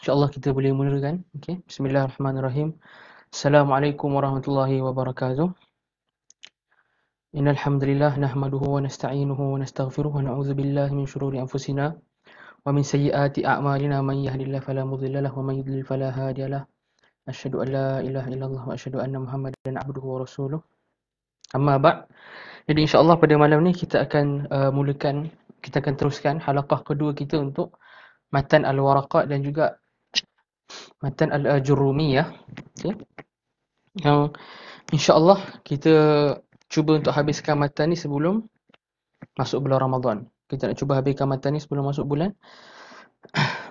InsyaAllah kita boleh mulakan. Okay. Bismillahirrahmanirrahim. Assalamualaikum warahmatullahi wabarakatuh. Innal hamdalillah nahmaduhu wa nasta'inuhu wa nastaghfiruh wa na'udzu billahi min shururi anfusina wa min sayyiati a'malina man yahdihillahu fala mudilla lahu wa man yudlil fala hadiyalah. Asyhadu an la ilaha illallah wa asyhadu anna Muhammadan abduhu wa rasuluh. Amma ba'd. Jadi insya-Allah pada malam ni kita akan kita akan teruskan halaqah kedua kita untuk matan al-waraqat dan juga matan al-ajurrumiyah. Okay. Yang insya-Allah kita cuba untuk habiskan matan ni sebelum masuk bulan Ramadan. Kita nak cuba habiskan matan ni sebelum masuk bulan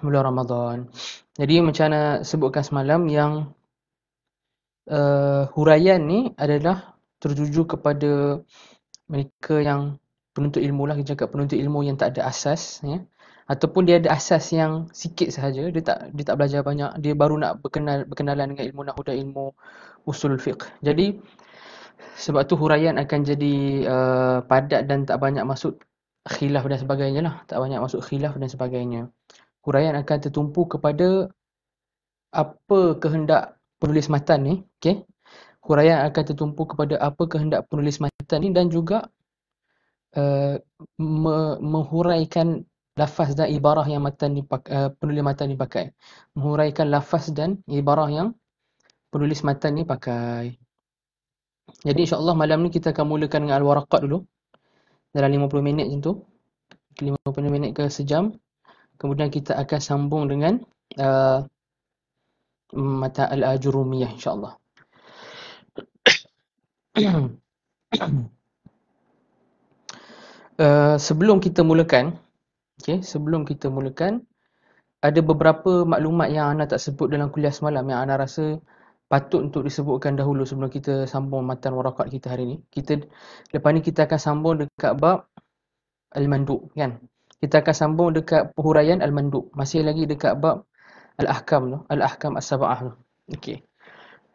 Ramadan. Jadi macam mana sebutkan semalam yang huraian ni adalah tertuju kepada mereka yang penuntut ilmu lah. Kita cakap penuntut ilmu yang tak ada asas, ya. Ataupun dia ada asas yang sikit sahaja, dia tak belajar banyak, dia baru nak berkenalan dengan ilmu nahwu dan ilmu usul fiqh. Jadi sebab tu huraian akan jadi padat dan tak banyak masuk khilaf dan sebagainya lah. Tak banyak masuk khilaf dan sebagainya. Huraian akan tertumpu kepada apa kehendak penulis matan ni. Okay? Huraian akan tertumpu kepada apa kehendak penulis matan ni dan juga menghuraikan lafaz dan ibarah yang penulis matan ni pakai. Menghuraikan lafaz dan ibarah yang penulis matan ni pakai. Jadi insya-Allah malam ni kita akan mulakan dengan al-waraqat dulu. Dalam 50 minit macam tu. 50 minit ke sejam. Kemudian kita akan sambung dengan matan al-ajurrumiyah insya-Allah. Sebelum kita mulakan, ada beberapa maklumat yang ana tak sebut dalam kuliah semalam yang ana rasa patut untuk disebutkan dahulu sebelum kita sambung matan waraqat kita hari ni. Lepas ni kita akan sambung dekat bab al-mandub, kan? Kita akan sambung dekat huraian al-mandub. Masih lagi dekat bab al-ahkam tu, al-ahkam as-sab'ah tu. Okey.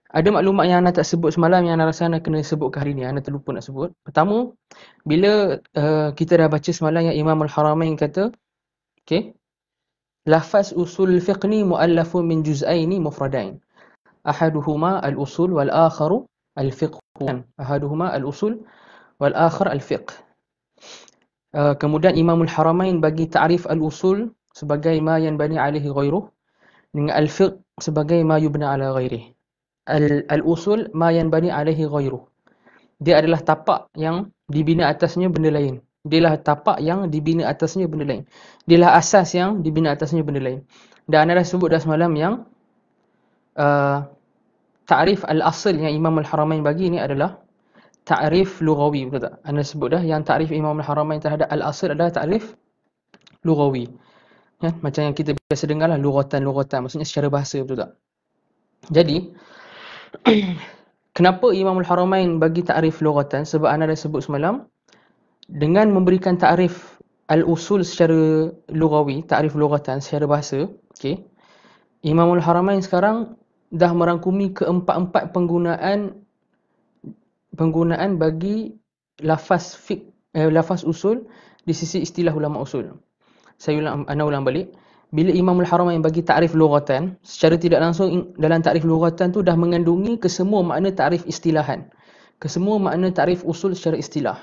Ada maklumat yang ana tak sebut semalam yang ana rasa ana kena sebutkan hari ni, ana terlupa nak sebut. Pertama, bila kita dah baca semalam yang Imam Al-Haramain kata, okey, lafaz usul fiqh ni muallafun min juz'aini mufradain. Ahaduhuma al-usul wal akharu al-fiqh. Ahaduhuma al-usul wal akhar al-fiqh. Kemudian Imam Al-Haramain bagi ta'rif al-usul sebagai ma yanbani alaihi ghairuh, dengan al-fiqh sebagai ma yubna ala ghairihi. Al-usul ma yanbani alaihi ghairuh. Dia adalah tapak yang dibina atasnya benda lain. Dialah tapak yang dibina atasnya benda lain. Dialah asas yang dibina atasnya benda lain. Dan anda dah sebut dah semalam yang ta'rif al-asl yang Imam Al-Haramain bagi ni adalah ta'rif lughawi, betul tak? Anda sebut dah yang ta'rif Imam Al-Haramain terhadap al-asl adalah ta'rif lughawi. Ya, macam yang kita biasa dengar lah, lughatan, maksudnya secara bahasa, betul tak? Jadi, kenapa Imam Al-Haramain bagi ta'rif lughatan? Sebab anda dah sebut semalam, dengan memberikan ta'rif al-usul secara lughawi, ta'rif lughatan secara bahasa, okay, Imam Al-Haramain sekarang dah merangkumi keempat-empat penggunaan bagi lafaz lafaz usul di sisi istilah ulama usul. Ana ulang balik. Bila Imam Al-Haramain bagi ta'rif lughatan, secara tidak langsung dalam ta'rif lughatan tu dah mengandungi kesemua makna ta'rif istilahan. Kesemua makna ta'rif usul secara istilah.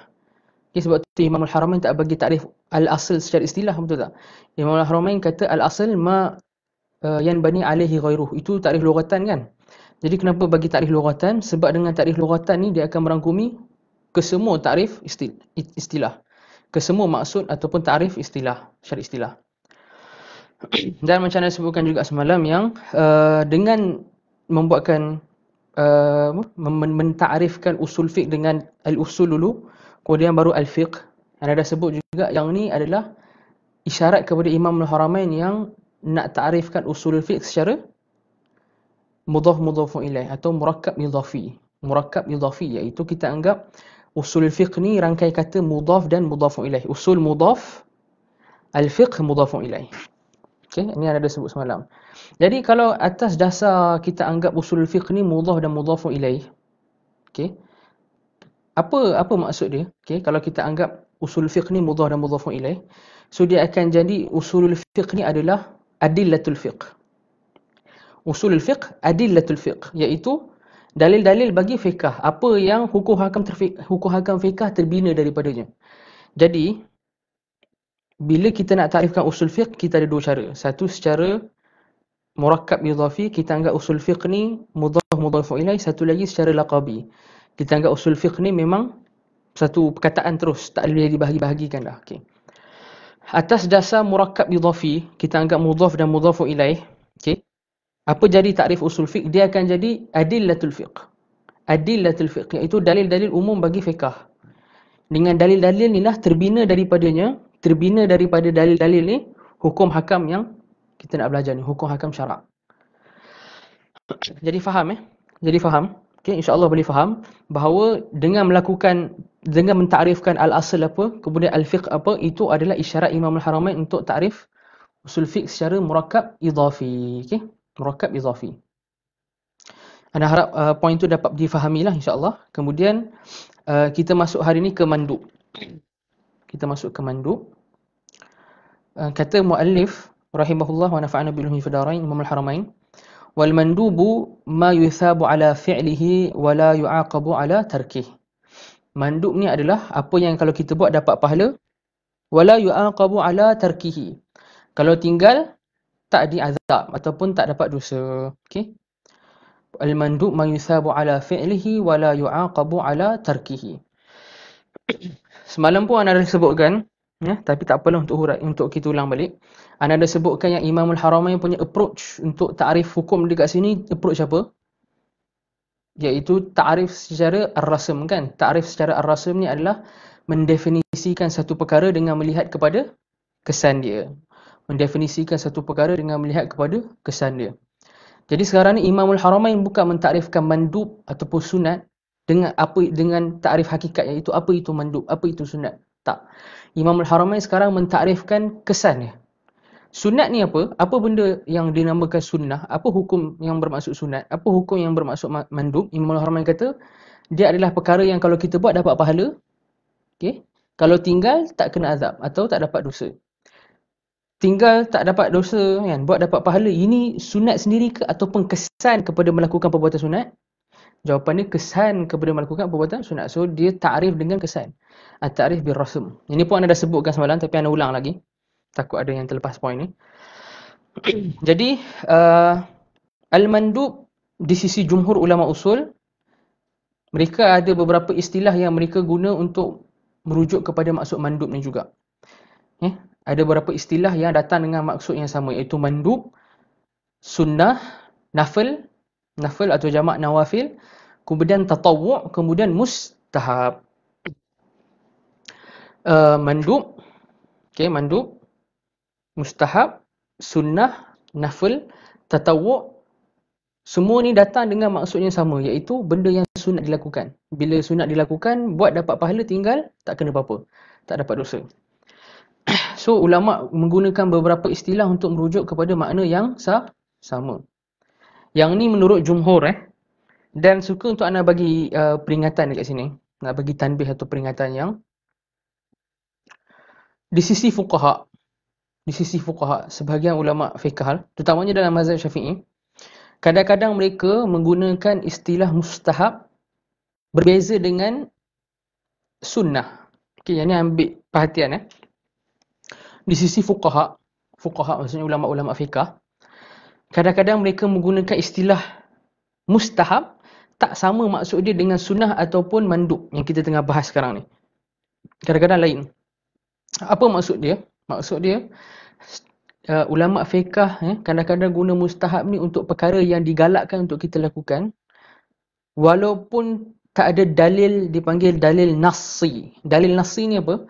Okay, sebab tu Imam Al-Haramain tak bagi ta'rif al-asl secara istilah, betul tak? Imam Al-Haramain kata al-asl ma yanbani alaihi ghairuh. Itu ta'rif lughatan, kan? Jadi kenapa bagi ta'rif lughatan? Sebab dengan ta'rif lughatan ni dia akan merangkumi kesemua ta'rif istilah. Kesemua maksud ataupun ta'rif istilah, syar'i istilah. Dan macam mana sebutkan juga semalam yang dengan membuatkan menta'rifkan usul fiqh dengan al-usul dulu, kemudian baru al-fiqh. Anda dah sebut juga yang ni adalah isyarat kepada Imam Al-Haramain yang nak ta'rifkan usul fiqh secara mudhaf ilaih atau murakkab idhafi. Murakkab idhafi iaitu kita anggap usul fiqh ni rangkai kata mudhaf dan mudhaf ilaih. Usul mudhaf, al-fiqh mudhaf ilaih. Okey, ini ada sebut semalam. Jadi kalau atas dasar kita anggap usul fiqh ni mudhaf dan mudhaf ilaih, okey, apa maksud dia? Okey, kalau kita anggap usul fiqh ni mudhaf dan mudhaf ilaih, so dia akan jadi usulul fiqh ni adalah adillatul fiqh. Usulul fiqh, adillatul fiqh, iaitu dalil-dalil bagi fiqh. Apa yang hukum hakam fiqh terbina daripadanya. Jadi, bila kita nak takrifkan usul fiqh, kita ada dua cara. Satu secara murakkab idhafi, kita anggap usul fiqh ni mudhaf ilaih. Satu lagi secara laqabi. Kita anggap usul fiqh ni memang satu perkataan terus, tak boleh dibahagi-bahagikan dah. Okay. Atas dasar murakkab idhafi, kita anggap mudhaf dan mudhaf ilaih. Okay. Apa jadi takrif usul fiqh? Dia akan jadi adillatul fiqh. Adillatul fiqh, iaitu dalil-dalil umum bagi fiqh. Dengan dalil-dalil ni lah terbina daripada dalil-dalil ni hukum hakam yang kita nak belajar ni, hukum hakam syarak. Jadi faham Jadi faham. Okey, insya-Allah boleh faham bahawa dengan mentakrifkan al-asl apa, kemudian al-fiqh apa, itu adalah isyarat Imam Al-Haramain untuk takrif usul fiqh secara murakkab idhafi. Okey, murakkab idhafi. Anda harap poin tu dapat difahamilah insya-Allah. Kemudian kita masuk hari ni ke mandub. Kita masuk ke mandub. Kata muallif rahimahullah wa nafa'ana bil ulumi fid darain, Imam Al-Haramain, wal mandubu ma yuthabu ala fi'lihi wa la yu'aqabu ala tarkih. Mandub ni adalah apa yang kalau kita buat dapat pahala, wa la yu'aqabu ala tarkihi. Kalau tinggal tak diazab ataupun tak dapat dosa. Okey. Al mandub ma yuthabu ala fi'lihi wa la yu'aqabu ala tarkihi. Semalam pun anda dah sebutkan, tapi tak apalah untuk kita ulang balik. Anda dah sebutkan yang Imamul Haramain punya approach untuk takrif hukum dekat sini, approach apa? Iaitu takrif secara ar-rasm kan. Takrif secara ar-rasm ni adalah mendefinisikan satu perkara dengan melihat kepada kesan dia. Mendefinisikan satu perkara dengan melihat kepada kesan dia. Jadi sekarang ni Imamul Haramain bukan mentakrifkan mandub ataupun sunat dengan takrif hakikat, iaitu apa itu mandub, apa itu sunat. Tak. Imamul Haramain sekarang mentakrifkan kesan dia. Sunat ni apa? Apa benda yang dinamakan sunnah? Apa hukum yang bermaksud sunat? Apa hukum yang bermaksud mandub? Imamul Haramain kata dia adalah perkara yang kalau kita buat dapat pahala. Okey. Kalau tinggal tak kena azab atau tak dapat dosa. Tinggal tak dapat dosa kan, buat dapat pahala. Ini sunat sendiri ke ataupun kesan kepada melakukan perbuatan sunat? Jawapan dia kesan kepada melakukan perbuatan sunat. So dia takrif dengan kesan. At-ta'rif bil rasm. Ini pun anda dah sebutkan semalam tapi anda ulang lagi. Takut ada yang terlepas poin ni. Jadi al-mandub di sisi jumhur ulama usul, mereka ada beberapa istilah yang mereka guna untuk merujuk kepada maksud mandub ni juga. Ada beberapa istilah yang datang dengan maksud yang sama, iaitu mandub, sunnah, nafil atau jamak nawafil, kemudian tatawwu', kemudian mustahab. Mandub, mandub, mustahab, sunnah, nafil, tatawwu', semua ni datang dengan maksud yang sama, iaitu benda yang sunat dilakukan. Bila sunat dilakukan, buat dapat pahala, tinggal tak kena apa-apa, tak dapat dosa. So ulama menggunakan beberapa istilah untuk merujuk kepada makna yang sama. Yang ni menurut jumhur dan suka untuk anda bagi peringatan dekat sini, nak bagi tanbih atau peringatan yang di sisi fuqaha, sebahagian ulama fiqh, terutamanya dalam mazhab Syafi'i, kadang-kadang mereka menggunakan istilah mustahab berbeza dengan sunnah. Okey, yang ni ambil perhatian Di sisi fuqaha maksudnya ulama-ulama fiqh, kadang-kadang mereka menggunakan istilah mustahab tak sama maksud dia dengan sunnah ataupun mandub yang kita tengah bahas sekarang ni. Kadang-kadang lain. Apa maksud dia? Maksud dia ulama fiqh kadang-kadang guna mustahab ni untuk perkara yang digalakkan untuk kita lakukan walaupun tak ada dalil, dipanggil dalil nassi. Dalil nassi ni apa?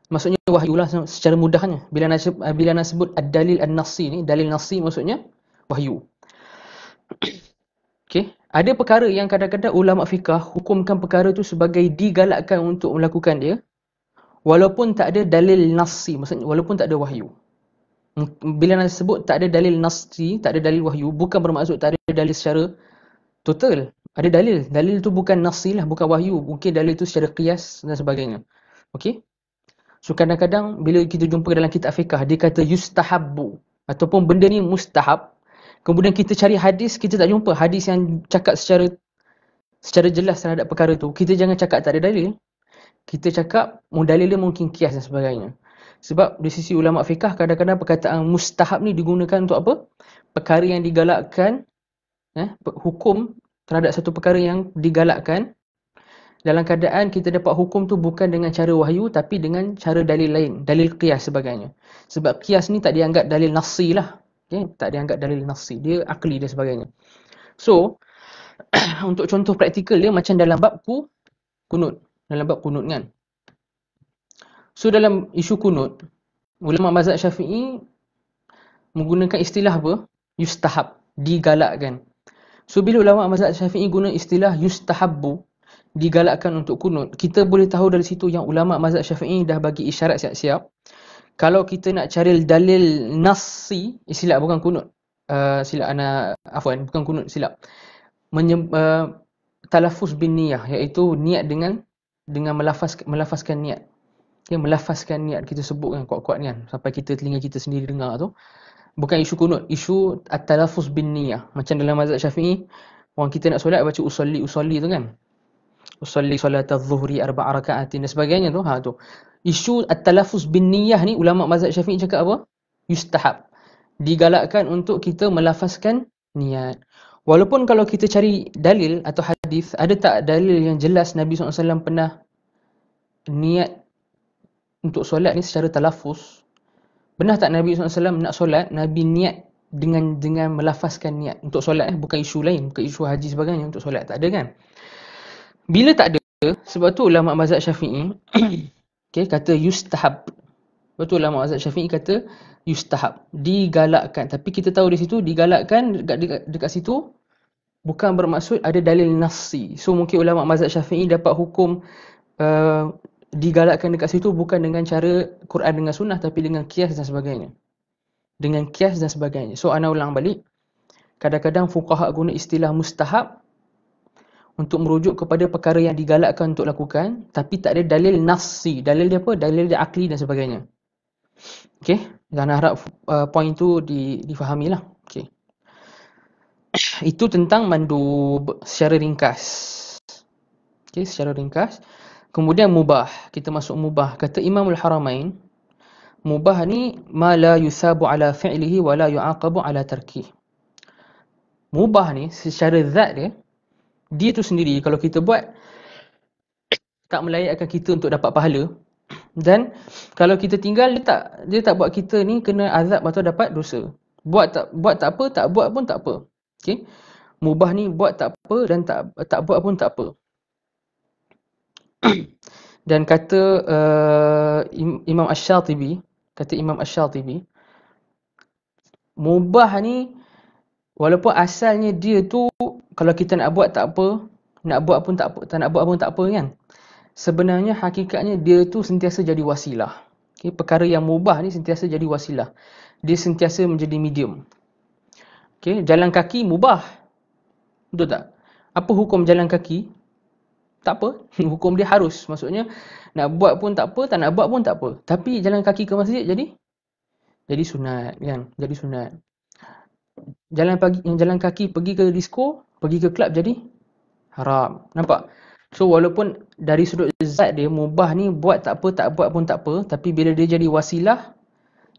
Maksudnya wahyu lah secara mudahnya. Bila nak sebut ad-dalil an-nassi ni, dalil nassi maksudnya wahyu. Okey, ada perkara yang kadang-kadang ulama fiqh hukumkan perkara tu sebagai digalakkan untuk melakukan dia walaupun tak ada dalil nassi, maksudnya walaupun tak ada wahyu. Bila nak sebut tak ada dalil nassi, tak ada dalil wahyu, bukan bermaksud tak ada dalil secara total. Ada dalil. Dalil tu bukan nassi lah, bukan wahyu. Mungkin dalil tu secara qiyas dan sebagainya. Okey? So kadang-kadang bila kita jumpa dalam kitab fiqh, dia kata yustahabbu ataupun benda ni mustahab. Kemudian kita cari hadis, kita tak jumpa hadis yang cakap secara jelas terhadap perkara tu. Kita jangan cakap tak ada dalil. Kita cakap dalil dia mungkin kias dan sebagainya. Sebab di sisi ulama fiqh kadang-kadang perkataan mustahab ni digunakan untuk apa? Perkara yang digalakkan, hukum terhadap satu perkara yang digalakkan dalam keadaan kita dapat hukum tu bukan dengan cara wahyu tapi dengan cara dalil lain, dalil qiyas sebagainya. Sebab qiyas ni tak dianggap dalil nafsi lah. Tak dianggap dalil nafsi, dia akli dan sebagainya. So, untuk contoh praktikal dia macam dalam bab kunut. Dalam bab kunut kan. So, dalam isu kunut, ulama mazhab Syafi'i menggunakan istilah apa? Yustahab, digalakkan. So, bila ulama mazhab Syafi'i guna istilah yustahabbu, digalakkan untuk kunut, kita boleh tahu dari situ yang ulama mazhab Syafi'i dah bagi isyarat siap-siap. Kalau kita nak cari dalil nasi, silap bukan kunut. Silap bukan kunut, silap. Talaffuz bin niyah, iaitu niat dengan melafazkan niat. Melafazkan niat, kita sebutkan kuat-kuat kan sampai telinga kita sendiri dengar tu. Bukan isu kunut, isu at-talaffuz bin niyah. Macam dalam mazhab Syafi'i, orang kita nak solat baca usolli tu kan. Usolli solatadh zuhri 4 rakaatin dan sebagainya tu. Tu. Isu at-talaffuz bin niyah ni ulama mazhab Syafi'i cakap apa? Yustahab. Digalakkan untuk kita melafazkan niat. Walaupun kalau kita cari dalil atau hadis, ada tak dalil yang jelas Nabi SAW pernah niat untuk solat ni secara talaffuz? Pernah tak Nabi SAW nak solat, Nabi niat dengan melafazkan niat untuk solat, bukan isu lain, bukan isu haji sebagainya, untuk solat, tak ada kan? Bila tak ada, sebab tu ulama mazhab Syafi'i kata yustahab. Betul ulama mazhab Syafi'i kata yustahab, digalakkan. Tapi kita tahu di situ digalakkan dekat situ bukan bermaksud ada dalil nafsi. So mungkin ulama mazhab Syafi'i dapat hukum digalakkan dekat situ bukan dengan cara Quran dengan sunnah tapi dengan qiyas dan sebagainya. Dengan qiyas dan sebagainya. So ana ulang balik, kadang-kadang fuqaha guna istilah mustahab untuk merujuk kepada perkara yang digalakkan untuk lakukan, tapi tak ada dalil nafsi. Dalil dia apa? Dalil dia akli dan sebagainya. Okey, dan harap poin tu difahamilah. Okey. Itu tentang mandub secara ringkas. Okey, secara ringkas. Kemudian mubah. Kita masuk mubah. Kata Imamul Haramain, mubah ni ma la yusabu ala fi'lihi wa la yu'aqabu ala tarkih. Mubah ni secara zat dia tu sendiri kalau kita buat tak melayakkan kita untuk dapat pahala, dan kalau kita tinggal dia tak buat kita ni kena azab atau dapat dosa. Buat tak apa, tak buat pun tak apa. Okey. Mubah ni buat tak apa dan tak buat pun tak apa. Dan kata Imam Asy-Syatibi, mubah ni walaupun asalnya dia tu kalau kita nak buat tak apa, nak buat pun tak apa, tak nak buat pun tak apa kan. Sebenarnya hakikatnya dia tu sentiasa jadi wasilah. Okay, perkara yang mubah ni sentiasa jadi wasilah. Dia sentiasa menjadi medium. Okay, jalan kaki mubah. Betul tak? Apa hukum jalan kaki? Tak apa. Hukum dia harus. Maksudnya nak buat pun tak apa, tak nak buat pun tak apa. Tapi jalan kaki ke masjid jadi sunat kan? Jadi sunat. Jalan kaki pergi ke disko, pergi ke klub jadi haram. Nampak? So walaupun dari sudut zat dia mubah ni buat tak apa, tak buat pun tak apa, tapi bila dia jadi wasilah,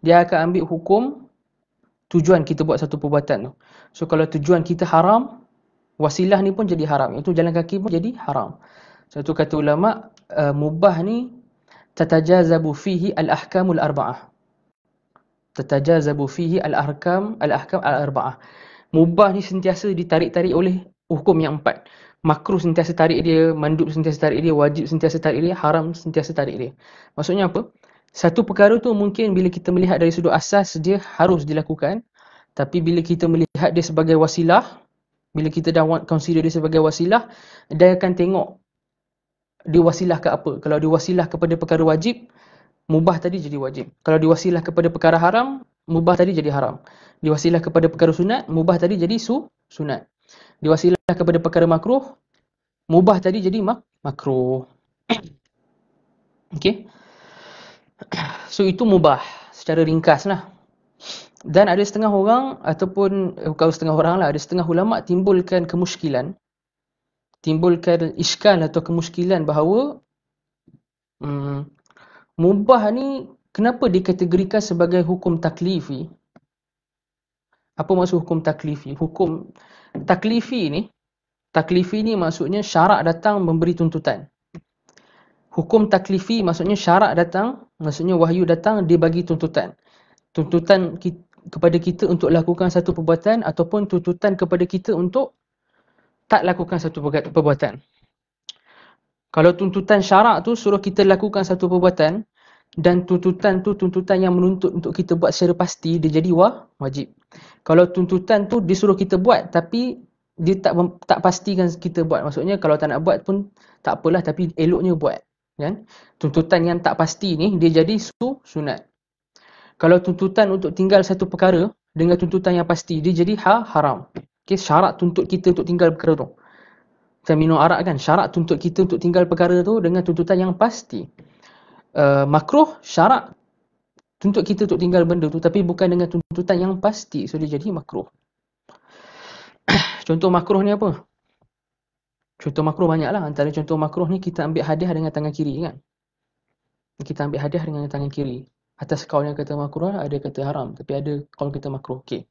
dia akan ambil hukum tujuan kita buat satu perbuatan tu. So kalau tujuan kita haram, wasilah ni pun jadi haram. Itu jalan kaki pun jadi haram. Satu kata ulama, mubah ni tatajazabu fihi al-ahkamul arba'ah. Tatajazabu fihi al-ahkam al-arba'ah. Mubah ni sentiasa ditarik-tarik oleh hukum yang 4. Makruh sentiasa tarik dia, mandub sentiasa tarik dia, wajib sentiasa tarik dia, haram sentiasa tarik dia. Maksudnya apa? Satu perkara tu mungkin bila kita melihat dari sudut asas dia harus dilakukan, tapi bila kita melihat dia sebagai wasilah, bila kita dah consider dia sebagai wasilah, dia akan tengok dia wasilah ke apa. Kalau dia wasilah kepada perkara wajib, mubah tadi jadi wajib. Kalau dia wasilah kepada perkara haram, mubah tadi jadi haram. Dia wasilah kepada perkara sunat, mubah tadi jadi sunat. Dia wasilah kepada perkara makruh, mubah tadi jadi makruh. Okey. So itu mubah secara ringkas lah. Dan ada setengah orang ataupun bukan setengah orang lah, ada setengah ulama timbulkan iskal atau kemuskilan bahawa mubah ni kenapa dikategorikan sebagai hukum taklifi? Apa maksud hukum taklifi? Hukum taklifi ni maksudnya syarak datang memberi tuntutan. Hukum taklifi maksudnya syarak datang, maksudnya wahyu datang, dia bagi tuntutan. Tuntutan kepada kita untuk lakukan satu perbuatan ataupun tuntutan kepada kita untuk tak lakukan satu perbuatan. Kalau tuntutan syarak tu suruh kita lakukan satu perbuatan dan tuntutan tu tuntutan yang menuntut untuk kita buat secara pasti, dia jadi wajib. Kalau tuntutan tu disuruh kita buat tapi dia tak pastikan kita buat. Maksudnya kalau tak nak buat pun tak apalah tapi eloknya buat, kan? Tuntutan yang tak pasti ni dia jadi sunat. Kalau tuntutan untuk tinggal satu perkara dengan tuntutan yang pasti, dia jadi haram. Okey, syarat tuntut kita untuk tinggal perkara tu. Macam minum arak kan, syarat tuntut kita untuk tinggal perkara tu dengan tuntutan yang pasti. Makruh, syarat tuntut kita untuk tinggal benda tu tapi bukan dengan tuntutan yang pasti, so dia jadi makruh. Contoh makruh ni apa? Contoh makruh banyak lah. Antara contoh makruh ni kita ambil hadiah dengan tangan kiri, kan? Kita ambil hadiah dengan tangan kiri. Atas kaul yang kata makruh, ada kata haram, tapi ada kaul kata makruh. Okey.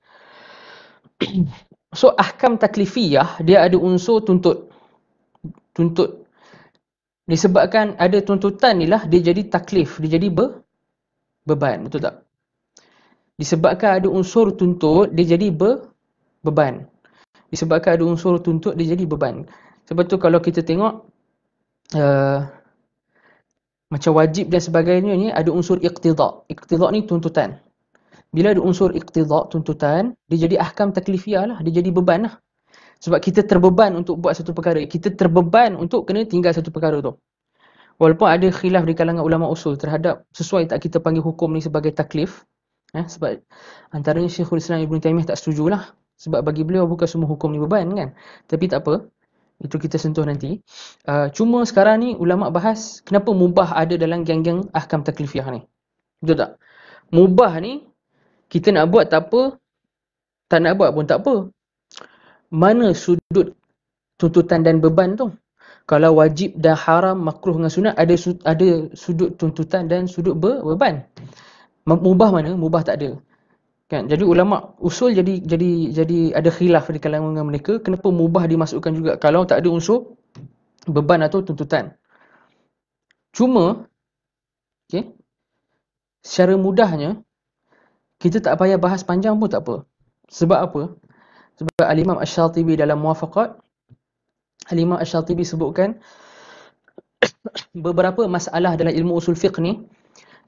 So ahkam taklifiyah dia ada unsur tuntut. Disebabkan ada tuntutan ni lah dia jadi taklif, dia jadi beban, betul tak? Disebabkan ada unsur tuntut dia jadi beban. Disebabkan ada unsur tuntut dia jadi beban. Sebab tu kalau kita tengok macam wajib dan sebagainya ni ada unsur iqtida'. Iqtida' ni tuntutan. Bila ada unsur iqtida', tuntutan, dia jadi ahkam taklifiyah lah, dia jadi beban lah. Sebab kita terbeban untuk buat satu perkara. Kita terbeban untuk kena tinggal satu perkara tu. Walaupun ada khilaf di kalangan ulama usul terhadap sesuai tak kita panggil hukum ni sebagai taklif. Sebab antaranya Syekhul Islam Ibn Taymiyah tak setujulah. Sebab bagi beliau bukan semua hukum ni beban, kan. Tapi tak apa. Itu kita sentuh nanti. Cuma sekarang ni ulama bahas kenapa mubah ada dalam geng-geng ahkam taklifiyah ni. Betul tak? Mubah ni kita nak buat tak apa, tak nak buat pun tak apa. Mana sudut tuntutan dan beban tu? Kalau wajib dan haram, makruh dengan sunat, ada sudut tuntutan dan sudut beban. Mubah mana? Mubah tak ada. Kan? Jadi ulama usul jadi ada khilaf di kalangan mereka kenapa mubah dimasukkan juga kalau tak ada unsur beban atau tuntutan. Cuma secara mudahnya kita tak payah bahas panjang pun tak apa. Sebab apa? Sebab Al-Imam Asy-Syatibi dalam Muwafaqat, Al-Imam Asy-Syatibi sebutkan beberapa masalah dalam ilmu usul fiqh ni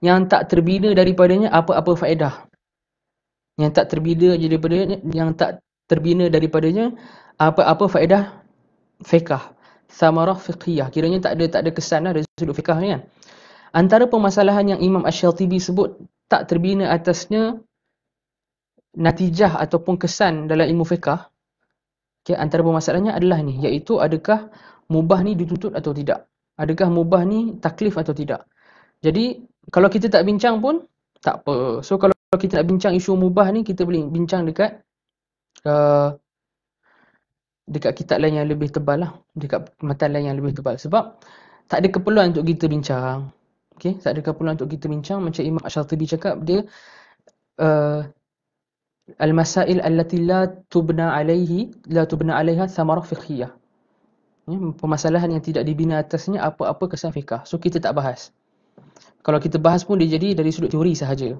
yang tak terbina daripadanya apa-apa faedah. Yang tak terbina daripadanya apa-apa faedah fiqh, samarah fiqhiyah. Kiranya tak ada kesan lah dari sudut fiqh ni, kan. Antara permasalahan yang Imam Asy-Syatibi sebut tak terbina atasnya natijah ataupun kesan dalam ilmu fiqh, antara permasalahannya adalah ni, iaitu adakah mubah ni dituntut atau tidak? Adakah mubah ni taklif atau tidak? Jadi kalau kita tak bincang pun tak apa. So kalau kita nak bincang isu mubah ni, kita boleh bincang dekat kitab lain yang lebih tebal lah, dekat matan lain yang lebih tebal. Sebab tak ada keperluan untuk kita bincang. Tak ada keperluan untuk kita bincang. Macam Imam Asy-Syatibi cakap, dia al-masail allati la tubna 'alaiha thamarah fiqhiyah. Permasalahan yang tidak dibina atasnya apa-apa kesan fiqh. So kita tak bahas. Kalau kita bahas pun dia jadi dari sudut teori sahaja.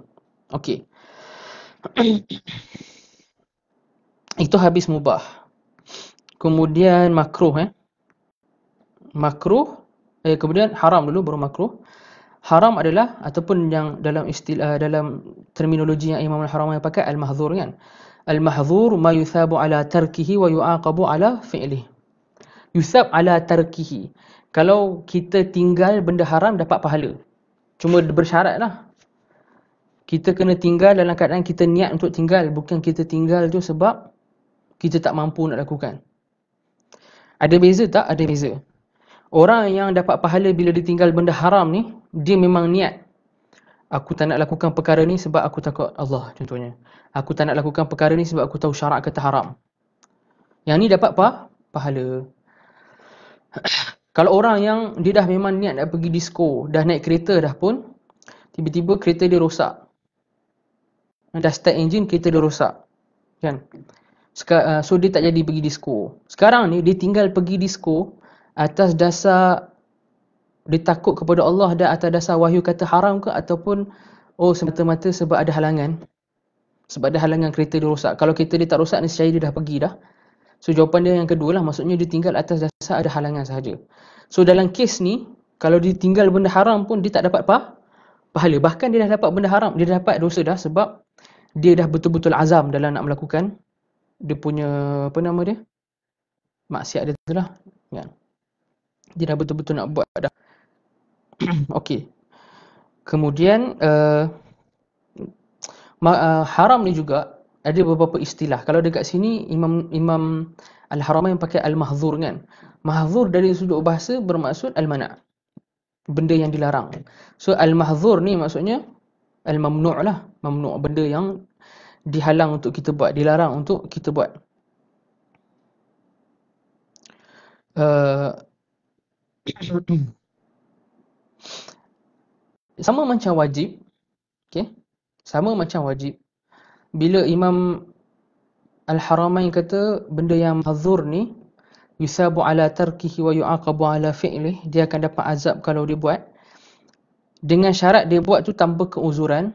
Okey. Itu habis mubah. Kemudian makruh. Makruh, kemudian haram dulu baru makruh. Haram adalah ataupun yang dalam istilah dalam terminologi yang Imam Al-Haramain pakai al-mahdzur, kan. Al-mahdzur ma yuthabu ala tarkihi wa yu'aqabu ala fi'lihi. Yuthab ala tarkihi. Kalau kita tinggal benda haram dapat pahala. Cuma bersyaratlah. Kita kena tinggal dalam keadaan kita niat untuk tinggal, bukan kita tinggal tu sebab kita tak mampu nak lakukan. Ada beza tak? Ada beza. Orang yang dapat pahala bila dia tinggal benda haram ni, dia memang niat. Aku tak nak lakukan perkara ni sebab aku takut Allah, contohnya. Aku tak nak lakukan perkara ni sebab aku tahu syarak kata haram. Yang ni dapat pahala. Kalau orang yang dia dah memang niat nak pergi disco, dah naik kereta dah pun, tiba-tiba kereta dia rosak. Dah start engine, kereta dia rosak. Kan? So dia tak jadi pergi disco. Sekarang ni dia tinggal pergi disco atas dasar dia takut kepada Allah dan atas dasar wahyu kata haram ke, ataupun semata-mata sebab ada halangan. Sebab ada halangan kereta dia rosak. Kalau kereta dia tak rosak, nescaya dia dah pergi dah. So jawapan dia yang kedua lah, maksudnya dia tinggal atas dasar ada halangan sahaja. So dalam kes ni, kalau dia tinggal benda haram pun dia tak dapat pahala. Bahkan dia dah dapat benda haram, dia dah dapat dosa dah sebab dia dah betul-betul azam dalam nak melakukan dia punya maksiat dia tu lah. Ya. Dia dah betul-betul nak buat dah. Okey. Kemudian haram ni juga ada beberapa istilah. Kalau dekat sini Imam Al-Haramain pakai al-mahzur kan. Mahzur dari sudut bahasa bermaksud al-mana'. Benda yang dilarang. So al-mahzur ni maksudnya al-mamnu' lah. Mamnu', benda yang dihalang untuk kita buat, dilarang untuk kita buat. Sama macam wajib. Okay? Sama macam wajib. Bila Imam Al-Haramain kata benda yang mahzur ni yusabu ala tarkihi wa yu'aqabu ala fi'lih, dia akan dapat azab kalau dia buat, dengan syarat dia buat tu tanpa keuzuran.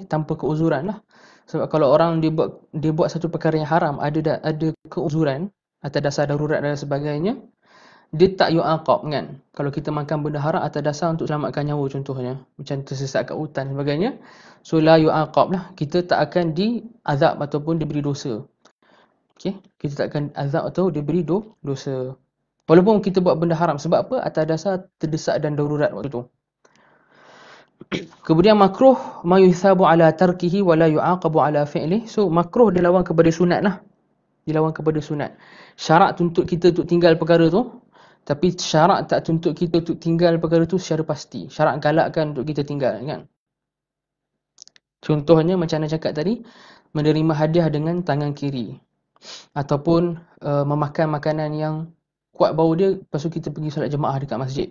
Tanpa keuzuran lah. Sebab kalau orang dia buat satu perkara yang haram, ada keuzuran atas dasar darurat dan sebagainya, dia tak yu'aqab kan. Kalau kita makan benda haram atas dasar untuk selamatkan nyawa contohnya, macam tersesat kat hutan dan sebagainya, so la yu'aqab lah, kita tak akan diazab ataupun diberi dosa. Okay? Kita tak akan azab atau diberi dosa. Walaupun kita buat benda haram. Sebab apa? Atas dasar terdesak dan darurat waktu tu. Kemudian makruh ma yusabu ala tarkihi wa la yu'aqabu ala fi'lih. So makruh dia lawan kepada sunat lah. Dia lawan kepada sunat. Syarat tuntut kita untuk tinggal perkara tu, tapi syarat tak tuntut kita untuk tinggal perkara tu secara pasti. Syarat galakkan untuk kita tinggal kan. Contohnya macam Ana cakap tadi, menerima hadiah dengan tangan kiri. Ataupun memakan makanan yang kuat bau dia, lepas tu kita pergi solat jemaah dekat masjid.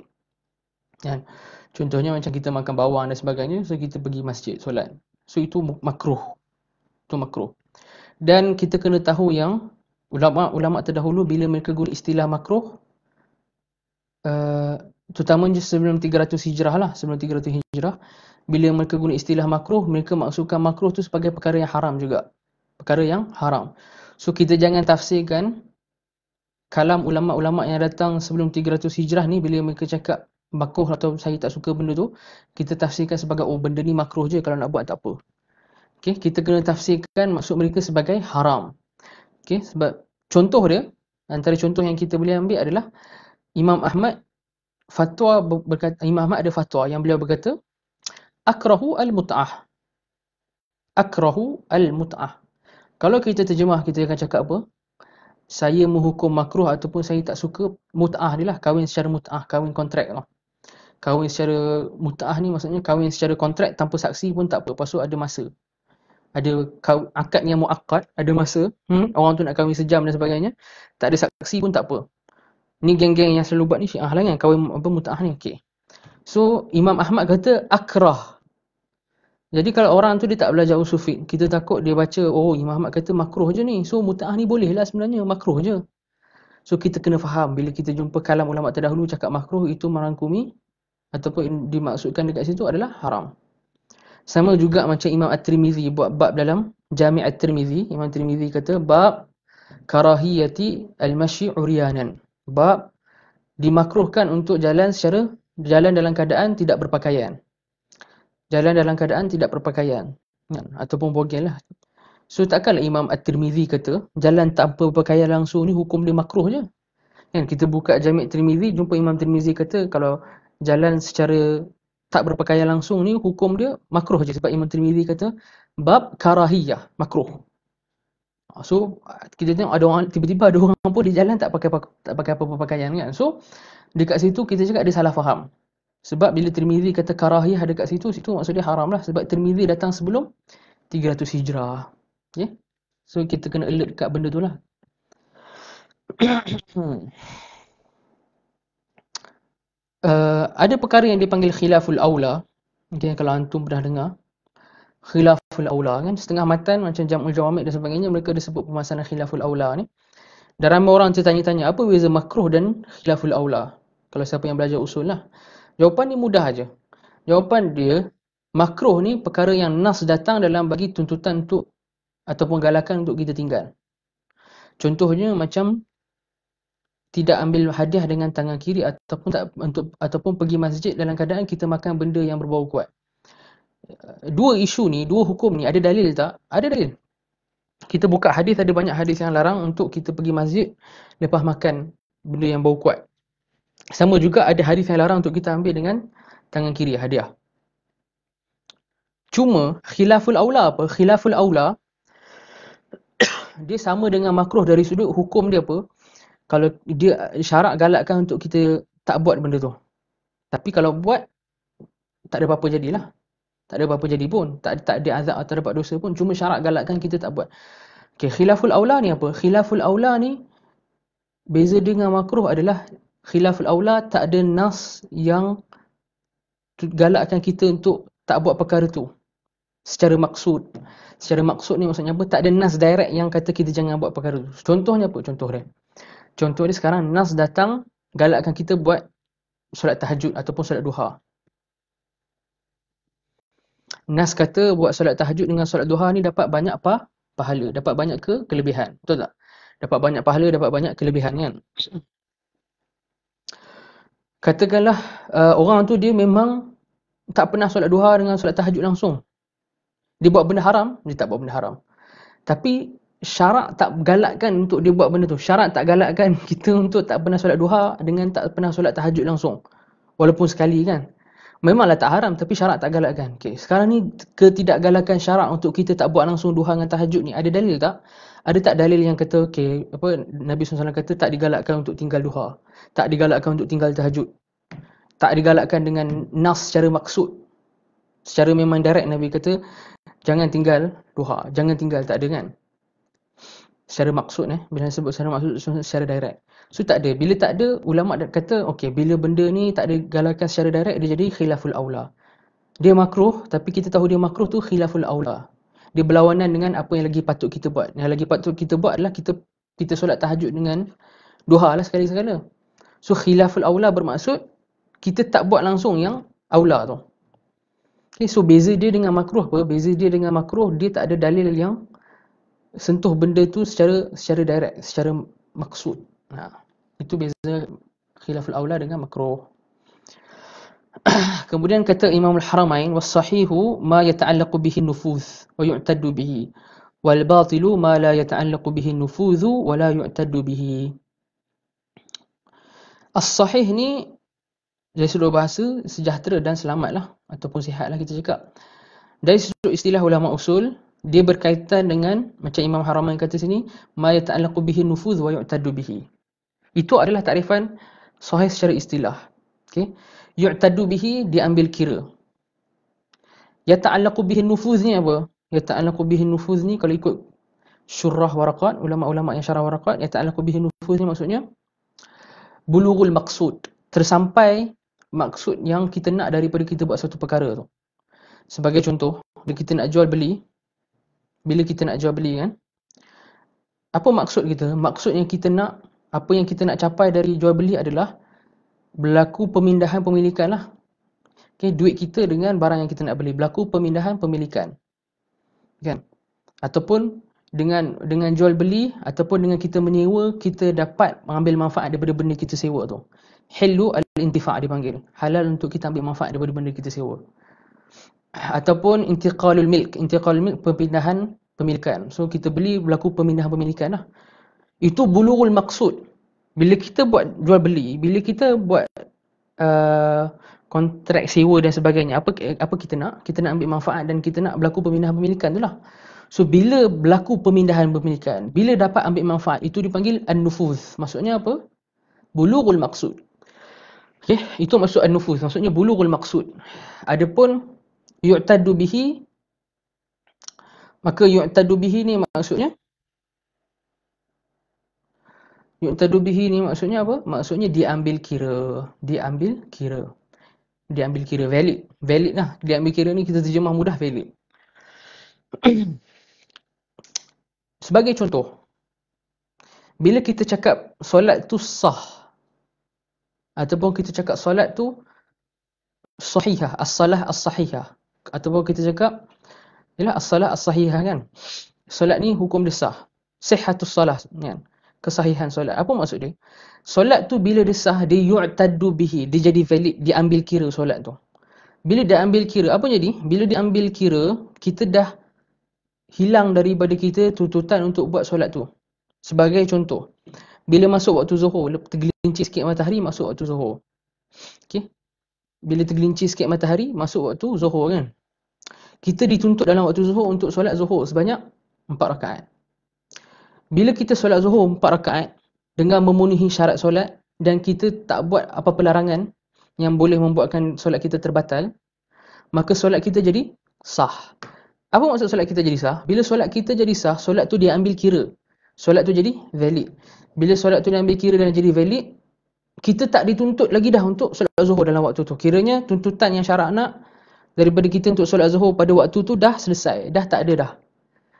Kan? Contohnya macam kita makan bawang dan sebagainya, so kita pergi masjid solat. So itu makruh. Itu makruh. Dan kita kena tahu yang ulama terdahulu bila mereka guna istilah makruh, terutamanya sebelum 300 hijrah lah, sebelum 300 hijrah, bila mereka guna istilah makruh, mereka maksudkan makruh tu sebagai perkara yang haram juga. Perkara yang haram. So kita jangan tafsirkan kalam ulama-ulama yang datang sebelum 300 hijrah ni, bila mereka cakap makruh atau saya tak suka benda tu, kita tafsirkan sebagai benda ni makruh je, kalau nak buat tak apa. Okay, kita kena tafsirkan maksud mereka sebagai haram. Okay, sebab contoh dia, antara contoh yang kita boleh ambil adalah Imam Ahmad Imam Ahmad ada fatwa yang beliau berkata akrahu al-mut'ah. Akrahu al-mut'ah. Kalau kita terjemah, kita akan cakap apa? Saya menghukum makruh ataupun saya tak suka mut'ah ni lah, kahwin secara mut'ah, kahwin kontrak lah. Kahwin secara mut'ah ni maksudnya kahwin secara kontrak tanpa saksi pun tak apa. Lepas tu ada masa. Ada akad yang muakkad, ada masa. Orang tu nak kahwin sejam dan sebagainya. Tak ada saksi pun tak apa. Ni geng-geng yang selalu buat ni Syiah lah kan, kahwin mut'ah ni. Okay. So Imam Ahmad kata akrah. Jadi kalau orang tu dia tak belajar usul fiqh, kita takut dia baca, Imam Ahmad kata makruh je ni. So mut'ah ni boleh lah sebenarnya, makruh je. So kita kena faham, bila kita jumpa kalam ulama terdahulu cakap makruh, itu merangkumi ataupun dimaksudkan dekat situ adalah haram. Sama juga macam Imam At-Tirmizi buat bab dalam Jami' At-Tirmizi. Imam Tirmizi kata bab karahiyati al-mashi' uryanan. Bab dimakruhkan untuk jalan dalam keadaan tidak berpakaian. Jalan dalam keadaan tidak berpakaian. Ataupun bogel lah. So takkanlah Imam At-Tirmizi kata jalan tanpa berpakaian langsung ni hukum dia makruh je. Kan kita buka Jami' Tirmizi, jumpa Imam Tirmizi kata kalau jalan secara tak berpakaian langsung ni hukum dia makruh je, sebab Imam Tirmizi kata bab karahiyah, makruh. So kita tengok ada orang, tiba-tiba ada orang pun di jalan tak pakai apa-apa pakaian kan. So dekat situ kita cakap dia salah faham. Sebab bila Tirmizi kata karahiyah dekat situ, situ maksud dia haram lah. Sebab Tirmizi datang sebelum 300 Hijrah. Okay? So kita kena alert kat benda tu lah. Ada perkara yang dipanggil khilaful aula. Mungkin kalau antum pernah dengar. Khilaful aula kan. Setengah matan macam Jam'ul Jawamid dan sebagainya, mereka ada sebut permasalahan khilaful aula ni. Dan ramai orang tertanya-tanya, apa beza makruh dan khilaful aula? Kalau siapa yang belajar usul lah. Jawapan ni mudah aja. Jawapan dia, makruh ni perkara yang nas datang dalam bagi tuntutan untuk ataupun galakan untuk kita tinggal. Contohnya macam tidak ambil hadiah dengan tangan kiri ataupun pergi masjid dalam keadaan kita makan benda yang berbau kuat. Dua isu ni, dua hukum ni ada dalil tak? Ada dalil. Kita buka hadis, ada banyak hadis yang larang untuk kita pergi masjid lepas makan benda yang bau kuat. Sama juga ada hadis yang larang untuk kita ambil dengan tangan kiri hadiah. Cuma khilaful aula apa? Khilaful aula dia sama dengan makruh dari sudut hukum dia apa? Kalau dia syarak galakkan untuk kita tak buat benda tu. Tapi kalau buat tak ada apa-apa jadilah. Tak ada apa-apa jadi pun. Tak ada azab atau dapat dosa pun. Cuma syarat galakkan kita tak buat. Okay, khilaful aula ni apa? Khilaful aula ni beza dengan makruh adalah khilaful aula tak ada nas yang galakkan kita untuk tak buat perkara tu secara maksud. Secara maksud ni maksudnya apa? Tak ada nas direct yang kata kita jangan buat perkara tu. Contohnya apa? Contoh dia sekarang nas datang galakkan kita buat solat tahajud ataupun solat duha. Nas kata buat solat tahajud dengan solat duha ni dapat banyak pahala, dapat banyak kelebihan. Betul tak? Dapat banyak pahala, dapat banyak kelebihan kan? Katakanlah orang tu dia memang tak pernah solat duha dengan solat tahajud langsung. Dia buat benda haram, dia tak buat benda haram. Tapi syarak tak galakkan untuk dia buat benda tu. Syarak tak galakkan kita untuk tak pernah solat duha dengan tak pernah solat tahajud langsung. Walaupun sekali kan. Memanglah tak haram tapi syarak tak galakkan. Okay. Sekarang ni ketidakgalakan syarak untuk kita tak buat langsung duha dengan tahajud ni ada dalil tak? Ada tak dalil yang kata Nabi SAW kata tak digalakkan untuk tinggal duha, tak digalakkan untuk tinggal tahajud, tak digalakkan dengan nas secara maksud. Secara memang direct Nabi kata jangan tinggal duha, jangan tinggal, tak ada kan? Secara maksud bila sebut secara maksud secara direct. So tak ada. Bila tak ada, ulama kata bila benda ni tak ada galakan secara direct, dia jadi khilaful aula. Dia makruh, tapi kita tahu dia makruh tu khilaful aula. Dia berlawanan dengan apa yang lagi patut kita buat. Yang lagi patut kita buat adalah kita solat tahajud dengan duha lah sekali-sekala. So khilaful aula bermaksud kita tak buat langsung yang aula tu. Okay, so beza dia dengan makruh apa? Beza dia dengan makruh, dia tak ada dalil yang sentuh benda tu secara direct, secara maksud. Itu beza khilaful aula dengan makruh. Kemudian kata Imam Al-Haramain, was-sahihu ma yata'allaqu bihi an-nufuz wa yu'taddu bihi, wal batilu ma la yata'allaqu bihi an-nufuz wa la yu'taddu bihi. As-sahih ni dari sudut bahasa sejahtera dan selamatlah ataupun sihatlah kita cakap. Dari sudut istilah ulama usul, dia berkaitan dengan macam Imam Haramain kata sini, ma yata'allaqu bihi an-nufuz wa yu'taddu bihi. Itu adalah takrifan sahih secara istilah. Okey. Yu'taddu bihi diambil kira. Yata'allaqu bihi nufuz ni apa? Yata'allaqu bihi nufuz ni kalau ikut syurah waraqat, ulama-ulama yang syarah waraqat, yata'allaqu bihi nufuz ni maksudnya bulughul maqsud, tersampai maksud yang kita nak daripada kita buat satu perkara tu. Sebagai contoh, bila kita nak jual beli kan, apa maksud kita? Maksud yang kita nak, apa yang kita nak capai dari jual beli adalah berlaku pemindahan pemilikan lah. Okay, duit kita dengan barang yang kita nak beli, berlaku pemindahan pemilikan. Kan? Ataupun dengan jual beli ataupun dengan kita menyewa, kita dapat mengambil manfaat daripada benda kita sewa tu. Hilu al-intifa' dipanggil. Halal untuk kita ambil manfaat daripada benda kita sewa. Ataupun intiqalul milk. Intiqalul milk, pemindahan pemilikan. So kita beli, berlaku pemindahan pemilikan lah. Itu bulughul maksud. Bila kita buat jual beli, bila kita buat kontrak sewa dan sebagainya, apa kita nak? Kita nak ambil manfaat dan kita nak berlaku pemindahan pemilikan tu lah. So bila berlaku pemindahan pemilikan, bila dapat ambil manfaat, itu dipanggil an-nufuz. Maksudnya apa? Bulughul maksud. Okey, itu maksud an-nufuz, maksudnya bulughul maqsud. Adapun yu'tadu bihi, maka yu'tadu bihi ni maksudnya apa? Maksudnya diambil kira, diambil kira, valid. Valid lah. Diambil kira ni kita terjemah mudah valid. Sebagai contoh, bila kita cakap solat tu sah, ataupun kita cakap solat tu sahihah, as-salah as-sahihah, ataupun kita cakap ialah as-salah as-sahihah kan. Solat ni hukum dia sah. Sihhatus salah kan. Kesahihan solat. Apa maksud dia? Solat tu bila dia sah, dia yu'taddu bihi, dia jadi valid, diambil kira solat tu. Bila dia ambil kira, apa jadi? Bila dia ambil kira, kita dah hilang daripada kita tuntutan untuk buat solat tu. Sebagai contoh, bila masuk waktu zuhur, tergelincir sikit matahari, masuk waktu zuhur. Okey. Bila tergelincir sikit matahari, masuk waktu zuhur kan. Kita dituntut dalam waktu zuhur untuk solat zuhur sebanyak 4 rakaat. Bila kita solat zuhur 4 rakaat dengan memenuhi syarat solat dan kita tak buat apa-apa larangan yang boleh membuatkan solat kita terbatal, maka solat kita jadi sah. Apa maksud solat kita jadi sah? Bila solat kita jadi sah, solat tu dia ambil kira. Solat tu jadi valid. Bila solat tu dia ambil kira dan jadi valid, kita tak dituntut lagi dah untuk solat zuhur dalam waktu tu. Kiranya tuntutan yang syarak nak daripada kita untuk solat zuhur pada waktu tu dah selesai. Dah tak ada dah.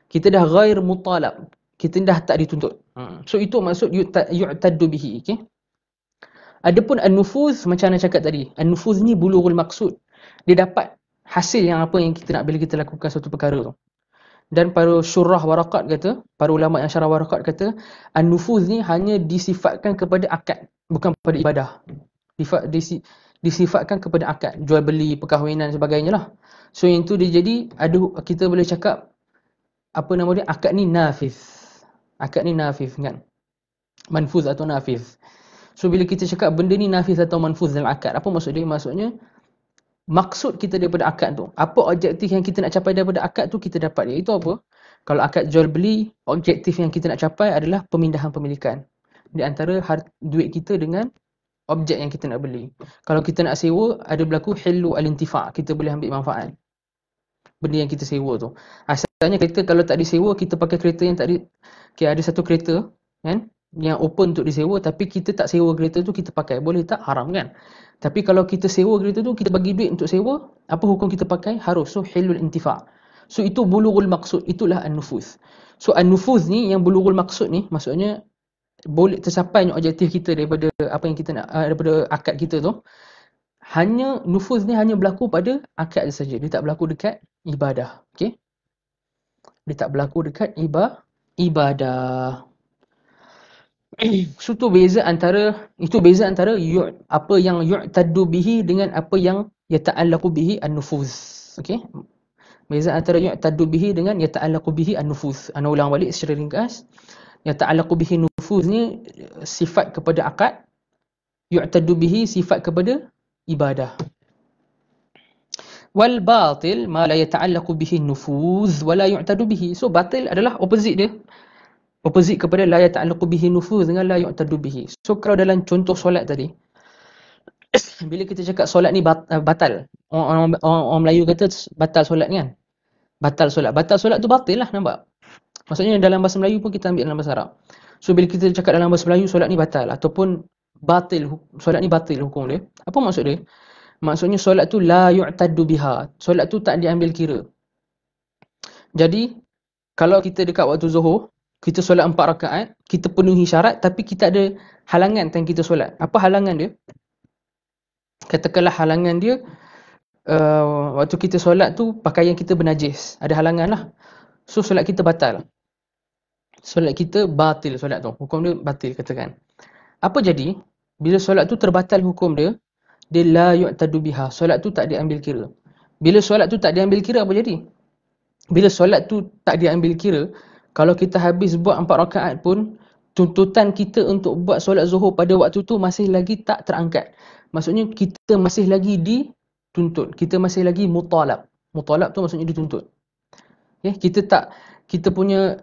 Kita dah ghair mutalab. Kita dah tak dituntut. So itu maksud yu'taddu bihi. Okay? Adapun an-nufuz, macam Ana cakap tadi, an-nufuz ni bulughul maqsud. Dia dapat hasil yang apa yang kita nak bila kita lakukan suatu perkara tu. Dan para syurah warakat kata, para ulama yang syarah warakat kata, an-nufuz ni hanya disifatkan kepada akad, bukan pada ibadah. Disifatkan kepada akad, jual beli, perkahwinan dan sebagainya lah. So yang tu dia jadi, kita boleh cakap apa nama dia, akad ni nafiz. Akad ni nafiz kan. Manfuz atau nafiz. So bila kita cakap benda ni nafiz atau manfuz dalam akad, apa maksud dia? Maksudnya maksud kita daripada akad tu, apa objektif yang kita nak capai daripada akad tu, kita dapat. Iaitu apa? Kalau akad jual beli, objektif yang kita nak capai adalah pemindahan pemilikan di antara duit kita dengan objek yang kita nak beli. Kalau kita nak sewa, ada berlaku hillu al-intifa', kita boleh ambil manfaat benda yang kita sewa tu. Asalnya kereta kalau tak disewa, kita pakai kereta yang tak ada satu kereta kan yang open untuk disewa, tapi kita tak sewa kereta tu, kita pakai, boleh tak? Haram kan. Tapi kalau kita sewa kereta tu, kita bagi duit untuk sewa, apa hukum kita pakai? Harus. So hilul intifa'. So itu bulughul maqsud, itulah an-nufuz. So an-nufuz ni, yang bulughul maqsud ni, maksudnya boleh tercapai objektif kita daripada apa yang kita nak, daripada akad kita tu. Hanya nufuz ni hanya berlaku pada akad saja. Dia tak berlaku dekat ibadah. Okey? Dia tak berlaku dekat ibadah. So itu beza antara apa yang yu'taddu bihi dengan apa yang yata'allaqu bihi an-nufuz. Okey? Beza antara yu'taddu bihi dengan yata'allaqu bihi an-nufuz. Ana ulang balik secara ringkas. Yata'allaqu bihi nufuz ni sifat kepada akad. Yu'taddu bihi sifat kepada ibadah. Wal batil ma la yata'allaqu bihi nufuz wa la yu'tadu bihi. So batil adalah opposite dia. Opposite kepada la yata'allaqu bihi nufuz dengan la yu'tadu bihi. So kalau dalam contoh solat tadi, bila kita cakap solat ni batal. Orang Melayu kata batal solat ni kan. Batal solat. Batal solat tu batil lah, nampak? Maksudnya dalam bahasa Melayu pun kita ambil dalam bahasa Arab. So bila kita cakap dalam bahasa Melayu solat ni batal ataupun batil, solat ni batil hukum dia. Apa maksud dia? Maksudnya solat tu la yu'taddu biha. Solat tu tak diambil kira. Jadi kalau kita dekat waktu Zuhur, kita solat 4 rakaat, kita penuhi syarat tapi kita ada halangan time kita solat. Apa halangan dia? Katakanlah halangan dia waktu kita solat tu pakaian kita bernajis. Ada halangan lah. So solat kita batal. Solat kita batil solat tu. Hukum dia batil katakan. Apa jadi? Bila solat tu terbatal hukum dia, dia la yu'tadu biha. Solat tu tak diambil kira. Bila solat tu tak diambil kira, apa jadi? Bila solat tu tak diambil kira, kalau kita habis buat 4 rakaat pun, tuntutan kita untuk buat solat zuhur pada waktu tu masih lagi tak terangkat. Maksudnya kita masih lagi dituntut. Kita masih lagi mutalab. Mutalab tu maksudnya dituntut. Okay? Kita punya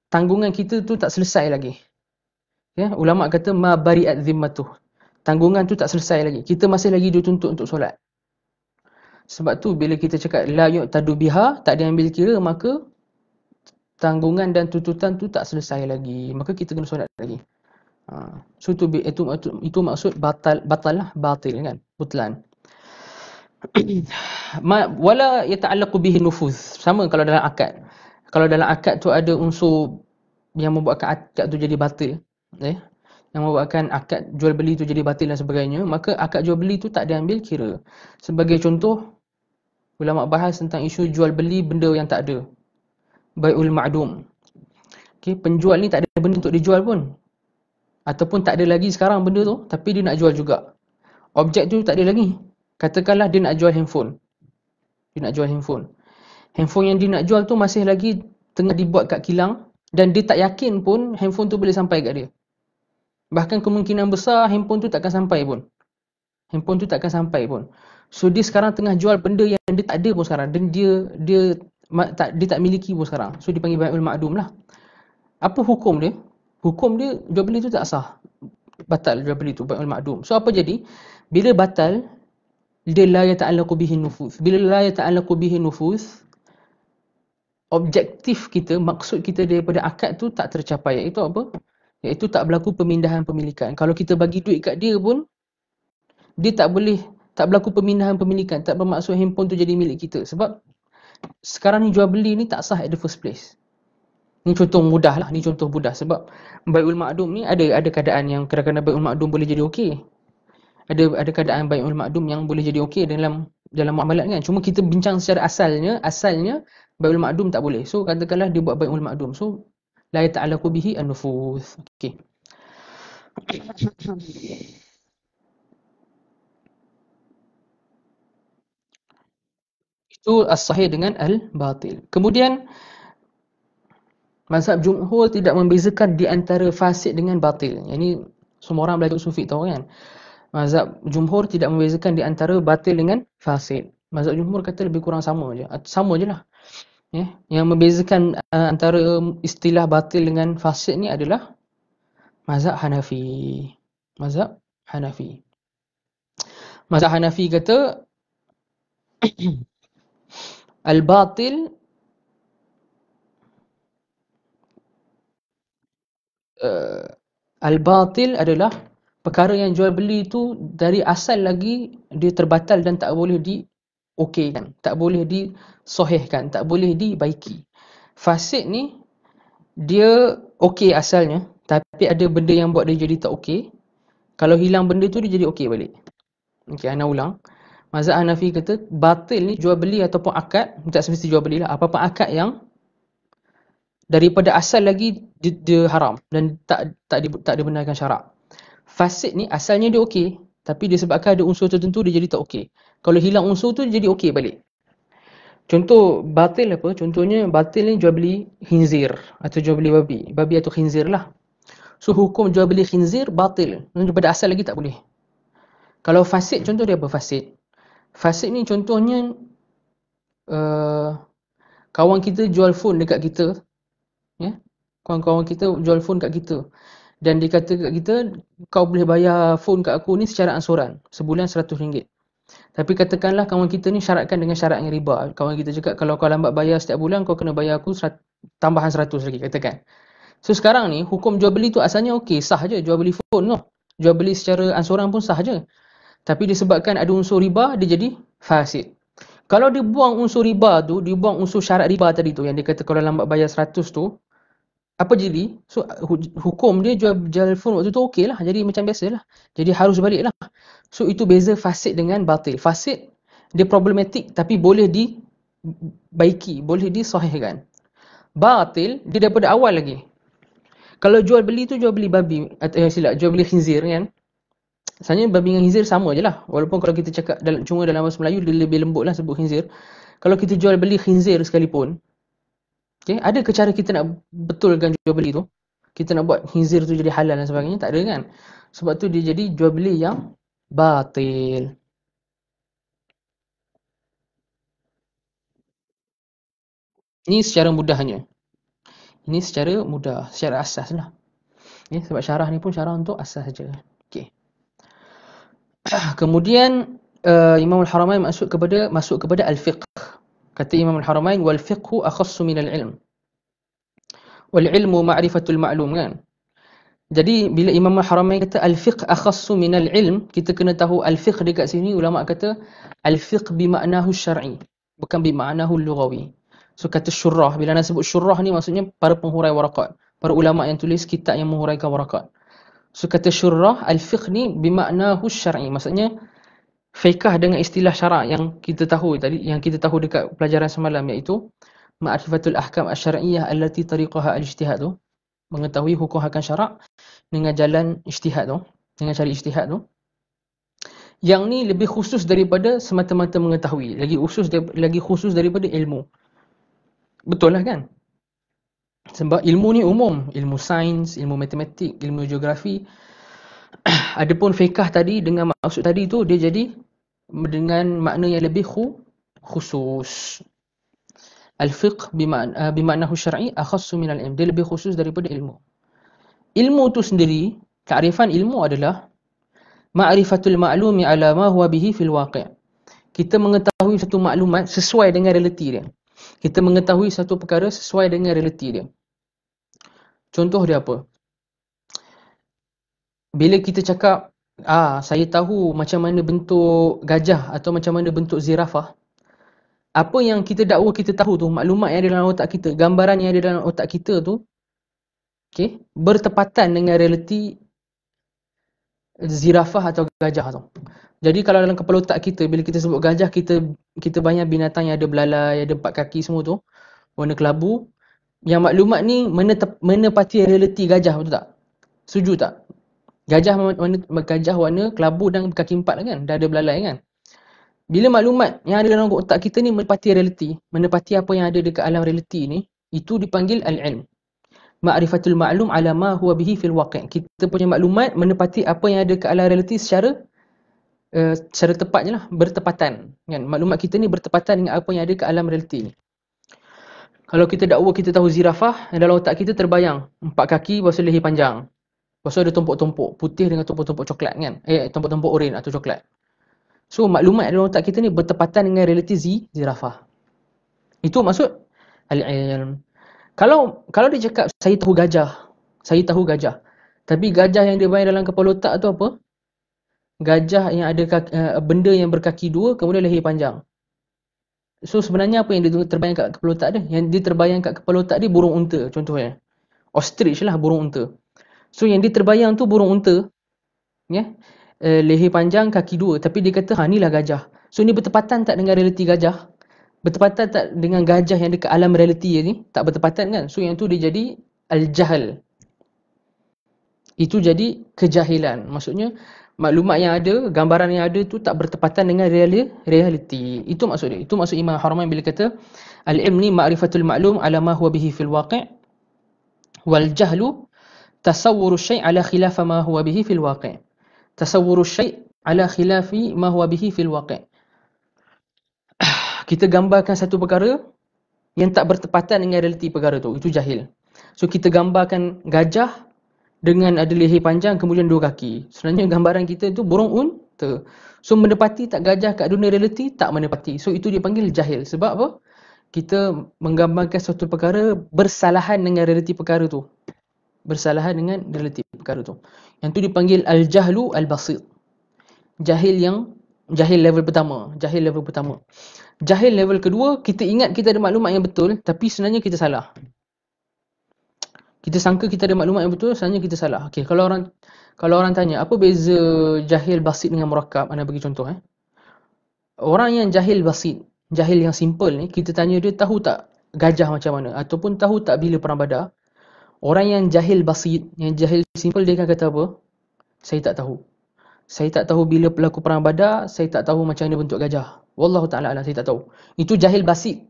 tanggungan kita tu tak selesai lagi. Okay? Ulama kata ma bari'at zimmatuh. tanggungan tu tak selesai lagi. Kita masih lagi dituntut untuk solat. Sebab tu bila kita cakap la yu'tadu biha, tak diambil kira, maka tanggungan dan tuntutan tu tak selesai lagi. Maka kita kena solat lagi. So itu maksud batal lah, batil kan, butlan. Wala yata'allaqu bihi nufuz. Sama kalau dalam akad. Kalau dalam akad tu ada unsur yang membuatkan akad tu jadi batil, yang membuatkan akad jual beli tu jadi batil dan sebagainya, maka akad jual beli tu tak diambil kira. Sebagai contoh, ulama bahas tentang isu jual beli benda yang tak ada, bai'ul ma'dum. Penjual ni tak ada benda untuk dijual pun, ataupun tak ada lagi sekarang benda tu, tapi dia nak jual juga. Objek tu tak ada lagi. Katakanlah dia nak jual handphone. Handphone yang dia nak jual tu masih lagi tengah dibuat kat kilang, dan dia tak yakin pun handphone tu boleh sampai kat dia. Bahkan kemungkinan besar handphone tu takkan sampai pun. So dia sekarang tengah jual benda yang dia tak ada pun sekarang, dan dia tak miliki pun sekarang. So dipanggil bai'ul ma'dum lah. Apa hukum dia? Hukum dia jual beli tu tak sah. Batal jual beli tu, bai'ul ma'dum. So apa jadi? Bila batal, dia la yata'allaqu bihi nufuz. Bila la yata'allaqu bihi nufuz, objektif kita, maksud kita daripada akad tu tak tercapai. Iaitu apa? Iaitu tak berlaku pemindahan pemilikan. Kalau kita bagi duit kat dia pun, dia tak berlaku pemindahan pemilikan. Tak bermaksud handphone tu jadi milik kita. Sebab sekarang ni jual beli ni tak sah at the first place. Ni contoh mudah lah. Sebab bai'ul ma'dum ni ada keadaan yang kadang-kadang bai'ul ma'dum boleh jadi okey. Ada keadaan bai'ul ma'dum yang boleh jadi okey dalam muamalat kan. Cuma kita bincang secara asalnya bai'ul ma'dum tak boleh. So katakanlah dia buat bai'ul ma'dum. So la yata'allaqu bihi an-nufuz. Okey. Itu as-sahih dengan al-batil. Kemudian mazhab jumhur tidak membezakan di antara fasid dengan batil. Yang ni semua orang belajar usul fiqh tahu kan. Mazhab jumhur tidak membezakan di antara batil dengan fasid. Mazhab jumhur kata lebih kurang sama je. Sama je lah. Yang membezakan antara istilah batil dengan fasid ni adalah mazhab Hanafi. Mazhab Hanafi kata al-batil adalah perkara yang jual beli tu dari asal lagi dia terbatal dan tak boleh diokeykan, tak boleh disahihkan, tak boleh dibaiki. Fasid ni dia okey asalnya, tapi ada benda yang buat dia jadi tak okey. Kalau hilang benda tu dia jadi okey balik. Okey, ana ulang. Mazhab Hanafi kata batil ni jual beli ataupun akad, tak semesti jual beli lah, apa-apa akad yang daripada asal lagi dia haram dan tak dibenarkan syarak. Fasid ni asalnya dia okey, tapi disebabkan ada unsur tertentu dia jadi tak okey. Kalau hilang unsur tu dia jadi okey balik. Contoh batil apa? Contohnya batil ni jual beli khinzir atau jual beli babi atau khinzir lah. So hukum jual beli khinzir batil, daripada asal lagi tak boleh. Kalau fasid, contoh dia apa fasid? Fasid ni contohnya kawan kita jual phone dekat kita, kawan-kawan kita jual phone kat kita, dan dia kata kat kita, kau boleh bayar phone kat aku ni secara ansuran, sebulan RM100. Tapi katakanlah kawan kita ni syaratkan dengan syarat yang riba. Kawan kita cakap kalau kau lambat bayar setiap bulan, kau kena bayar aku tambahan 100 lagi, katakan. So sekarang ni hukum jual beli tu asalnya okey, sah je jual beli phone tu. Jual beli secara ansuran pun sah je. Tapi disebabkan ada unsur riba, dia jadi fasid. Kalau dia buang unsur riba tu, dia buang unsur syarat riba tadi tu, yang dia kata kalau lambat bayar 100 tu, apa jadi? So hukum dia jual phone waktu tu okey lah, jadi macam biasa lah. Jadi harus balik lah. So itu beza fasid dengan batil. Fasid dia problematik tapi boleh dibaiki, boleh disahihkan. Batil dia daripada awal lagi. Kalau jual beli tu jual beli babi, jual beli khinzir kan. Sebenarnya babi dengan khinzir sama je lah. Walaupun kalau kita cakap cuma dalam bahasa Melayu dia lebih lembut lah sebut khinzir. Kalau kita jual beli khinzir sekalipun, ada ke cara kita nak betulkan jual beli tu? Kita nak buat khinzir tu jadi halal dan sebagainya? Tak ada kan? Sebab tu dia jadi jual beli yang batil. Ini secara mudahnya. Ini secara mudah, secara asas lah. Sebab syarah ni pun syarah untuk asas saja. Okey. Kemudian Imam Al-Haramain masuk kepada al-fiqh. Kata Imam Al-Haramain, wal fiqhu akhassu min al-ilm. Wal ilmu ma'rifatul ma'lum, kan? Jadi bila Imam Al-Haramain kata al-fiqh akhassu min al-ilm, kita kena tahu al-fiqh dekat sini ulama kata al-fiqh bimaknahu syar'i, bukan bimaknahu lughawi. So kata syurrah, bila nak sebut syurrah ni maksudnya para penghurai warakat, para ulama yang tulis kitab yang menghuraikan warakat. So kata syurrah, al-fiqh ni bimaknahu syar'i, maksudnya fiqh dengan istilah syarak yang kita tahu tadi, yang kita tahu dekat pelajaran semalam, iaitu ma'rifatul ahkam asy-syar'iyyah allati tariqaha al-ijtihad tu, mengetahui hukum hakam syarak dengan jalan ijtihad tu, dengan cara ijtihad tu. Yang ni lebih khusus daripada semata-mata mengetahui, lagi khusus daripada ilmu. Betul lah, kan? Sebab ilmu ni umum, ilmu sains, ilmu matematik, ilmu geografi. Adapun fiqh tadi dengan maksud tadi tu dia jadi dengan makna yang lebih khusus. Al-fiqh bimaknahu syar'i akhassu min al-ilm. Dia lebih khusus daripada ilmu. Ilmu tu sendiri, ta'rifan ilmu adalah ma'rifatul ma'lumi ala ma huwa bihi fil waqi'. Kita mengetahui satu maklumat sesuai dengan realiti dia. Kita mengetahui satu perkara sesuai dengan realiti dia. Contoh dia apa? Bila kita cakap, saya tahu macam mana bentuk gajah atau macam mana bentuk zirafah, apa yang kita dakwa kita tahu tu, maklumat yang ada dalam otak kita, gambaran yang ada dalam otak kita tu, okay, bertepatan dengan realiti zirafah atau gajah tu. Jadi kalau dalam kepala otak kita, bila kita sebut gajah, kita bayang binatang yang ada belalai, ada 4 kaki semua tu, warna kelabu. Yang maklumat ni menepati realiti gajah, betul tak? Setuju tak? Gajah warna kelabu dan berkaki 4 lah, kan? Dah ada belalai, kan? Bila maklumat yang ada dalam otak kita ni menepati realiti, menepati apa yang ada dekat alam realiti ni, itu dipanggil al-ilm. Ma'rifatul ma'lum ala ma huwa bihi fil waqi'. Kita punya maklumat menepati apa yang ada dekat alam realiti secara tepat je lah, bertepatan, kan? Maklumat kita ni bertepatan dengan apa yang ada dekat alam realiti ni. Kalau kita dakwa kita tahu zirafah, dalam otak kita terbayang 4 kaki, lepas tu leher panjang, lepas tu ada tumpuk-tumpuk putih dengan tumpuk-tumpuk coklat, kan? Tumpuk-tumpuk oren atau coklat. So maklumat dalam otak kita ni bertepatan dengan realiti zirafah. Itu maksud al-ilm. Kalau dia cakap saya tahu gajah, tapi gajah yang dia bayang dalam kepala otak tu apa? Gajah yang ada benda yang berkaki 2, kemudian leher panjang. So sebenarnya apa yang dia terbayang kat kepala otak dia? Yang dia terbayang kat kepala otak dia burung unta contohnya. Ostrich lah, burung unta. So yang dia terbayang tu burung unta, ya. Leher panjang, kaki 2, tapi dia kata inilah gajah. So ni bertepatan tak dengan realiti gajah? Bertepatan tak dengan gajah yang dekat alam realiti ni? Tak bertepatan, kan? So yang tu dia jadi al-jahl. Itu jadi kejahilan. Maksudnya maklumat yang ada, gambaran yang ada tu tak bertepatan dengan realiti. Itu maksud dia. Itu maksud Imam Haramain bila kata al-ilm ni ma'rifatul ma'lum ala ma huwa bihi fil waqi' wal jahlu tasawwuru syai' ala khilafa ma huwa bihi fil waqi'. Tasawwuru syai' ala khilafi ma huwa bihi fil waqi'. Kita gambarkan satu perkara yang tak bertepatan dengan realiti perkara tu. Itu jahil. So kita gambarkan gajah dengan ada leher panjang kemudian 2 kaki. Sebenarnya gambaran kita tu burung unta. So menepati tak gajah kat dunia realiti? Tak menepati. So itu dipanggil jahil. Sebab apa? Kita menggambarkan suatu perkara bersalahan dengan realiti perkara tu. Bersalahan dengan realiti perkara tu. Yang tu dipanggil al-jahlu al-basit. Jahil level pertama. Jahil level kedua, kita ingat kita ada maklumat yang betul, tapi sebenarnya kita salah. Kita sangka kita ada maklumat yang betul, sebenarnya kita salah. Okey, kalau orang tanya, apa beza jahil basit dengan murakkab? Ana bagi contoh. Orang yang jahil basit, jahil yang simple ni, kita tanya dia tahu tak gajah macam mana? Ataupun tahu tak bila perang Badar? Orang yang jahil basit, yang jahil simple, dia akan kata apa? Saya tak tahu. Saya tak tahu bila berlaku perang Badar, saya tak tahu macam mana bentuk gajah. Wallahu ta'ala alam, saya tak tahu. Itu jahil basit.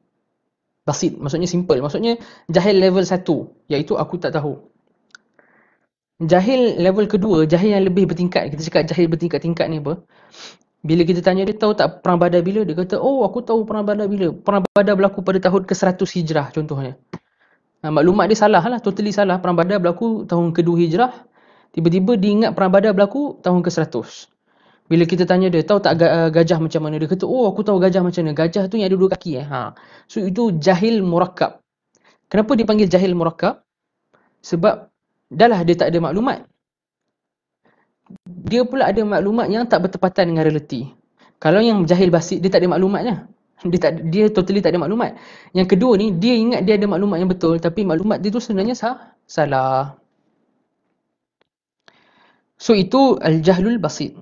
Basit, maksudnya simple. Maksudnya jahil level 1, iaitu aku tak tahu. Jahil level kedua, jahil yang lebih bertingkat. Kita cakap jahil bertingkat-tingkat ni apa? Bila kita tanya dia tahu tak perang Badar bila? Dia kata, oh aku tahu perang Badar bila. Perang Badar berlaku pada tahun ke-100 Hijrah contohnya. Maklumat dia salah lah, totally salah. Perang Badar berlaku tahun ke-2 Hijrah. Tiba-tiba dia ingat perang Badar berlaku tahun ke-100. Bila kita tanya dia, tahu tak gajah macam mana? Dia kata, oh aku tahu gajah macam mana. Gajah tu yang ada 2 kaki. So itu jahil murakkab. Kenapa dipanggil jahil murakkab? Sebab dah lah dia tak ada maklumat. Dia pula ada maklumat yang tak bertepatan dengan realiti. Kalau yang jahil basit, dia tak ada maklumatnya. Dia totally tak ada maklumat. Yang kedua ni, dia ingat dia ada maklumat yang betul, tapi maklumat dia tu sebenarnya salah. So itu al-jahlul basit.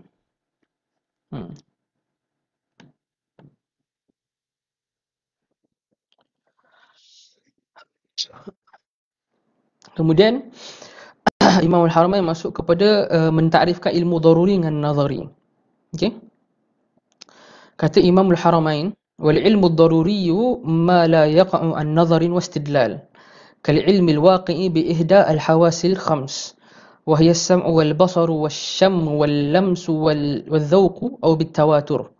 Kemudian Imam Al-Haramain masuk kepada mentakrifkan ilmu daruri dengan nazari. Okey. Kata Imam Al-Haramain, wal ilmu ad-daruri ma la yaqa'u an nazarin wa istidlal kal ilmi al-waqi'i bi ihda al-hawasil khams wa hiya as-sam'u wal basaru wash-shamm wal lamsu wal dhawqu aw bit tawatur.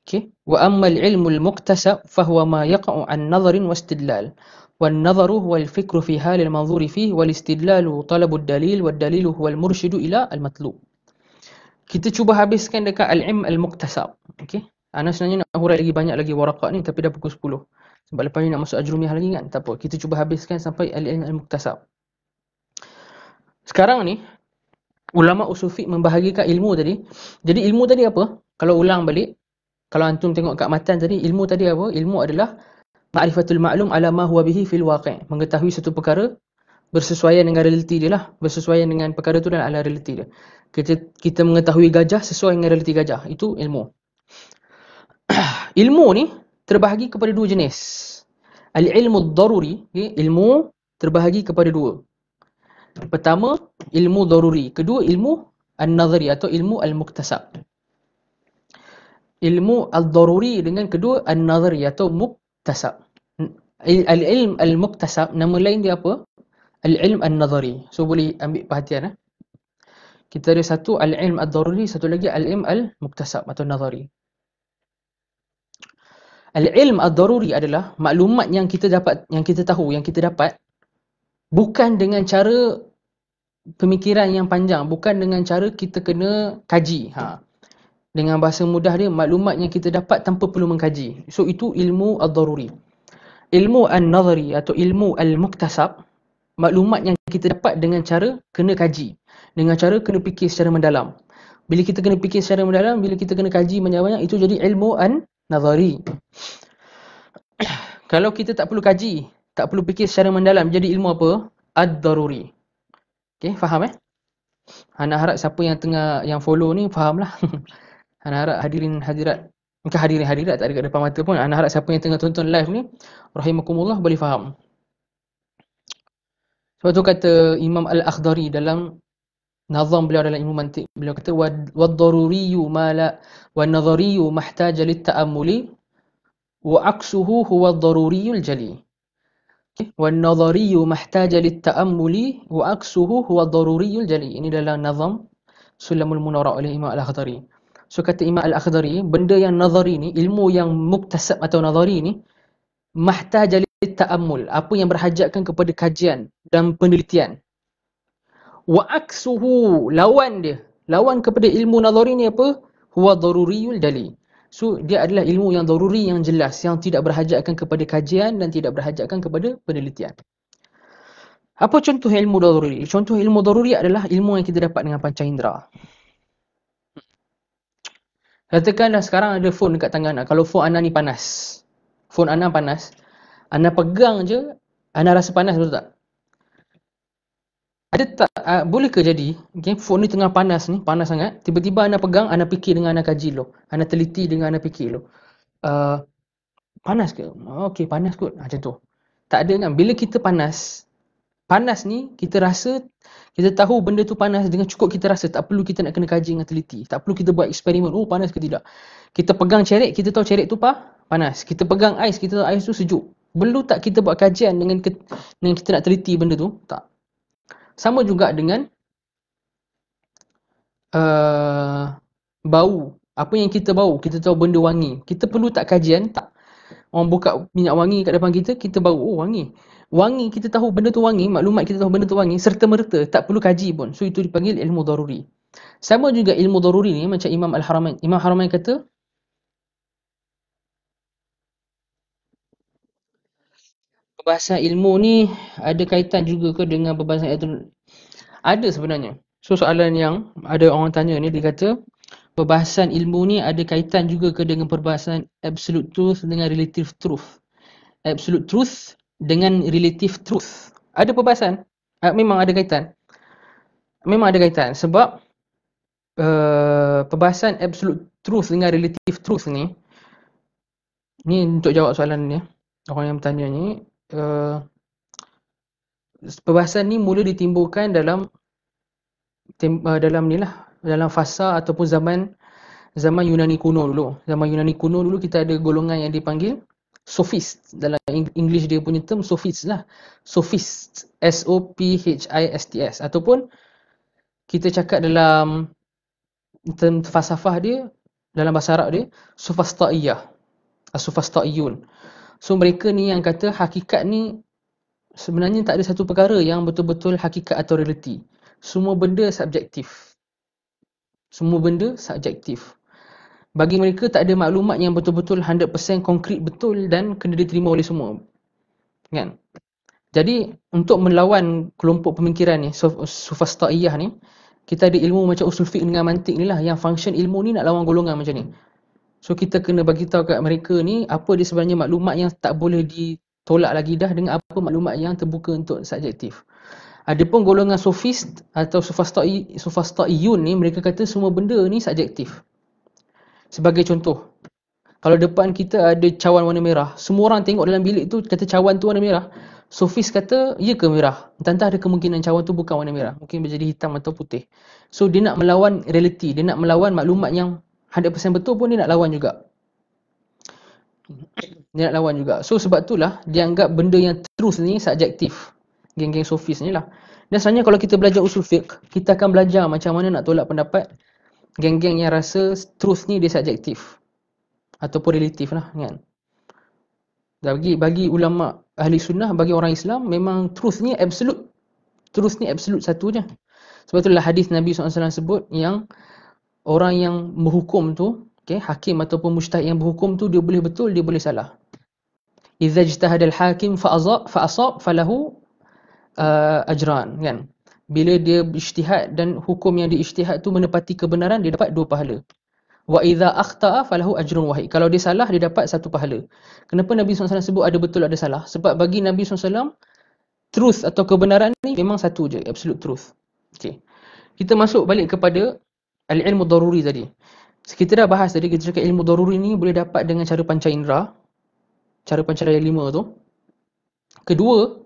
Okey. Wa amma al-ilmu al-muktasab fa huwa ma yaqa'u an nazarin wa istidlal. والنظر هو الفكر في حال المنظور فيه والاستدلال طلب الدليل والدليل هو المرشد إلى المطلوب. Kita cuba habiskan dekat al-ilm al-muktasab. Okey. Ana sebenarnya nak hurai lagi banyak lagi waraqat ni tapi dah pukul 10. Sebab lepas ni nak masuk ajrumiyah lagi kan. Tak apa. Kita cuba habiskan sampai al-ilm al-muktasab. Sekarang ni ulama usul fiqh membahagikan ilmu tadi. Jadi ilmu tadi apa? Kalau ulang balik, kalau antum tengok kat matan tadi, ilmu tadi apa? Ilmu adalah ma'rifatul ma'lum ala ma huwa bihi fil waqi'. Mengetahui satu perkara bersesuaian dengan realiti dia lah. Bersesuaian dengan perkara tu dan ala realiti dia. Kita mengetahui gajah sesuai dengan realiti gajah. Itu ilmu. Ilmu ni terbahagi kepada 2 jenis. Al-ilmu ad-daruri, okay? Ilmu terbahagi kepada 2. Pertama, ilmu daruri. Kedua, ilmu an-nazari atau ilmu al-muktasab. Ilmu al-daruri dengan kedua an-nazari atau muktasab. Al-ilm al-muktasab, nama lain dia apa? Al-ilm al-nazari. So boleh ambil perhatian. Kita ada satu al-ilm al-daruri, satu lagi al-ilm al-muktasab atau nazari. Al-ilm al-daruri adalah maklumat yang kita dapat, yang kita tahu, yang kita dapat bukan dengan cara pemikiran yang panjang, bukan dengan cara kita kena kaji. Dengan bahasa mudah dia, maklumat yang kita dapat tanpa perlu mengkaji. So itu ilmu al-daruri. Ilmu al-nazari atau ilmu al-muktasab, maklumat yang kita dapat dengan cara kena kaji, dengan cara kena fikir secara mendalam. Bila kita kena fikir secara mendalam, bila kita kena kaji banyak-banyak, itu jadi ilmu an-nazari. Kalau kita tak perlu kaji, tak perlu fikir secara mendalam, jadi ilmu apa? Ad-daruri. Okey, faham Ana harap siapa yang follow ni fahamlah. Ana harap hadirin hadirat, bukan hadirin hadirat tak ada kat depan mata pun. Ana harap siapa yang tengah tonton live ni rahimakumullah boleh faham. Sebab tu kata Imam Al-Akhdari dalam nazam beliau dalam ilmu mantiq, beliau kata wad-daruriyyu ma la wan-nadhariyyu mahtaja lit-ta'ammuli wa aksuhu huwa ad-daruriyyul jali. Okay. Wan-nadhariyyu mahtaja lit-ta'ammuli wa aksuhu huwa ad-daruriyyul jali. Ini dalam nazam Sulamul Munawwar oleh Imam Al-Akhdari. So kata Imam Al-Akhdari, benda yang nazari ni, ilmu yang muktasab atau nazari ni, mahtaja lit-ta'ammul, apa yang berhajatkan kepada kajian dan penelitian. Wa aksuhu, lawan dia, lawan kepada ilmu nazari ni apa? Huwa daruriyul dali. So dia adalah ilmu yang daruri, yang jelas, yang tidak berhajatkan kepada kajian dan tidak berhajatkan kepada penelitian. Apa contoh ilmu daruri? Contoh ilmu daruri adalah ilmu yang kita dapat dengan panca indera. Katakanlah sekarang ada phone dekat tangan Ana. Kalau phone Ana ni panas, phone Ana panas, Ana pegang je, Ana rasa panas, betul tak? Ada tak, boleh ke jadi, okay, phone ni tengah panas ni, panas sangat, tiba-tiba Ana pegang, Ana fikir dengan Ana kaji lo, Ana teliti dengan Ana fikir lo. Panas ke? Okey, panas kot. Macam tu. Tak ada kan? Bila kita panas ni, kita rasa, kita tahu benda tu panas dengan cukup kita rasa. Tak perlu kita nak kena kaji dengan teliti. Tak perlu kita buat eksperimen. Oh, panas ke tidak? Kita pegang cerek, kita tahu cerek tu panas. Kita pegang ais, kita tahu ais tu sejuk. Perlu tak kita buat kajian dengan kita nak teliti benda tu? Tak. Sama juga dengan bau. Apa yang kita bau, kita tahu benda wangi. Kita perlu tak kajian? Tak. Orang buka minyak wangi kat depan kita, kita bau, oh wangi. Wangi, kita tahu benda tu wangi, maklumat kita tahu benda tu wangi, serta-merta, tak perlu kaji pun. So itu dipanggil ilmu daruri. Sama juga ilmu daruri ni, macam Imam Haramain kata, perbahasan ilmu ni ada kaitan juga ke dengan perbahasan ayatul. Ada sebenarnya. So soalan yang ada orang tanya ni, dia kata perbahasan ilmu ni ada kaitan juga ke dengan perbahasan absolute truth dengan relative truth. Absolute truth dengan relative truth. Ada perbahasan. Memang ada kaitan. Memang ada kaitan. Sebab perbahasan absolute truth dengan relative truth ni untuk jawab soalan ni, orang yang bertanya ni, perbahasan ni mula ditimbulkan dalam dalam fasa ataupun zaman Yunani kuno dulu. Zaman Yunani kuno dulu kita ada golongan yang dipanggil sophist. Dalam English dia punya term sophist lah. Sophist, S-O-P-H-I-S-T-S. Ataupun kita cakap dalam term falsafah dia, dalam bahasa Arab dia, Sophastaiyah, Sophastaiyun. So mereka ni yang kata hakikat ni sebenarnya tak ada satu perkara yang betul-betul hakikat atau realiti. Semua benda subjektif. Semua benda subjektif. Bagi mereka tak ada maklumat yang betul-betul 100% konkret betul dan kena diterima oleh semua. Kan? Jadi untuk melawan kelompok pemikiran ni, Sophastaiyah ni, kita ada ilmu macam usul fiqh dengan mantik ni lah, yang function ilmu ni nak lawan golongan macam ni. So kita kena bagi tahu kat mereka ni apa dia sebenarnya maklumat yang tak boleh ditolak lagi dah dengan apa maklumat yang terbuka untuk subjektif. Adapun golongan sofist atau Sophastaiyun ni, mereka kata semua benda ni subjektif. Sebagai contoh, kalau depan kita ada cawan warna merah, semua orang tengok dalam bilik tu kata cawan tu warna merah. Sofis kata, ya ke merah? Entah ada kemungkinan cawan tu bukan warna merah. Mungkin menjadi hitam atau putih. So dia nak melawan realiti, dia nak melawan maklumat yang 100% betul pun dia nak lawan juga. Dia nak lawan juga. So sebab itulah dia anggap benda yang truth ni subjektif. Geng-geng sofis ni lah. Dan sebenarnya kalau kita belajar usul fiqh, kita akan belajar macam mana nak tolak pendapat geng-geng yang rasa truth ni dia subjektif ataupun relatif lah kan. Bagi ulama ahli sunnah, bagi orang Islam, memang truth ni absolute. Truth ni absolute satu je. Sebab itulah hadis Nabi SAW sebut yang orang yang berhukum tu, hakim ataupun mujtahid yang berhukum tu, dia boleh betul, dia boleh salah. Idza ijtahada al-hakim fa asab falahu ajran, kan. Bila dia ijtihad dan hukum yang diijtihad tu menepati kebenaran, dia dapat 2 pahala. Wa idza akhta'a falahu ajrun wahid. Kalau dia salah, dia dapat 1 pahala. Kenapa Nabi SAW sebut ada betul ada salah? Sebab bagi Nabi SAW, truth atau kebenaran ni memang satu je, absolute truth. Okey. Kita masuk balik kepada al-ilmu daruri tadi. Kita dah bahas tadi, kita cakap ilmu daruri ni boleh dapat dengan cara panca indera. Cara pancaraya 5 tu. Kedua,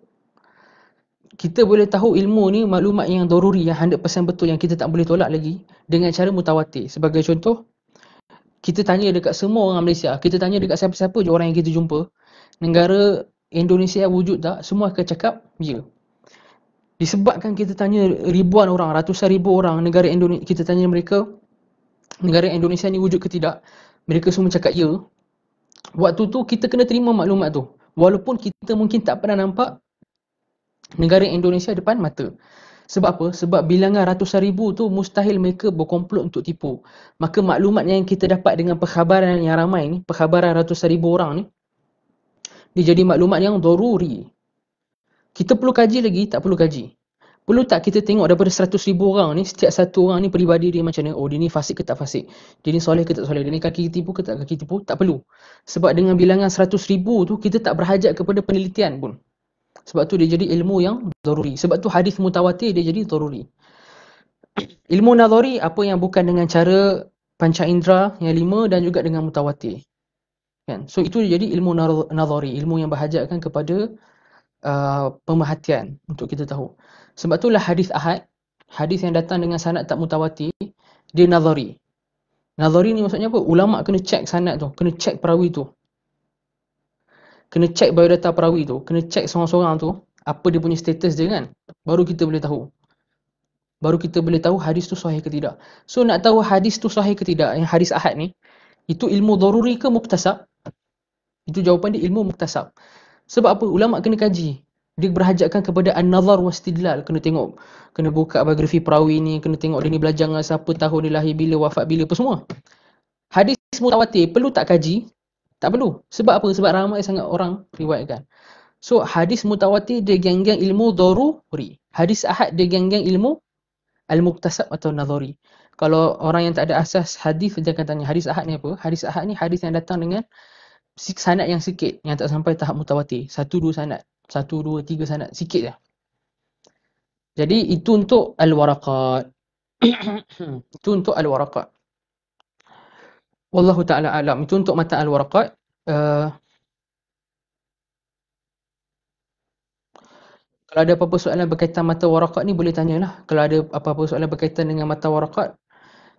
kita boleh tahu ilmu ni maklumat yang daruri, yang 100% betul, yang kita tak boleh tolak lagi, dengan cara mutawatir. Sebagai contoh, kita tanya dekat semua orang Malaysia, kita tanya dekat siapa-siapa je orang yang kita jumpa, negara Indonesia wujud tak? Semua akan cakap ya. Disebabkan kita tanya ribuan orang, ratusan ribu orang negara Indonesia, kita tanya mereka negara Indonesia ni wujud ke tidak, mereka semua cakap ya. Waktu tu kita kena terima maklumat tu, walaupun kita mungkin tak pernah nampak negara Indonesia depan mata. Sebab apa? Sebab bilangan ratusan ribu tu mustahil mereka berkomplot untuk tipu. Maka maklumat yang kita dapat dengan perkhabaran yang ramai ni, perkhabaran ratusan ribu orang ni, dia jadi maklumat yang daruri. Kita perlu kaji lagi, tak perlu kaji. Perlu tak kita tengok daripada 100,000 orang ni, setiap satu orang ni peribadi dia macam mana? Oh, dia ni fasik ke tak fasik? Dia ni soleh ke tak soleh? Dia ni kaki tipu ke tak kaki tipu? Tak perlu. Sebab dengan bilangan 100,000 tu, kita tak berhajat kepada penelitian pun. Sebab tu dia jadi ilmu yang daruri. Sebab tu hadis mutawatir dia jadi daruri. Ilmu nadhari, apa yang bukan dengan cara panca indera yang 5 dan juga dengan mutawatir. Kan? So itu dia jadi ilmu nadhari, ilmu yang berhajatkan kepada pemerhatian untuk kita tahu. Sebab itulah hadis ahad, hadis yang datang dengan sanad tak mutawatir, dia nadhari. Nadhari ni maksudnya apa? Ulama kena check sanad tu, kena check perawi tu. Kena check biodata perawi tu, kena check seorang-seorang tu, apa dia punya status dia kan. Baru kita boleh tahu. Baru kita boleh tahu hadis tu sahih ke tidak. So nak tahu hadis tu sahih ke tidak, yang hadis ahad ni, itu ilmu daruri ke muktasab? Itu jawapan dia ilmu muktasab. Sebab apa? Ulama kena kaji. Dia berhajatkan kepada an-nazar wastidlal. Kena buka biografi perawi ni, kena tengok dia ni belajar dengan siapa, tahun dia lahir bila, wafat bila, apa semua. Hadis mutawatir perlu tak kaji? Tak perlu. Sebab apa? Sebab ramai sangat orang riwayatkan. So, hadis mutawatir dia geng-geng ilmu daruri. Hadis ahad dia geng-geng ilmu al-muktasab atau nazari. Kalau orang yang tak ada asas hadis, dia akan tanya hadis ahad ni apa? Hadis ahad ni hadis yang datang dengan sanad yang sikit, yang tak sampai tahap mutawatir. 1-2 sanad. 1-2-3 sanad. Sikit je. Jadi, itu untuk al-waraqat. Itu untuk al-waraqat. Wallahu ta'ala alam. Itu untuk mata al-waraqat. Kalau ada apa-apa soalan berkaitan mata waraqat ni, boleh tanyalah. Kalau ada apa-apa soalan berkaitan dengan mata waraqat,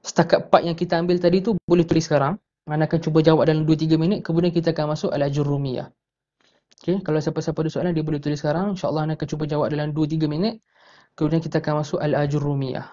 setakat part yang kita ambil tadi tu, boleh tulis sekarang. Ana akan cuba jawab dalam 2-3 minit. Kemudian kita akan masuk al-ajurrumiyah. Okay, kalau siapa-siapa ada soalan, dia boleh tulis sekarang. InsyaAllah Ana akan cuba jawab dalam 2-3 minit. Kemudian kita akan masuk al-ajurrumiyah.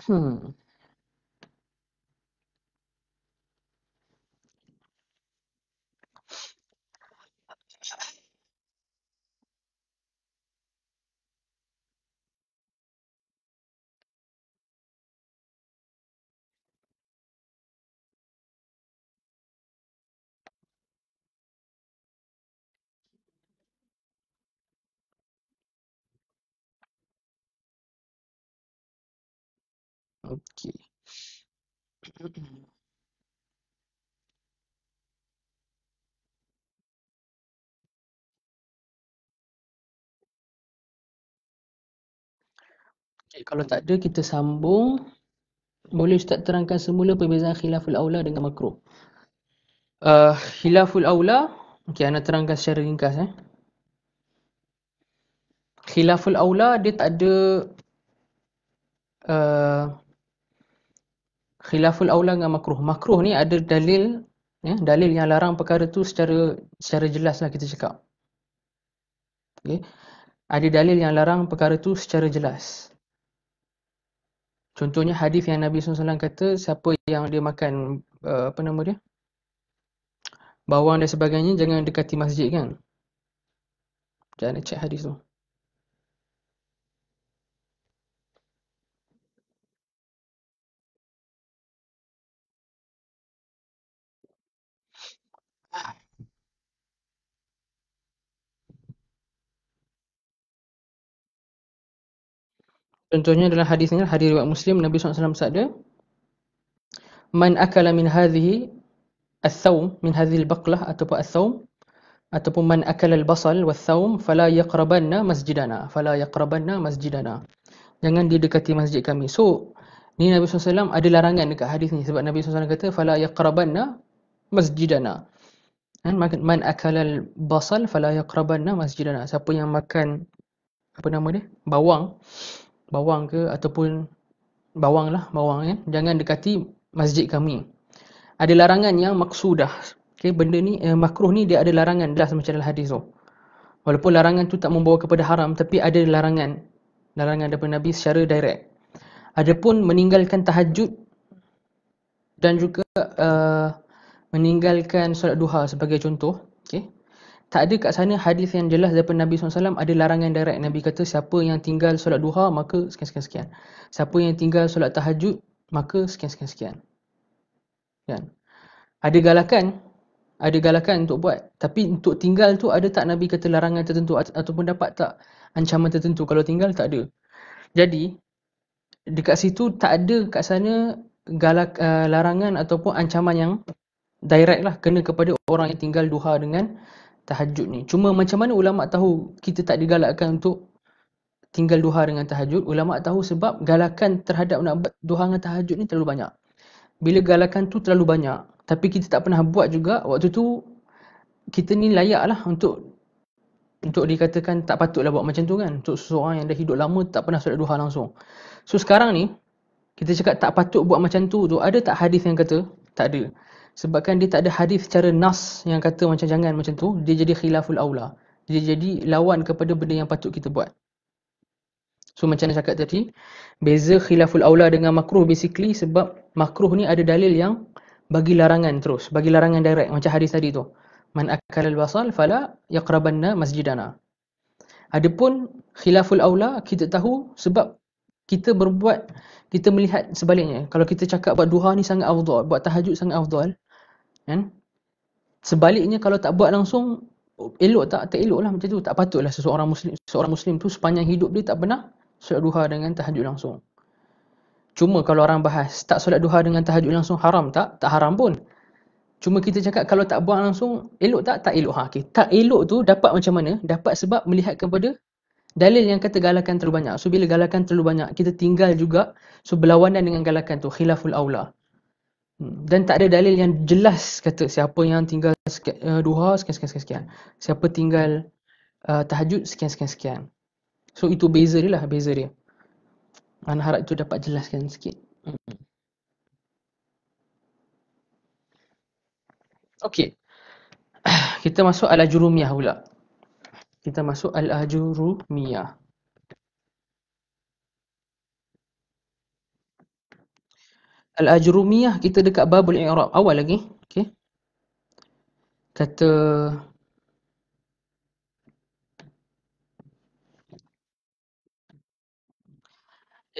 Hmm. Okey. Okay, kalau tak ada, kita sambung. Boleh Ustaz terangkan semula perbezaan khilaful aula dengan makruh? Khilaful aula, okay, Ana terangkan secara ringkas. Khilaful aula, dia tak ada uh, khilaful aula dengan makruh. Makruh ni ada dalil, dalil yang larang perkara tu secara jelas lah kita cakap. Okay. Ada dalil yang larang perkara tu secara jelas. Contohnya hadis yang Nabi SAW kata, siapa yang dia makan apa nama dia, bawang dan sebagainya, jangan dekati masjid kan. Jangan cek hadis tu. Contohnya dalam hadis ni, hadis riwayat Muslim, Nabi SAW bersabda, man akala min hadhihi al-thawm, min hadhihi al-baqlah ataupun al-thawm, ataupun man akala al-basal wal-thawm fala yaqrabanna masjidana, fala yaqrabanna masjidana. Jangan dia dekati masjid kami. So, ni Nabi SAW ada larangan dekat hadis ni, sebab Nabi SAW kata fala yaqrabanna masjidana. Man akala al-basal fala yaqrabanna masjidana. Siapa yang makan apa nama dia? Bawang ke ataupun bawang kan, jangan dekati masjid kami. Ada larangan yang maksudah. Okay, benda ni makruh ni dia ada larangan jelas macam dalam hadis tu. Walaupun larangan tu tak membawa kepada haram, tapi ada larangan daripada Nabi secara direct. Adapun meninggalkan tahajud dan juga meninggalkan solat duha sebagai contoh, okay, tak ada kat sana hadis yang jelas daripada Nabi SAW ada larangan direct. Nabi kata siapa yang tinggal solat duha maka sekian-sekian. Siapa yang tinggal solat tahajud maka sekian-sekian. Kan? Ada galakan, ada galakan untuk buat. Tapi untuk tinggal tu ada tak Nabi kata larangan tertentu ataupun dapat tak ancaman tertentu kalau tinggal? Tak ada. Jadi dekat situ tak ada kat sana larangan ataupun ancaman yang direct lah kena kepada orang yang tinggal duha dengan tahajud ni. Cuma macam mana ulama tahu kita tak digalakkan untuk tinggal duha dengan tahajud? Ulama tahu sebab galakan terhadap nak buat duha dengan tahajud ni terlalu banyak. Bila galakan tu terlalu banyak, tapi kita tak pernah buat juga, waktu tu kita ni layak lah untuk dikatakan tak patutlah buat macam tu kan. Untuk seseorang yang dah hidup lama tak pernah solat duha langsung. So sekarang ni kita cakap tak patut buat macam tu, ada tak hadis yang kata? Tak ada. Sebabkan dia tak ada hadis secara nas yang kata macam jangan macam tu, dia jadi khilaful aula. Dia jadi lawan kepada benda yang patut kita buat. So macam mana cakap tadi, beza khilaful aula dengan makruh basically sebab makruh ni ada dalil yang bagi larangan terus, bagi larangan direct macam hadis tadi tu. Man akala al-basal fala yaqrabanna masjidana. Adapun khilaful aula kita tahu sebab kita berbuat, kita melihat sebaliknya. Kalau kita cakap buat duha ni sangat afdal, buat tahajud sangat afdal, kan? Sebaliknya kalau tak buat langsung elok tak? Tak elok lah macam tu. Tak patutlah seorang muslim tu sepanjang hidup dia tak pernah solat duha dengan tahajud langsung. Cuma kalau orang bahas tak solat duha dengan tahajud langsung haram tak? Tak haram pun. Cuma kita cakap kalau tak buat langsung elok tak? Tak elok. Okay. Tak elok tu dapat macam mana? Dapat sebab melihat kepada dalil yang kata galakan terlalu banyak. So bila galakan terlalu banyak, kita tinggal juga. So berlawanan dengan galakan tu, khilaful aula. Dan tak ada dalil yang jelas kata siapa yang tinggal duha sekian. Siapa tinggal tahajud sekian. So itu beza dia lah, beza dia. Ana harap itu dapat jelaskan sikit. Okey. Kita masuk al-ajurumiyah pula. Kita masuk al-ajurumiyah. Al-ajurumiyah kita dekat babul i'rab awal lagi. Okey. Kata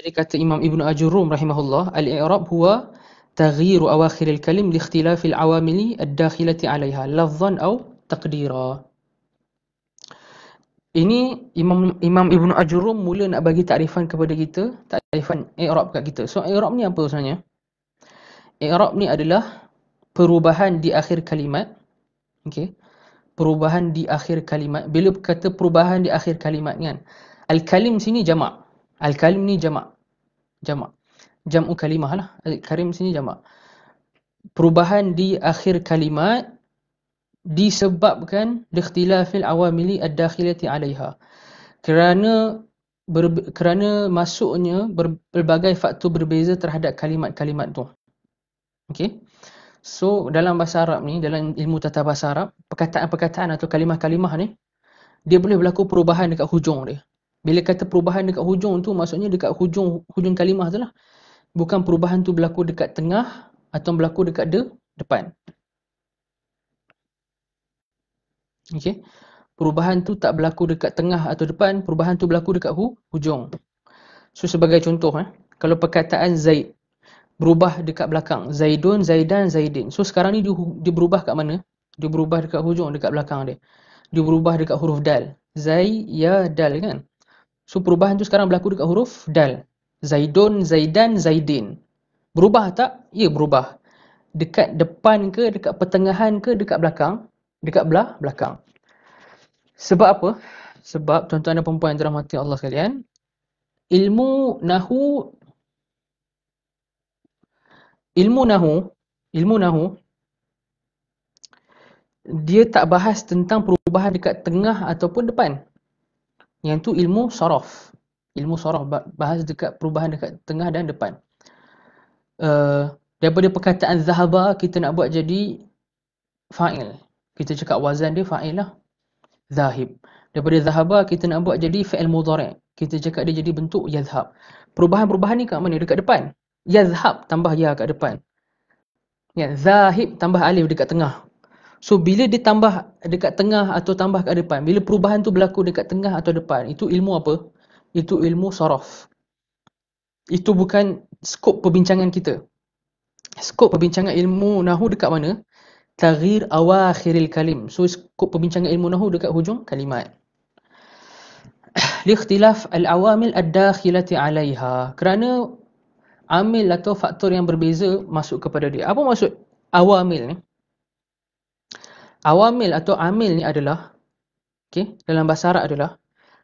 Jadi kata Imam Ibn Ajurum rahimahullah, al-i'rab huwa taghyiru awakhir al-kalim li ikhtilaf al-awamili ad-dakhilati 'alayha lafdhan aw taqdira. Ini Imam Ibn Ajurum mula nak bagi takrifan kepada kita, takrifan i'rab kat kita. So i'rab ni apa sebenarnya? I'rab ni adalah perubahan di akhir kalimat. Okey. Perubahan di akhir kalimat. Bila kata perubahan di akhir kalimat kan, al-kalim sini jamak. Al-kalim ni jamak. Jam'u kalimah lah. Al-karim sini jamak. Perubahan di akhir kalimat disebabkan ikhtilafil awamili ad-dakhilati 'alayha. Kerana masuknya berbagai faktor berbeza terhadap kalimat-kalimat tu. Okey. So dalam bahasa Arab ni, dalam ilmu tata bahasa Arab, perkataan-perkataan atau kalimah-kalimah ni dia boleh berlaku perubahan dekat hujung dia. Bila kata perubahan dekat hujung tu maksudnya dekat hujung kalimah tu lah. Bukan perubahan tu berlaku dekat tengah atau berlaku dekat depan. Okey. Perubahan tu tak berlaku dekat tengah atau depan, perubahan tu berlaku dekat hujung. So sebagai contoh kalau perkataan Zaid berubah dekat belakang, Zaidun, Zaidan, Zaidin. So sekarang ni dia berubah kat mana? Dia berubah dekat hujung, dekat belakang dia. Dia berubah dekat huruf dal. Zai, ya, dal kan? So perubahan tu sekarang berlaku dekat huruf dal. Zaidun, Zaidan, Zaidin. Berubah tak? Ya, berubah. Dekat depan ke, dekat pertengahan ke, dekat belakang? Dekat belakang. Sebab apa? Sebab tuan-tuan dan puan-puan yang dirahmati Allah sekalian, ilmu nahu dia tak bahas tentang perubahan dekat tengah ataupun depan. Yang tu ilmu saraf. Ilmu saraf bahas dekat perubahan dekat tengah dan depan. Daripada perkataan zahaba kita nak buat jadi fa'il. Kita cakap wazan dia fa'il lah. Zahib. Daripada zahaba kita nak buat jadi fi'il mudhari'. Kita cakap dia jadi bentuk yazhab. Perubahan-perubahan ni kat mana? Dekat depan. Yazhab tambah ya kat depan. Ya, zahib tambah alif dekat tengah. So bila dia tambah dekat tengah atau tambah kat depan, bila perubahan tu berlaku dekat tengah atau depan, itu ilmu apa? Itu ilmu saraf. Itu bukan skop perbincangan kita. Skop perbincangan ilmu nahu dekat mana? taghyir awakhiril kalim. So skop perbincangan ilmu nahwu dekat hujung kalimat. Liikhtilaf al-awamil ad-dakhilati 'alaiha. Kerana amil atau faktor yang berbeza masuk kepada dia. Apa maksud awamil ni? Awamil atau amil ni adalah, dalam bahasa Arab adalah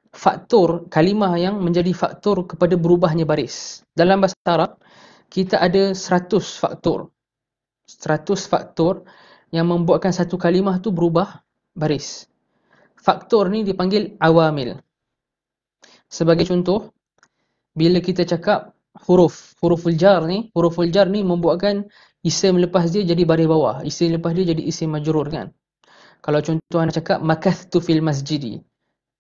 faktor kalimah yang menjadi faktor kepada berubahnya baris. Dalam bahasa Arab, kita ada 100 faktor. 100 faktor yang membuatkan satu kalimah tu berubah baris. Faktor ni dipanggil awamil. Sebagai contoh, bila kita cakap huruful jar ni membuatkan isim lepas dia jadi baris bawah, isim lepas dia jadi isim majrur kan. Kalau contoh anda cakap makathtu fil masjidi,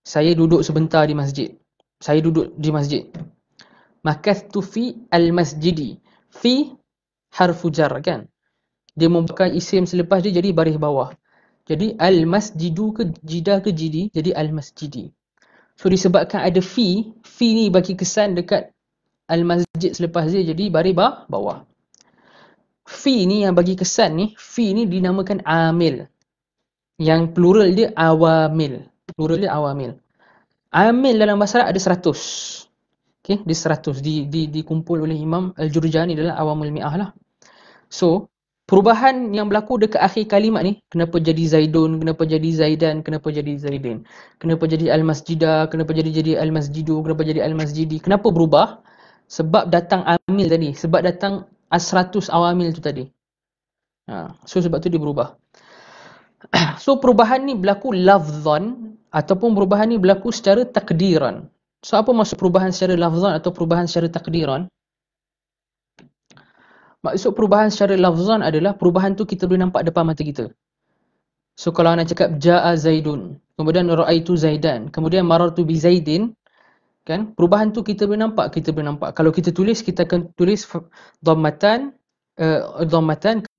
saya duduk sebentar di masjid. Saya duduk di masjid. Makathtu fi al-masjidi. Fi harfu jar kan. Dia membuatkan isim selepas dia jadi baris bawah. Jadi al-masjidu ke jidah ke jidi, jadi al-masjidi. So disebabkan ada fi ni bagi kesan dekat al-masjid selepas dia jadi baris bawah. Fi ni yang bagi kesan ni, fi ni dinamakan amil. Yang plural dia awamil. Plural dia awamil. Amil dalam bahasa Arab ada 100. Dia 100 dikumpul oleh Imam Al-Jurjani dalam Awamul Mi'ah lah. So, perubahan yang berlaku dekat akhir kalimat ni, kenapa jadi Zaidun, kenapa jadi Zaidan, kenapa jadi Zaidin, kenapa jadi Al-Masjidah, kenapa jadi Al-Masjidu, kenapa jadi Al-Masjidi, kenapa berubah? Sebab datang amil tadi, sebab datang 100 awamil tu tadi. So sebab tu dia berubah. So perubahan ni berlaku lafzan ataupun perubahan ni berlaku secara takdiran. So apa maksud perubahan secara lafzan atau perubahan secara takdiran? Maksud perubahan secara lafzan adalah perubahan tu kita boleh nampak depan mata kita. So kalau anda cakap ja'a Zaidun, kemudian ra'aitu Zaidan, kemudian marartu bi Zaidin, kan? Perubahan tu kita boleh nampak, Kalau kita tulis, kita akan tulis dhammatan,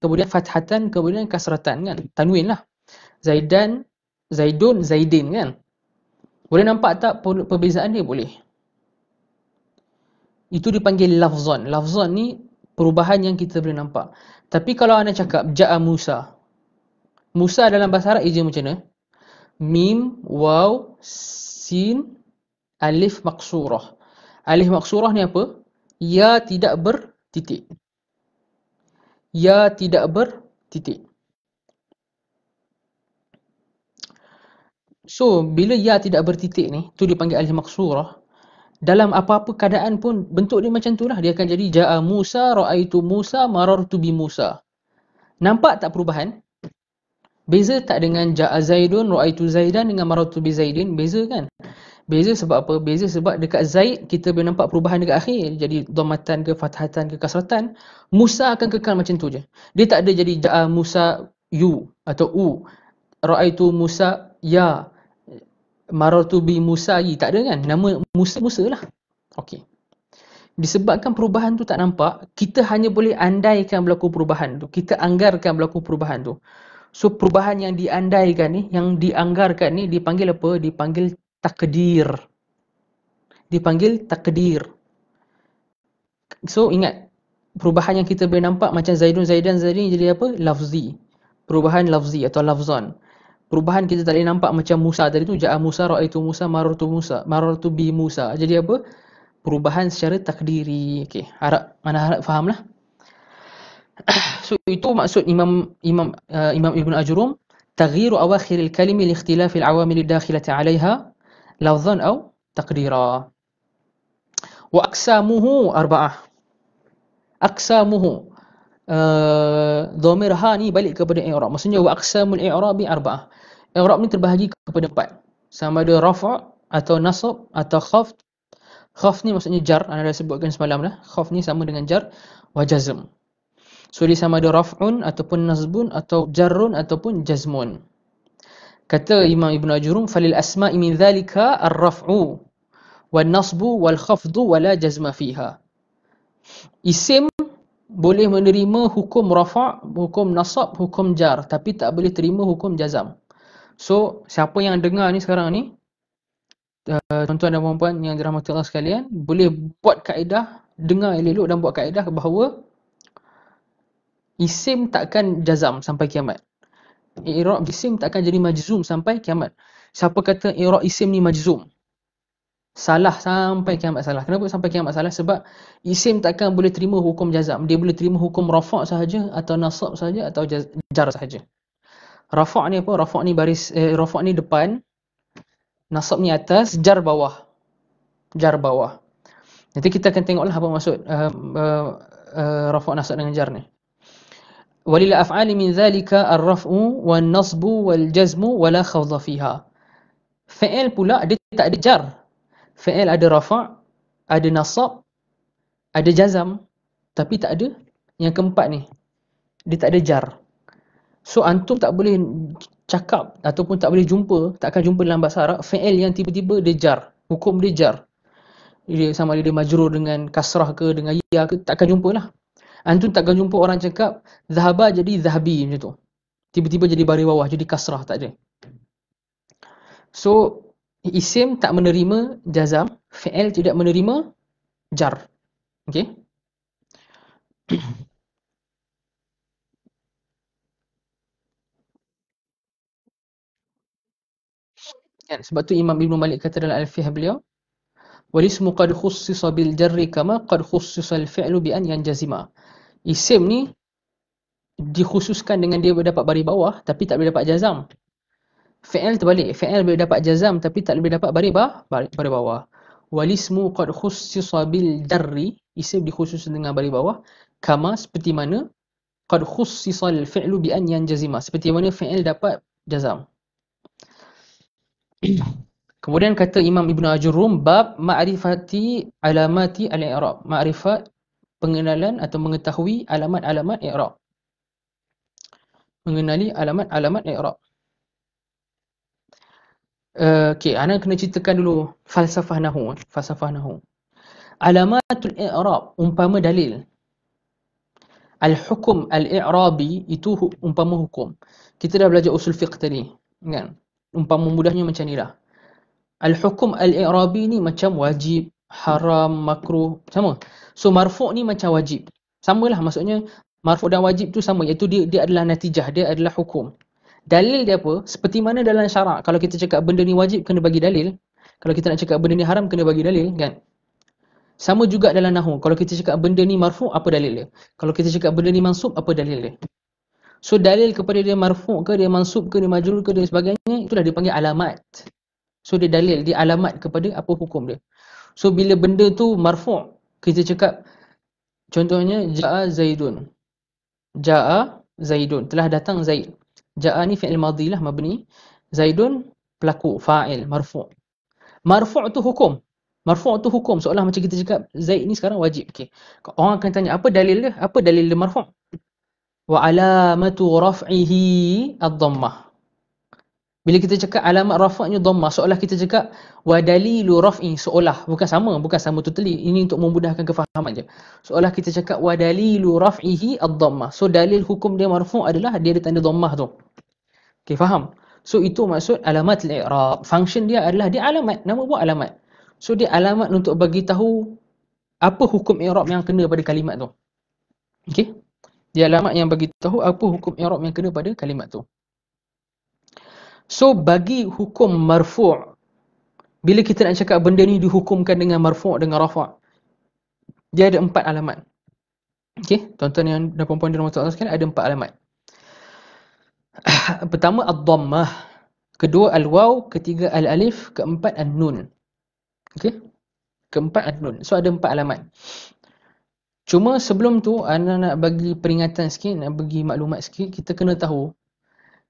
kemudian fathatan, kemudian kasratan kan? Tanwin lah. Zaidan, Zaidun, Zaidin kan? Boleh nampak tak perbezaan dia? Boleh. Itu dipanggil lafzan. Lafzan ni perubahan yang kita boleh nampak. Tapi kalau anda cakap ja'a Musa. Musa dalam bahasa Arab ija macam mana? Mim, waw, sin, alif maksurah. Alif maksurah ni apa? Ya tidak bertitik. Ya tidak bertitik. So, bila ya tidak bertitik ni, tu dipanggil alif maksurah. Dalam apa-apa keadaan pun, bentuk dia macam tu lah. Dia akan jadi ja'a Musa, ra'aitu Musa, marartu bi Musa. Nampak tak perubahan? Beza tak dengan ja'a Zaidun, ra'aitu Zaidan dengan marartu bi Zaidin? Beza kan? Beza sebab apa? Beza sebab dekat Zaid, kita boleh nampak perubahan dekat akhir. Jadi dhammatan ke, fathatan ke, kasratan. Musa akan kekal macam tu je. Dia tak ada jadi ja'a Musa yu atau u. Ra'aitu Musa ya. Marartu bi Musa yi. Tak ada kan? Nama Musa lah. Okey. Disebabkan perubahan tu tak nampak, kita hanya boleh andaikan berlaku perubahan tu. Kita anggarkan berlaku perubahan tu. So perubahan yang diandaikan ni, yang dianggarkan ni dipanggil apa? Dipanggil takdir. Dipanggil takdir. So ingat, perubahan yang kita boleh nampak macam Zaidun, Zaidan, Zaidin jadi apa? Lafzi. Perubahan lafzi atau lafzan. Perubahan kita tak boleh nampak macam Musa tadi tu, ja'a Musa, ra'aitu Musa, marartu bi Musa. Jadi apa? Perubahan secara takdiri. Okey, harap faham lah. So itu maksud Imam Ibn Ajrum, taghyiru awakhiril kalimi li ikhtilafil awamil dakhilati 'alayha lafzan aw taqdira. Wa aqsamuhu arba'ah. Aqsamuhu dhamir ha ni balik kepada i'rab. Maksudnya wa aqsamul i'rabi arba'ah. I'rab ni terbahagi kepada 4. Sama ada rafa' atau nasab atau khafd. Khafd ni maksudnya jar, anda dah sebutkan semalam dah. Khafd ni sama dengan jar wa jazm. So dia sama ada raf'un ataupun nasbun atau jarrun ataupun jazmun. Kata Imam Ibn Ajrum, falil asma'i min dhalika ar-raf'u wal nasbu wal khafdu wala jazma fiha. Isim boleh menerima hukum rafa', hukum nasab, hukum jar, tapi tak boleh terima hukum jazam. So siapa yang dengar ni sekarang ni, tuan-tuan dan puan-puan yang dirahmati Allah sekalian, boleh buat kaedah, dengar elok dan buat kaedah bahawa isim takkan jazam sampai kiamat. i'rab isim tak akan jadi majzum sampai kiamat. Siapa kata i'rab isim ni majzum? Salah sampai kiamat salah. Kenapa sampai kiamat salah? Sebab isim takkan boleh terima hukum jazam. Dia boleh terima hukum rafa' sahaja atau nasab sahaja atau jar sahaja. Rafa' ni apa? Rafa' ni depan, nasab ni atas, jar bawah. Jar bawah. Nanti kita akan tengoklah apa maksud rafa' nasab dengan jar ni. Walil af'ali min dhalika ar-raf'u wan nasbu wal jazmu wala khawdha fiha. Fi'il pula dia tak ada jar. Fi'il ada rafa', ada nasab, ada jazam, tapi tak ada yang keempat ni. Dia tak ada jar. So antum tak boleh cakap ataupun tak boleh jumpa, tak akan jumpa dalam bahasa Arab fi'il yang tiba-tiba dia jar. Hukum dia jar. Dia sama ada dia majrur dengan kasrah ke, dengan ya ke, tak akan jumpa lah. Antum tak akan jumpa orang cakap zahaba jadi zahabi macam tu. Tiba-tiba jadi baris bawah, jadi kasrah, tak ada. So isim tak menerima jazam, fi'il tidak menerima jar. Okey? Kan? Sebab tu Imam Ibn Malik kata dalam Alfiyah beliau, walismu qad khussisa bil jarri kama qad khussisa al fi'lu bi an yanjazima. Isim ni dikhususkan dengan dia dapat baris bawah tapi tak boleh dapat jazam. Fi'il terbalik, fi'il boleh dapat jazam tapi tak boleh dapat baris bawah. Walismu qad khussisa bil jarri, isim dikhususkan dengan baris bawah, kama seperti mana qad khussisa al fi'lu bi an yanjazima, seperti mana fi'il dapat jazam. Kemudian kata Imam Ibn Ajurum, bab ma'rifati alamati al-i'rab, ma'rifat pengenalan atau mengetahui alamat-alamat i'rab. Mengenali alamat-alamat i'rab. Okey, ana kena ceritakan dulu falsafah nahwu, falsafah nahwu. Alamatul i'rab umpama dalil. Al-hukm al-i'rabi itu umpama hukum. Kita dah belajar usul fiqh tadi, kan? Umpama mudahnya macam nilah. Al-hukm al-i'rabi ni macam wajib, haram, makruh, sama. So marfu' ni macam wajib. Samalah, maksudnya marfu' dan wajib tu sama, iaitu dia adalah natijah, dia adalah hukum. Dalil dia apa? Seperti mana dalam syarak, kalau kita cakap benda ni wajib kena bagi dalil. Kalau kita nak cakap benda ni haram kena bagi dalil, kan? Sama juga dalam nahwu. Kalau kita cakap benda ni marfu', apa dalil dia? Kalau kita cakap benda ni mansub, apa dalil dia? So dalil kepada dia marfu' ke, dia mansub ke, dia majrur ke, dan sebagainya, itulah dipanggil alamat. So dia dalil, dia alamat kepada apa hukum dia. So bila benda tu marfu', kita cakap contohnya ja'a Zaidun. Ja'a Zaidun, telah datang Zaid. Ja'a ni fi'il madhi lah, mabni. Zaidun pelaku, fa'il, marfu'. Marfu' tu hukum. Marfu' tu hukum, seolah macam kita cakap Zaid ni sekarang wajib. Okey. Orang akan tanya, apa dalil dia? Apa dalil dia marfu'? Wa alamatu raf'ihi ad-dhammah. Bila kita cakap alamat rafa'nya dhammah, seolah kita cakap wa dalilu raf'i, seolah, bukan sama totally. Ini untuk memudahkan kefahaman je. Seolah kita cakap wa dalilu raf'ihi ad-dhammah. So dalil hukum dia marfu' adalah dia ada tanda dhammah tu. Okey, faham? So itu maksud alamat al-i'rab. Function dia adalah dia alamat, nama buat alamat. So dia alamat untuk bagi tahu apa hukum i'rab yang kena pada kalimat tu. Okey? Dia alamat yang bagi tahu apa hukum i'rab yang kena pada kalimat tu. So bagi hukum marfu', bila kita nak cakap benda ni dihukumkan dengan marfu' dengan rafa', dia ada 4 alamat. Okey, tuan-tuan yang dan puan-puan di rumah sekalian, ada 4 alamat. Pertama ad-dhammah, kedua al-waw, ketiga al-alif, keempat an-nun. Okey? Keempat an-nun. So ada 4 alamat. Cuma sebelum tu ana nak bagi peringatan sikit, nak bagi maklumat sikit, kita kena tahu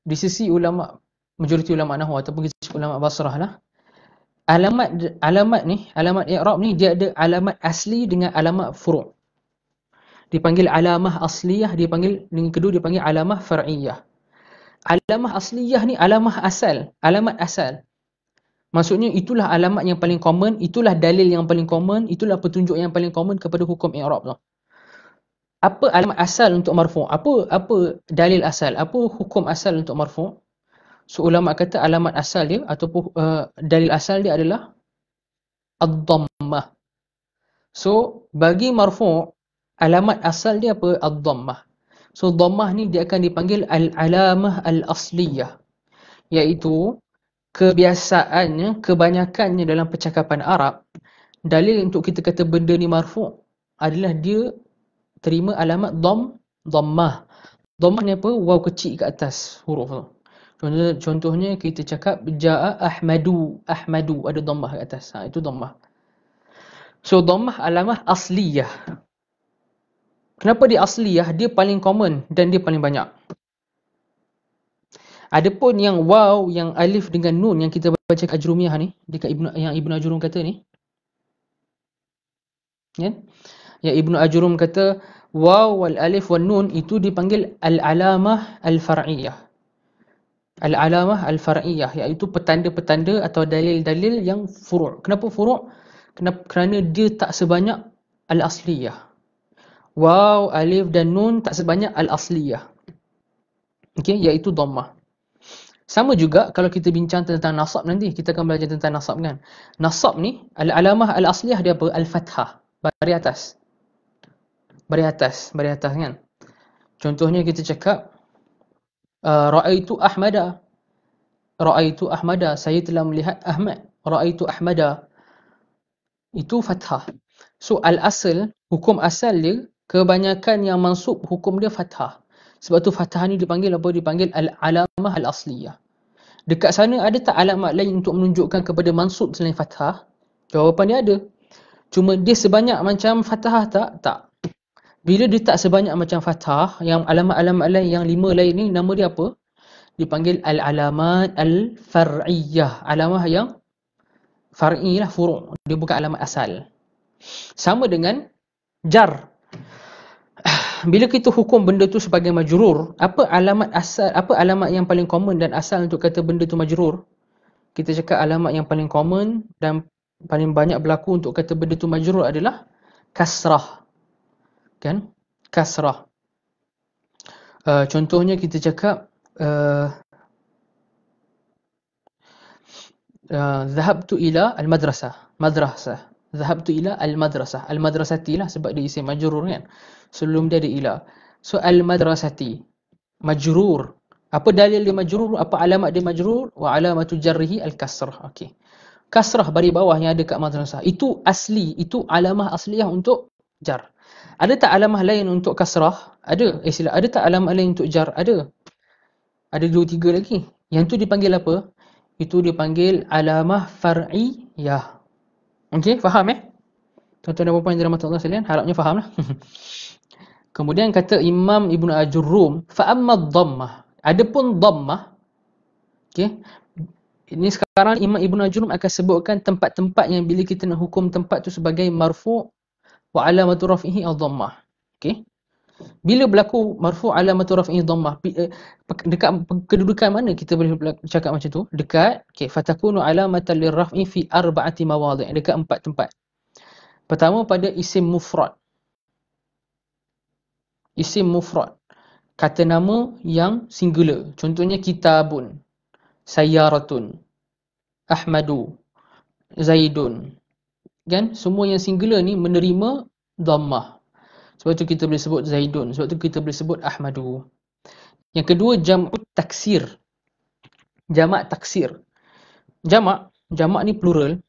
di sisi ulama, majoriti ulama nahwu ataupun ulama basrah lah, alamat ni, alamat i'rab ni dia ada alamat asli dengan alamat furu'. Dipanggil alamah asliyah, dengan kedua dipanggil alamah far'iyah. Alamah asliyah ni alamah asal, alamat asal. Maksudnya itulah alamat yang paling common, itulah dalil yang paling common, itulah petunjuk yang paling common kepada hukum i'rab tu. Apa alamat asal untuk marfu'? Apa dalil asal? Apa hukum asal untuk marfu'? So ulama kata alamat asal dia ataupun dalil asal dia adalah ad-dhammah. So bagi marfu' alamat asal dia apa? Ad-dhammah. So dhammah ni dia akan dipanggil al-alamah al-asliyah, iaitu kebiasaannya, kebanyakannya dalam percakapan Arab, dalil untuk kita kata benda ni marfu' adalah dia terima alamat dhammah. Dhammah ni apa? Waw kecil kat atas huruf tu. Contohnya kita cakap jaa Ahmadu, Ahmadu ada dhammah kat atas. Itu dhammah. So dhammah alamah asliyah. Kenapa dia asliyah? Dia paling common dan dia paling banyak. Adapun yang waw, yang alif dengan nun yang kita baca kat Ajrumiyah ni, dekat yang Ibnu Ajrum kata ni, kan? Yang Ibnu Ajrum kata waw wal alif wan nun itu dipanggil al-alamah al-far'iyah. Al-alamah al-far'iyah, iaitu petanda-petanda atau dalil-dalil yang furu'. Kenapa furu'? Kerana dia tak sebanyak al-asliyah. Waw, alif dan nun tak sebanyak al-asliyah. Okey, iaitu dhammah. Sama juga kalau kita bincang tentang nasab nanti, kita akan belajar tentang nasab kan. Nasab ni, al-alamah al-asliyah dia apa? Al-fathah, baris atas. Baris atas kan. Contohnya kita cakap ra'aitu Ahmada. Ra'aitu Ahmada, saya telah melihat Ahmad. Ra'aitu Ahmada. Itu fathah. So al-asl, hukum asal dia, kebanyakan yang mansub hukum dia fathah. Sebab tu fathah ni dipanggil apa? Dipanggil al-alamah al-asliyah. Dekat sana ada tak alamat lain untuk menunjukkan kepada mansub selain fathah? Jawapan dia ada. Cuma dia sebanyak macam fathah tak? Tak. Bila dia tak sebanyak macam fathah, yang alamat-alamat lain, yang 5 lain ni, nama dia apa? Dipanggil al-alamat al-far'iyah. Alamah yang far'i lah, furu'. Dia bukan alamat asal. Sama dengan jar. Bila kita hukum benda tu sebagai majrur, apa alamat asal, apa alamat yang paling common dan asal untuk kata benda tu majrur? Kita cakap alamat yang paling common dan paling banyak berlaku untuk kata benda tu majrur adalah kasrah. Kan? Kasrah. Contohnya kita cakap dhahabtu ila al-madrasah. Madrasah. Dhahabtu ila al-madrasah. Al-madrasati lah sebab dia isim majrur kan. Sebelum dia ada ila. So al-madrasati majrur. Apa dalil dia majrur? Apa alamat dia majrur? Wa alamatu jarrihi al-kasrah. Okey. Kasrah baris bawah yang ada kat madrasah. Itu asli, itu alamah asliyah untuk jar. Ada tak alamah lain untuk kasrah? Ada. Ada tak alamah lain untuk jar? Ada. Ada 2-3 lagi. Yang tu dipanggil apa? Itu dipanggil alamah far'iyah. Okey, faham tuan-tuan dan puan-puan yang dirahmati Allah sekalian? Harapnya faham lah. Kemudian kata Imam Ibnu Ajurrum, fa amma dhammah. Adapun dhammah, okey. Ini sekarang Imam Ibnu Ajurrum akan sebutkan tempat-tempat yang bila kita nak hukum tempat tu sebagai marfu' wa alamatu raf'ihi ad-dhammah. Okey. Bila berlaku marfu' alamatu raf'ihi dhammah, dekat kedudukan mana kita boleh cakap macam tu? Dekat, okey, fatakunu alamatan lirraf'i fi 4 mawadhi', dekat 4 tempat. Pertama pada isim mufrad. Isim mufrad. Kata nama yang singular. Contohnya kitabun, sayyaratun, Ahmadu, Zaidun. Kan? Semua yang singular ni menerima dhammah. Sebab tu kita boleh sebut Zaidun. Sebab tu kita boleh sebut Ahmadu. Yang kedua, jam'ut taksir. Jamak taksir. Jamak ni plural.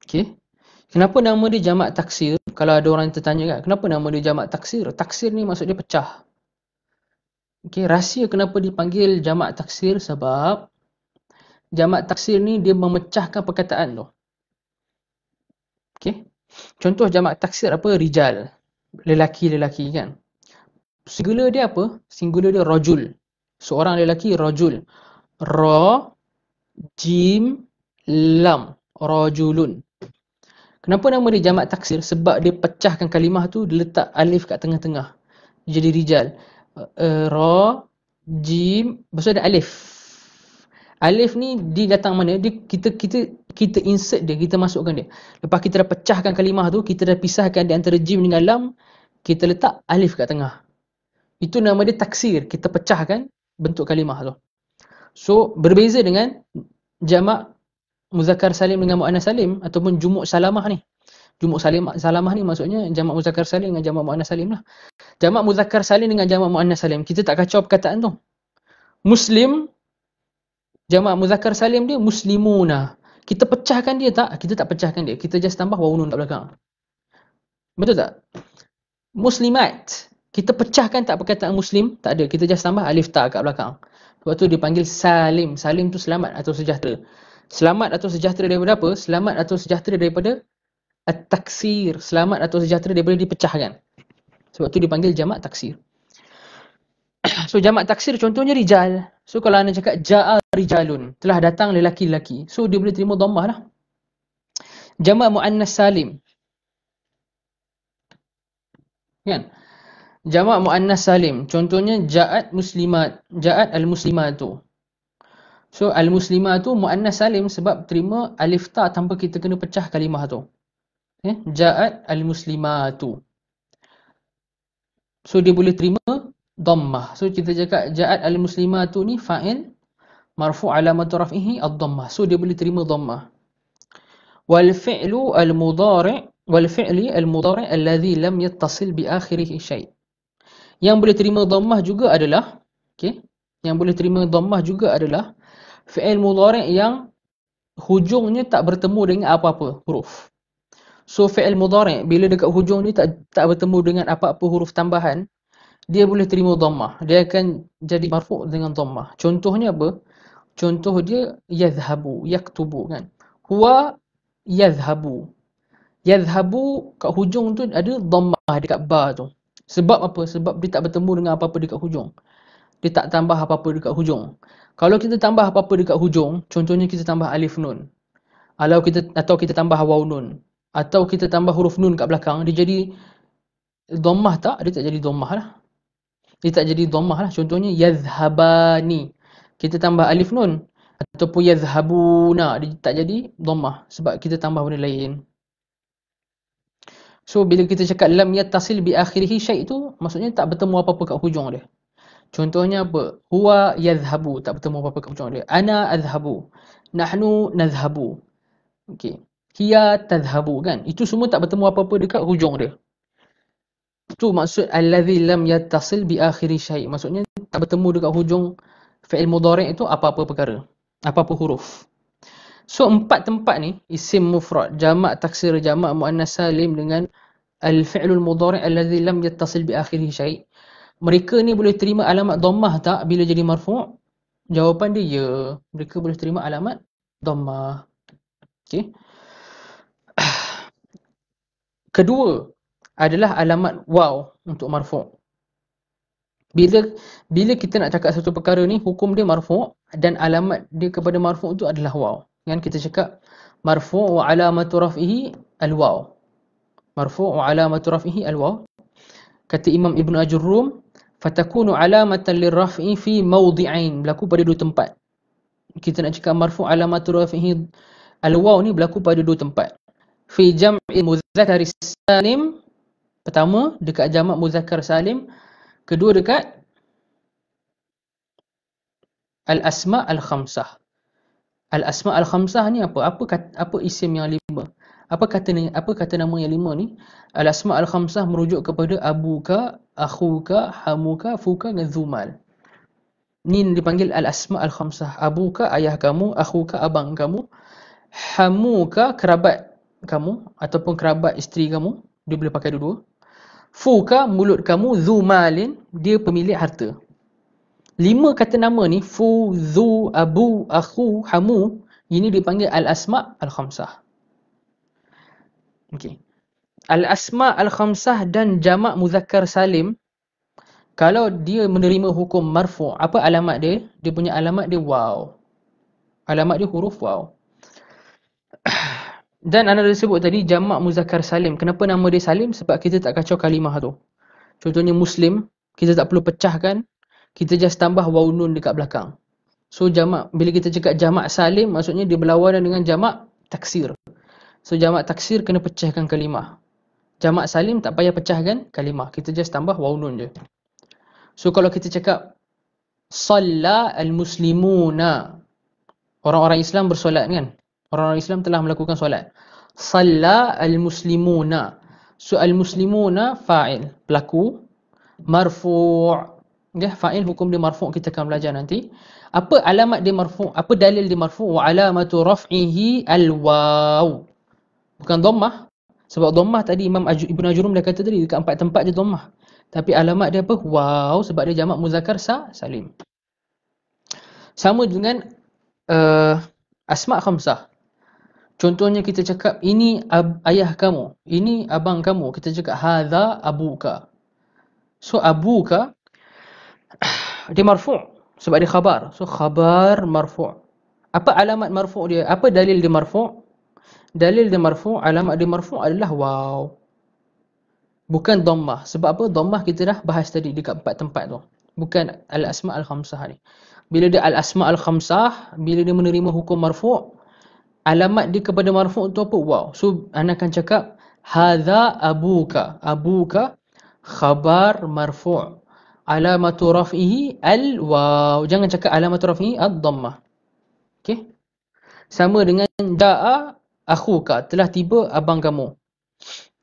Okey. Kenapa nama dia jamak taksir? Kalau ada orang tertanya kan, kenapa nama dia jamak taksir? Taksir ni maksud dia pecah. Okey, rahsia kenapa dipanggil jamak taksir? Sebab jamak taksir ni dia memecahkan perkataan tu. Okey. Contoh jamak taksir apa? Rijal. Lelaki-lelaki kan. Singular dia apa? Singular dia rajul. Seorang lelaki rajul. Ra, jim, lam. Rajulun. Kenapa nama dia jamak taksir? Sebab dia pecahkan kalimah tu, dia letak alif kat tengah-tengah. Jadi rijal. Ra, jim, lepas ada alif. Alif ni dia datang mana? Kita insert dia, kita masukkan dia. Lepas kita dah pecahkan kalimah tu, kita dah pisahkan di antara jim dengan lam, kita letak alif kat tengah. Itu nama dia taksir. Kita pecahkan bentuk kalimah tu. So, berbeza dengan jamak muzakkar salim dengan muannas salim ataupun jumuk salamah ni. Jumuk salamah ni maksudnya jamak muzakkar salim dengan jamak muannas salim lah. Jamak muzakkar salim dengan jamak muannas salim. Kita tak kacau perkataan tu. Muslim, jamak muzakkar salim dia muslimuna. Kita pecahkan dia tak? Kita tak pecahkan dia. Kita just tambah waw nun kat belakang. Betul tak? Muslimat. Kita pecahkan tak perkataan muslim? Tak ada. Kita just tambah alif ta kat belakang. Sebab tu dipanggil salim. Salim tu selamat atau sejahtera. Selamat atau sejahtera daripada apa? Selamat atau sejahtera daripada at-taksir. Selamat atau sejahtera daripada dipecahkan. Sebab tu dipanggil jamak taksir. So jamak taksir contohnya rijal. So kalau anda cakap ja'a rijalun, telah datang lelaki-lelaki. So dia boleh terima dhammah lah. Jamak muannas salim. Kan? Jamak muannas salim. Contohnya ja'at muslimat, ja'at al-muslimatu. So al-muslimatu muannas salim sebab terima alif ta tanpa kita kena pecah kalimah tu. Ja'at al-muslimatu. So dia boleh terima dhammah. So kita cakap ja'at al-muslimatu ni fa'il marfu' alamatu raf'ihi ad-dhammah. So dia boleh terima dhammah. Wal fi'lu al-mudhari' wal fi'li al-mudhari' alladhi lam yattasil bi akhirih syai'. Yang boleh terima dhammah juga adalah yang boleh terima dhammah juga adalah fi'il mudhari' yang hujungnya tak bertemu dengan apa-apa huruf. So fi'il mudhari' bila dekat hujung ni tak bertemu dengan apa-apa huruf tambahan, dia boleh terima dhammah. Dia akan jadi marfu' dengan dhammah. Contohnya apa? Contoh dia yadhhabu, yaktubu kan. Huwa yadhhabu. Yadhhabu kat hujung tu ada dhammah dekat ba tu. Sebab apa? Sebab dia tak bertemu dengan apa-apa dekat hujung. Dia tak tambah apa-apa dekat hujung. Kalau kita tambah apa-apa dekat hujung, contohnya kita tambah alif nun. Atau kita tambah waw nun. Atau kita tambah huruf nun kat belakang, dia jadi dhammah tak? Dia tak jadi dhammah lah. Dia tak jadi dhammah lah. Contohnya yadhhabani. Kita tambah alif nun ataupun yadhhabuna, dia tak jadi dhammah sebab kita tambah benda lain. So bila kita cakap lam yattasil bi akhirih syai' tu, maksudnya tak bertemu apa-apa kat hujung dia. Contohnya apa? Huwa yadhhabu, tak bertemu apa-apa kat hujung dia. Ana adhhabu. Nahnu nadhhabu. Okey. Hiya tadhhabu kan. Itu semua tak bertemu apa-apa dekat hujung dia. Itu maksud allazi lam yattasil bi akhiri syai'. Maksudnya tak bertemu dekat hujung fi'il mudhari' itu apa-apa perkara. Apa-apa huruf. So empat tempat ni isim mufrad, jamak taksir, jamak muannas salim dengan al-fi'lul mudhari' allazi lam yattasil bi akhiri syai'. Mereka ni boleh terima alamat dhammah tak bila jadi marfu'? Jawapan dia ya. Mereka boleh terima alamat dhammah. Okey. Kedua adalah alamat waw untuk marfu'. Bila kita nak cakap satu perkara ni, hukum dia marfu' dan alamat dia kepada marfu' itu adalah waw. Kan kita cakap marfu' wa alamatu raf'ihi al-waw. Marfu' wa alamatu raf'ihi al-waw. Kata Imam Ibn Ajurrum, fatakunu alamatan lirraf'i fi mawdi'ain, berlaku pada dua tempat. Kita nak cakap marfu' alamatu raf'ihi al-waw ni berlaku pada dua tempat. Fi jam'il muzakkar salim, pertama dekat jamak muzakkar salim, kedua dekat al-asma' al-khamsah. Al-asma' al-khamsah ni apa? Apa isim yang lima? Apa kata nama yang lima ni? Al-asma' al-khamsah merujuk kepada abuka, akhuka, hamuka, fuka dan zumal. Ni dipanggil al-asma' al-khamsah. Abuka ayah kamu, akhuka abang kamu, hamuka kerabat kamu ataupun kerabat isteri kamu, dia boleh pakai dua-dua. Fuka mulut kamu, zumalin dia pemilik harta. Lima kata nama ni, fu, zu, abu, akhu, hamu, ini dipanggil al-asma' al-khamsah. Okey. Al-asma' al-khamsah dan jamak muzakkar salim, kalau dia menerima hukum marfu', apa alamat dia? Dia punya alamat dia waw. Alamat dia huruf waw. Dan anda dah sebut tadi jamak muzakkar salim. Kenapa nama dia salim? Sebab kita tak kacau kalimah tu. Contohnya muslim, kita tak perlu pecahkan, kita just tambah waw nun dekat belakang. So jamak, bila kita cakap jamak salim, maksudnya dia berlawanan dengan jamak taksir. So jamak taksir kena pecahkan kalimah. Jamak salim tak payah pecahkan kalimah, kita just tambah waw nun je. So kalau kita cakap Shalla al-muslimuna, orang-orang Islam bersolat kan? Orang-orang Islam telah melakukan solat. Salla al-muslimuna. So al-muslimuna fa'il, pelaku, marfu'. Okay, fa'il hukum dia marfu' kita akan belajar nanti. Apa alamat dia marfu'? Apa dalil dia marfu'? Wa alamatu raf'ihi al-waw. Bukan dhammah. Sebab dhammah tadi Ibn Ajurum dah kata tadi dekat 4 tempat je dhammah. Tapi alamat dia apa? Waw, sebab dia jamak muzakkar salim. Sama dengan asma' khamsah. Contohnya kita cakap ini ayah kamu, ini abang kamu. Kita cakap hadza abuka. So abuka dia marfu' sebab dia khabar. So khabar marfu'. Apa alamat marfu' dia? Apa dalil dia marfu'? Dalil dia marfu', alamat dia marfu' adalah waw. Bukan dhammah. Sebab apa? Dhammah kita dah bahas tadi dekat 4 tempat tu. Bukan al-asma' al-khamsah ni. Bila dia al-asma' al-khamsah, bila dia menerima hukum marfu', alamat dia kepada marfu' tu apa? Waw. So anda akan cakap hadza abuka. Abuka khabar marfu'. Alamatu raf'ihi al-waw. Jangan cakap alamatu raf'ihi ad-dhammah. Okey? Sama dengan ja'a akhuka, telah tiba abang kamu.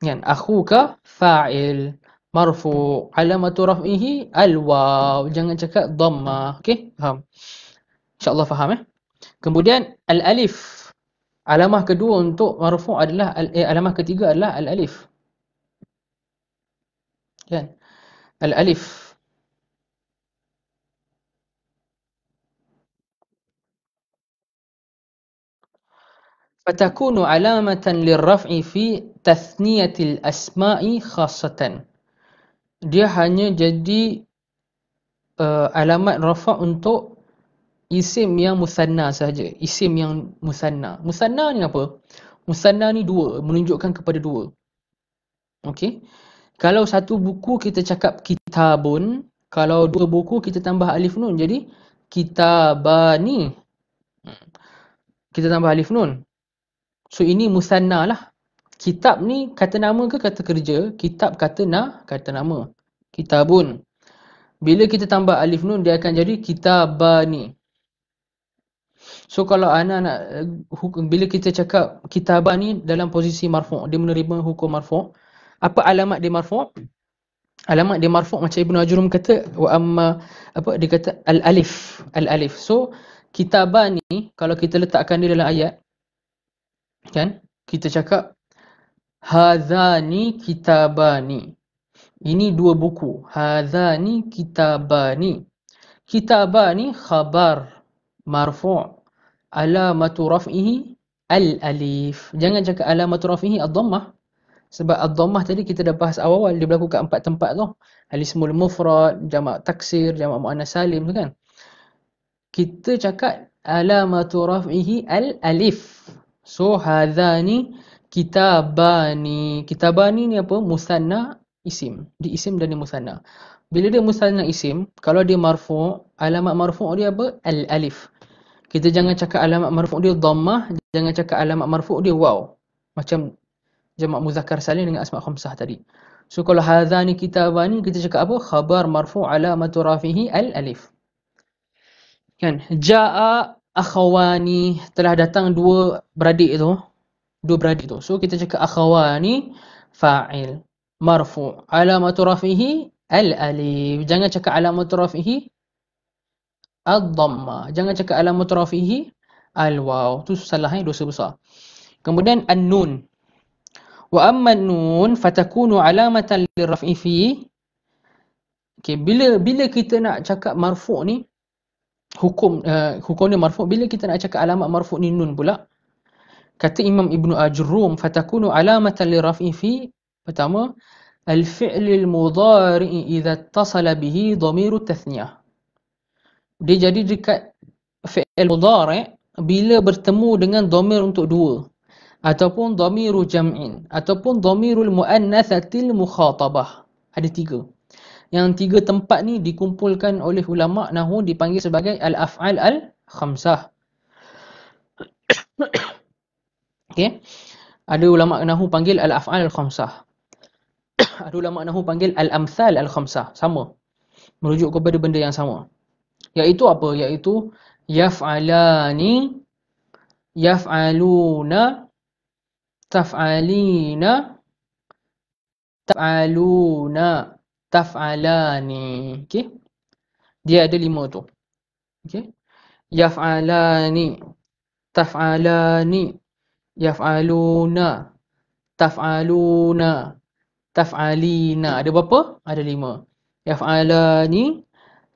Kan? Akhuka fa'il marfu'. Alamatu raf'ihi al-waw. Jangan cakap dhammah. Okey? Faham? InsyaAllah faham Kemudian al-alif. Alamah kedua untuk marfu' adalah alamah ketiga adalah al-alif. Kan? Al-alif. Fatakunu alamatan lirraf'i fi tathniyatil asma'i khassatan. Dia hanya jadi alamat rafa' untuk isim yang musanna sahaja. Isim yang musanna. Musanna ni apa? Musanna ni dua, menunjukkan kepada dua. Okey. Kalau satu buku kita cakap kitabun, kalau dua buku kita tambah alif nun jadi kitabani. Kita tambah alif nun. So ini musanna lah. Kitab ni kata nama ke kata kerja? Kitab kata nama. Kitabun. Bila kita tambah alif nun dia akan jadi kitabani. So kalau ana nak bila kita cakap kitabani dalam posisi marfu', dia menerima hukum marfu'. Apa alamat dia marfu'? Alamat dia marfu' macam Ibn Ajurum kata wa amma apa dia kata al-alif. Al-alif. So kitabani kalau kita letakkan dia dalam ayat kan? Kita cakap hadzani kitabani. Ini dua buku. Hadzani kitabani. Kitabani khabar marfu'. Alamatu raf'ihi al-alif. Jangan cakap alamatu raf'ihi ad-dhammah. Sebab ad-dhammah tadi kita dah bahas awal-awal dia berlaku kat 4 tempat tu. Al-ismul mufrad, jamak taksir, jamak muannas salim tu kan. Kita cakap alamatu raf'ihi al-alif. So hadzani kitabani. Kitabani ni apa? Musanna isim. Dia isim dan dia musanna. Bila dia musanna isim, kalau dia marfu', alamat marfu' dia apa? Al-alif. Kita jangan cakap alamat marfu' dia dhammah, jangan cakap alamat marfu' dia waw. Macam jamak muzakkar salim dengan asma' khamsah tadi. So kalau hadzani kitabani kita cakap apa? Khabar marfu' alamatu rafihi al-alif. Kan? Ja'a akhawani, telah datang dua beradik tu. So kita cakap akhawani fa'il marfu' alamatu rafihi al-alif. Jangan cakap alamatu rafihi ad-dhammah. Jangan cakap alamatu rafihi al-waw. Tu salahnya dosa besar. Kemudian an-nun. Wa amma an-nun fatakunu alamatan lirraf'i fi. Okey, bila kita nak cakap marfu' ni hukum dia marfu', bila kita nak cakap alamat marfu' ni nun pula, kata Imam Ibn Ajurrum fatakunu alamatan lirraf'i fi. Pertama, al-fi'l al-mudhari' idza ittasala bihi dhamiru tathniyah. Dia jadi dekat fi'il mudhari' bila bertemu dengan dhamir untuk dua, ataupun dhamiru jam'in, ataupun dhamirul muannatsatil mukhatabah. Ada tiga. Yang tiga tempat ni dikumpulkan oleh ulama' nahwu dipanggil sebagai al-af'al al-khamsah. Okey. Ada ulama' nahwu panggil al-af'al al-khamsah. Ada ulama' nahwu panggil al-amthal al-khamsah. Sama. Merujuk kepada benda yang sama. Iaitu apa? Iaitu yaf'alani, yaf'aluna, taf'alina, taf'aluna, taf'alani. Okey? Dia ada 5 tu. Okey? Yaf'alani, taf'alani, yaf'aluna, taf'aluna, taf'alina. Ada berapa? Ada 5. Yaf'alani,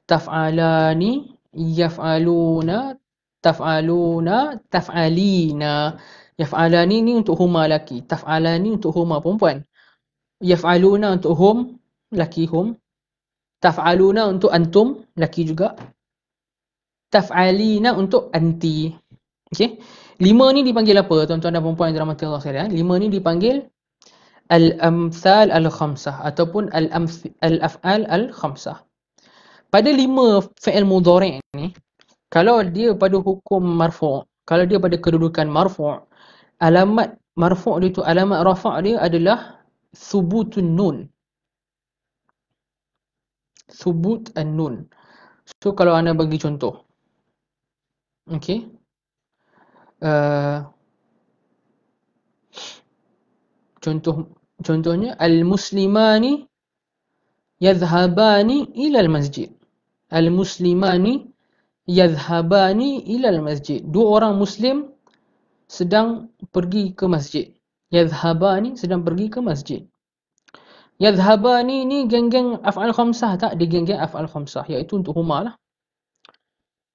taf'alani, yaf'aluna, taf'aluna, taf'alina. Yaf'alani ni untuk huma laki, taf'alani untuk huma perempuan. Yaf'aluna untuk hum, laki hum. Taf'aluna untuk antum, laki juga. Taf'alina untuk anti. Okey. 5 ni dipanggil apa tuan-tuan dan puan-puan yang dirahmati Allah sekalian? 5 ni dipanggil al-amthal al-khamsah ataupun al-af'al al-khamsah. Pada 5 fi'il mudhari' ni, kalau dia pada hukum marfu', kalau dia pada kedudukan marfu', alamat marfu' dia tu, alamat rafa' dia adalah thubutun nun. Thubut an-nun. So kalau anda bagi contoh. Okey. Contohnya al-muslimani yadhhabani ila al-masjid. Al-muslimani yadhhabani ila al-masjid. 2 orang muslim sedang pergi ke masjid. Yadhhabani sedang pergi ke masjid. Yadhhabani ni geng-geng af'al khamsah tak? Dia geng-geng af'al khamsah, iaitu untuk huma lah.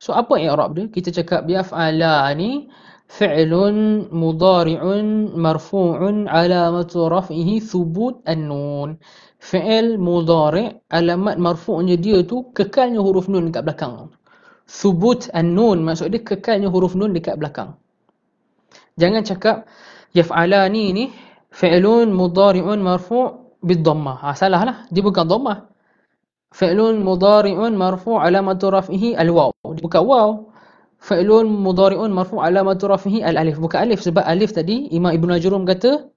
So apa i'rab dia? Kita cakap yaf'alani fi'lun mudhari'un marfu'un alamatu raf'ihi thubut an-nun. Fi'il mudhari' alamat marfu'nya dia tu kekalnya huruf nun dekat belakang. Thubut an-nun maksud dia kekalnya huruf nun dekat belakang. Jangan cakap yaf'alani ni fi'lun mudhari'un marfu' bid-dhammah. Salah lah. Dia bukan dhammah. Fi'lun mudhari'un marfu' alamatu raf'ihi al-waw. Bukan waw. Fi'lun mudhari'un marfu' alamatu raf'ihi al-alif. Bukan alif, sebab alif tadi Imam Ibn Ajurrum kata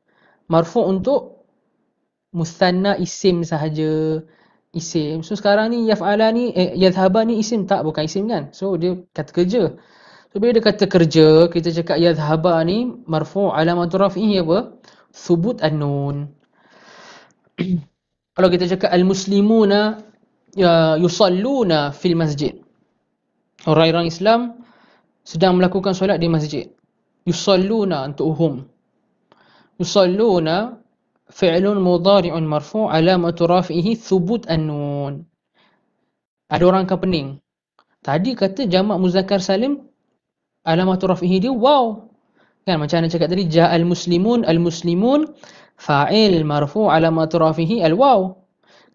marfu' untuk mustanna isim sahaja. Isim. So sekarang ni yaf'alani yadhhabani isim tak? Bukan isim kan? So dia kata kerja. So bila dia kata kerja, kita cakap yadhhabani marfu' alamatu raf'ihi apa? Thubut an-nun. Kalau kita cakap al-muslimuna yusalluna fil masjid. Orang-orang Islam sedang melakukan solat di masjid. Yusalluna untuk hum. Yusalluna fi'lun mudhari'un marfu' alamatu raf'ihi thubut an-nun. Ada orang akan pening. Tadi kata jamak muzakkar salim alamatu raf'ihi dia waw. Kan macam mana cakap tadi ja'al muslimun al-muslimun fa'il marfu' alamatu raf'ihi al-waw.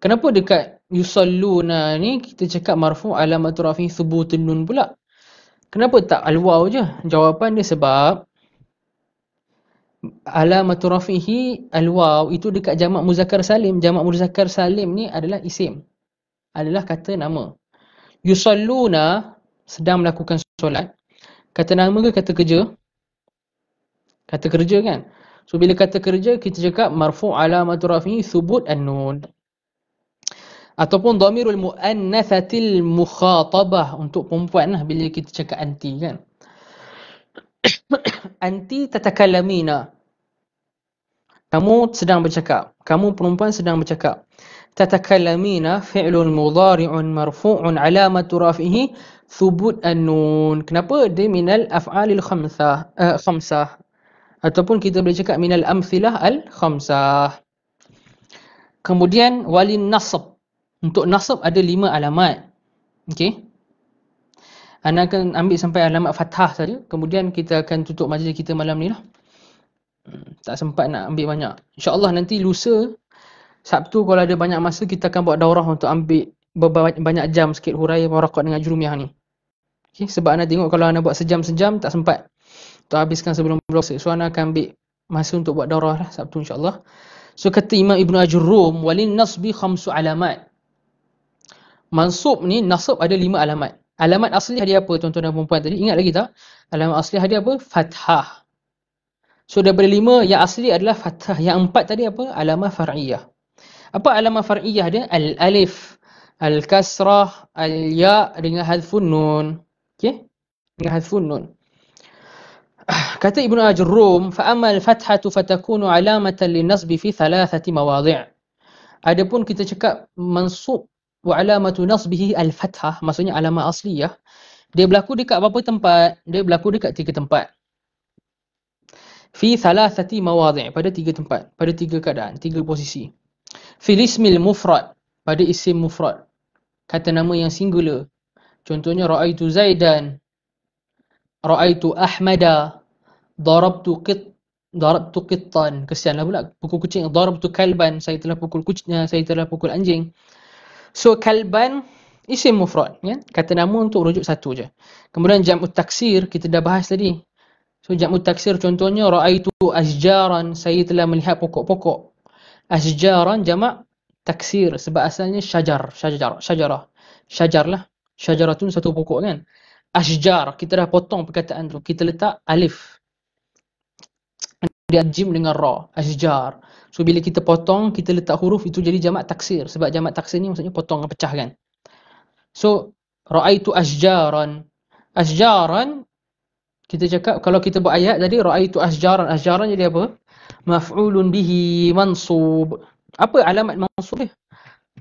Kenapa dekat yusalluna ni kita cakap marfu' alamatu raf'ihi thubutun nun pula? Kenapa tak al-waw je? Jawapan dia sebab alamatu raf'ihi al-waw itu dekat jamak muzakkar salim. Jamak muzakkar salim ni adalah isim. Adalah kata nama. Yusalluna sedang melakukan solat. Kata nama ke kata kerja? Kata kerja kan? So bila kata kerja kita cakap marfu' alamatu raf'ihi thubut an-nun. Ataupun dhamirul muannatsatil mukhatabah untuk perempuan lah bila kita cakap anti kan. Anti tatakallamina. Kamu sedang bercakap. Kamu perempuan sedang bercakap. Tatakallamina fi'lun mudhari'un marfu'un alamatu raf'ihi thubut an-nun. Kenapa? Dia minal af'alil khamsah. Ataupun kita boleh cakap minal amthilah al-khamsah. Kemudian walin nasab. Untuk nasab ada 5 alamat. Okey. Anda akan ambil sampai alamat fathah saja. Kemudian kita akan tutup majlis kita malam ni lah. Tak sempat nak ambil banyak. InsyaAllah nanti lusa Sabtu kalau ada banyak masa kita akan buat daurah untuk ambil banyak jam sikit huraian waraqat dengan jurumiyah ni. Okay, sebab anda tengok kalau anda buat sejam-sejam tak sempat untuk habiskan sebelum blok. So anda akan ambil masa untuk buat daurah lah Sabtu insyaAllah. So kata Imam Ibn Ajurrum walin nasbi khamsu alamat. Mansub ni nasab ada 5 alamat. Alamat asli dia apa tuan-tuan dan puan-puan tadi? Ingat lagi tak? Alamat asli dia apa? Fathah. So daripada 5 yang asli adalah fathah. Yang 4 tadi apa? Alamat far'iyah. Apa alamat far'iyah dia? Al-alif, al-kasrah, al-ya' dengan hadfun nun. Okey? Dengan hadfun nun. Kata Ibnu Ajurrum, فَأَمَّا الْفَتْحَةُ فَتَكُونُ عَلَامَةً لِلنَّصْبِ فِي ثَلَاثَةِ مَوَاضِعٍ. Adapun kita cakap mansub wa alamatu nasbihi al-fathah, maksudnya alamat asliyah, dia berlaku dekat berapa tempat? Dia berlaku dekat 3 tempat. Fi thalathati mawadhi', pada 3 tempat, pada 3 keadaan, 3 posisi. Fil ismil mufrad, pada isim mufrad, kata nama yang singular. Contohnya ra'aitu Zaidan, ra'aitu Ahmada, darabtu qittan. Kesianlah pula pukul kucing. Darabtu kalban, saya telah pukul kucing, saya telah pukul anjing. So kalban isim mufrad, ya? Kata nama untuk rujuk satu je. Kemudian jam'ut taksir kita dah bahas tadi. So jam'ut taksir contohnya ra'aitu asjaran, saya telah melihat pokok-pokok. Asjaran jamak taksir sebab asalnya syajarah. Syajar lah. Syajaratun satu pokok kan. Asjar kita dah potong perkataan tu. Kita letak alif. Dia jim dengan ra. Asjar. So bila kita potong, kita letak huruf itu jadi jamak taksir. Sebab jamak taksir ni maksudnya potong dan pecah kan. So ra'aitu asjaran. Asjaran kita cakap kalau kita buat ayat tadi ra'aitu asjaran. Asjaran jadi apa? Maf'ulun bihi mansub. Apa alamat mansub dia?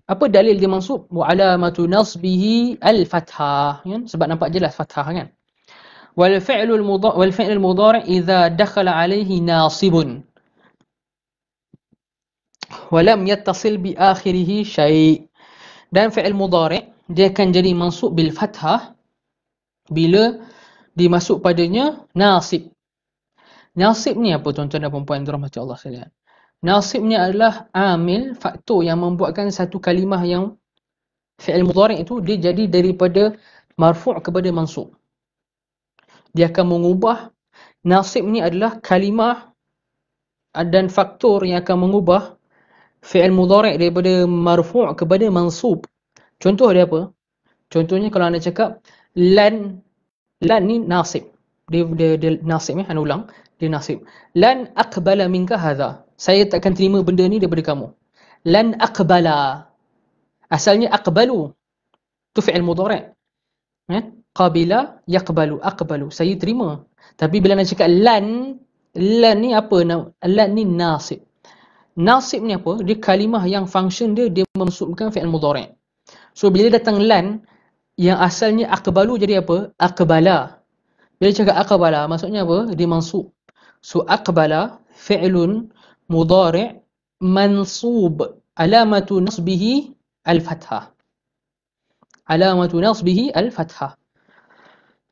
Apa dalil dia mansub? Wa alamatu nasbihi al-fathah, kan? Sebab nampak jelas fathah kan. Wal fi'lul mudhari' idza dakhala alayhi nasibun wa lam yattasil bi akhirih syai'. Dan fi'il mudhari' dia akan jadi mansub bil fathah bila dimasuk padanya nasib. Nasib ni apa tuan-tuan dan puan-puan dirahmati Allah sekalian? Nasib ni adalah amil, faktor yang membuatkan satu kalimah yang fi'il mudhari' itu dia jadi daripada marfu' kepada mansub. Dia akan mengubah, nasib ni adalah kalimah dan faktor yang akan mengubah fi'il mudhari' daripada marfu' kepada mansub. Contoh dia apa? Contohnya kalau anda cakap lan ni nasib. Dia nasib ni, anda ulang, dia nasib. Lan aqbala minka hadha. Saya takkan terima benda ni daripada kamu. Lan aqbala. Asalnya aqbalu. Tu fi'il mudhari'. Qabila yaqbalu, aqbalu. Saya terima. Tapi bila nak cakap lan ni apa? Lan ni nasib. Nasib ni apa? Dia kalimah yang function dia mansubkan fi'il mudhari'. So bila datang lan yang asalnya aqbalu jadi apa? Aqbala. Bila cakap aqbala maksudnya apa? Dia mansub. So aqbala fi'lun mudhari' mansub. Alamatu nasbihi al-fathah. Alamatu nasbihi al-fathah.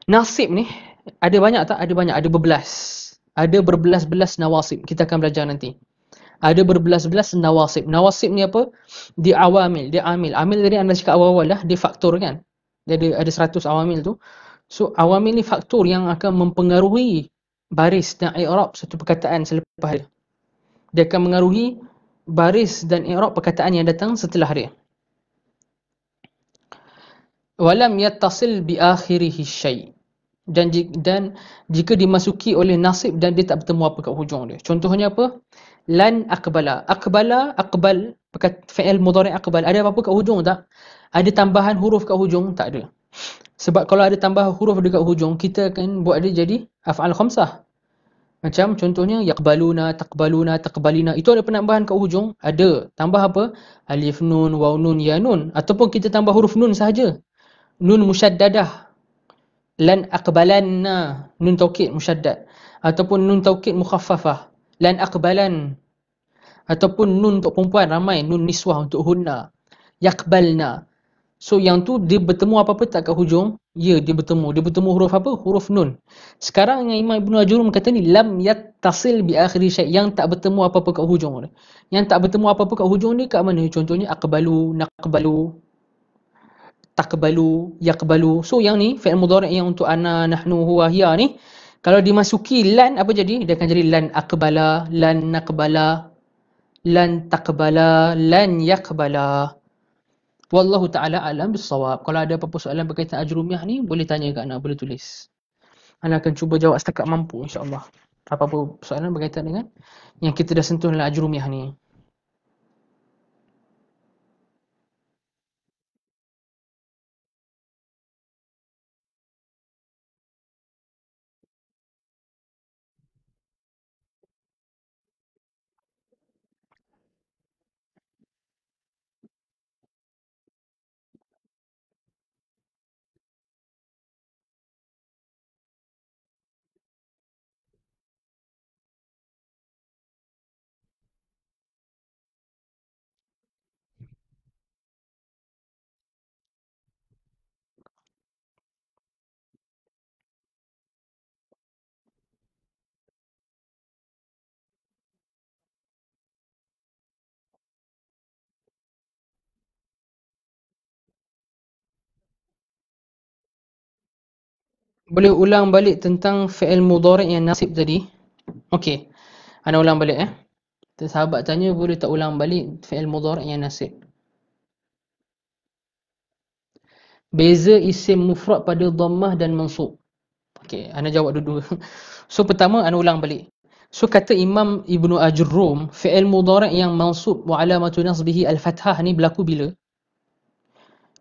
Nasib ni ada banyak tak? Ada banyak. Ada berbelas. Ada berbelas-belas nawasib. Kita akan belajar nanti. Ada berbelas-belas nawasib. Nawasib ni apa? Dia awamil. Dia amil. Amil tadi anda cakap awal-awal lah. Dia faktor kan? Dia ada 100 awamil tu. So awamil ni faktor yang akan mempengaruhi baris dan i'rab satu perkataan selepas dia. Dia akan mengaruhi baris dan i'rab perkataan yang datang setelah dia. Walam yattasil bi akhirih syai'. Dan jika dimasuki oleh nasib dan dia tak bertemu apa kat hujung dia. Contohnya apa? Lan aqbala. Aqbal, fi'il mudhari' aqbal. Ada apa-apa kat hujung tak? Ada tambahan huruf kat hujung? Tak ada. Sebab kalau ada tambah huruf dekat hujung, kita akan buat dia jadi af'al khamsah. Macam contohnya yaqbaluna, taqbaluna, taqbalina. Itu ada penambahan kat hujung? Ada. Tambah apa? Alif nun, waw nun, ya nun. Ataupun kita tambah huruf nun sahaja. Nun musyaddadah. Lan aqbalanna, nun taukid musyaddad. Ataupun nun taukid mukhaffafah, lan aqbalan. Ataupun nun untuk perempuan ramai, nun niswah untuk hunna, yaqbalna. So yang tu dia bertemu apa-apa tak kat hujung? Ya, dia bertemu huruf apa? Huruf nun. Sekarang yang Imam Ibn Ajurrum kata ni lam yattasil bi akhiri syai', yang tak bertemu apa-apa kat hujung dia. Yang tak bertemu apa-apa kat hujung ni kat mana? Contohnya aqbalu, naqbalu, taqbalu, yaqbalu. So yang ni fi'il mudhari' yang untuk ana, nahnu, huwa, hiya ni kalau dimasuki lan apa jadi? Dia akan jadi lan aqbala, lan naqbala, lan taqbala, lan yaqbala. Wallahu ta'ala alam bissawab. Kalau ada apa-apa soalan berkaitan ajrumiyah ni boleh tanya kat ana, boleh tulis. Ana akan cuba jawab setakat mampu insya-Allah. Apa-apa soalan berkaitan dengan yang kita dah sentuh dalam ajrumiyah ni. Boleh ulang balik tentang fi'il mudhari' yang nasib tadi? Okey. Ana ulang balik Sahabat tanya boleh tak ulang balik fi'il mudhari' yang nasib. Beza isim mufrad pada dhammah dan mansub. Okey, ana jawab dulu. So pertama ana ulang balik. So kata Imam Ibnu Ajurrum, fi'il mudhari' yang mansub wa alamatu nasbihi al-fathah ni berlaku bila?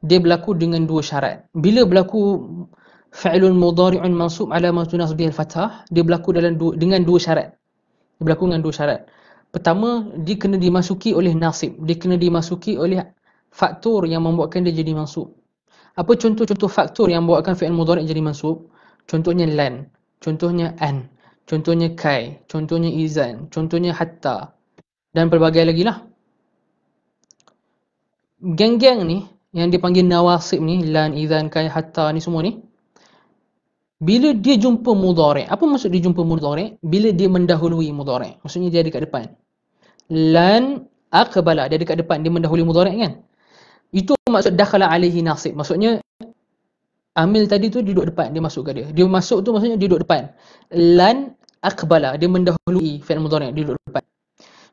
Dia berlaku dengan dua syarat. Bila berlaku fi'ilun mudhari'un mansub alamatu nasbihi al-fathah, dia berlaku dengan dua syarat. Dia berlaku dengan dua syarat. Pertama, dia kena dimasuki oleh nasib. Dia kena dimasuki oleh faktor yang membuatkan dia jadi mansub. Apa contoh-contoh faktor yang membuatkan fi'il mudhari' jadi mansub? Contohnya lan, contohnya an, contohnya kai, contohnya izan, contohnya hatta dan pelbagai lagi lah. Geng-geng ni yang dipanggil nawasib ni, lan, izan, kai, hatta ni semua ni, bila dia jumpa mudhari', apa maksud dia jumpa mudhari'? Bila dia mendahului mudhari', maksudnya dia dekat depan. Lan aqbala, dia dekat depan, dia mendahului mudhari' kan? Itu maksud dakhala alaihi nasib. Maksudnya amil tadi tu duduk depan, dia masuk ke dia. Dia masuk tu maksudnya dia duduk depan. Lan aqbala, dia mendahului fi'il mudhari', dia duduk depan.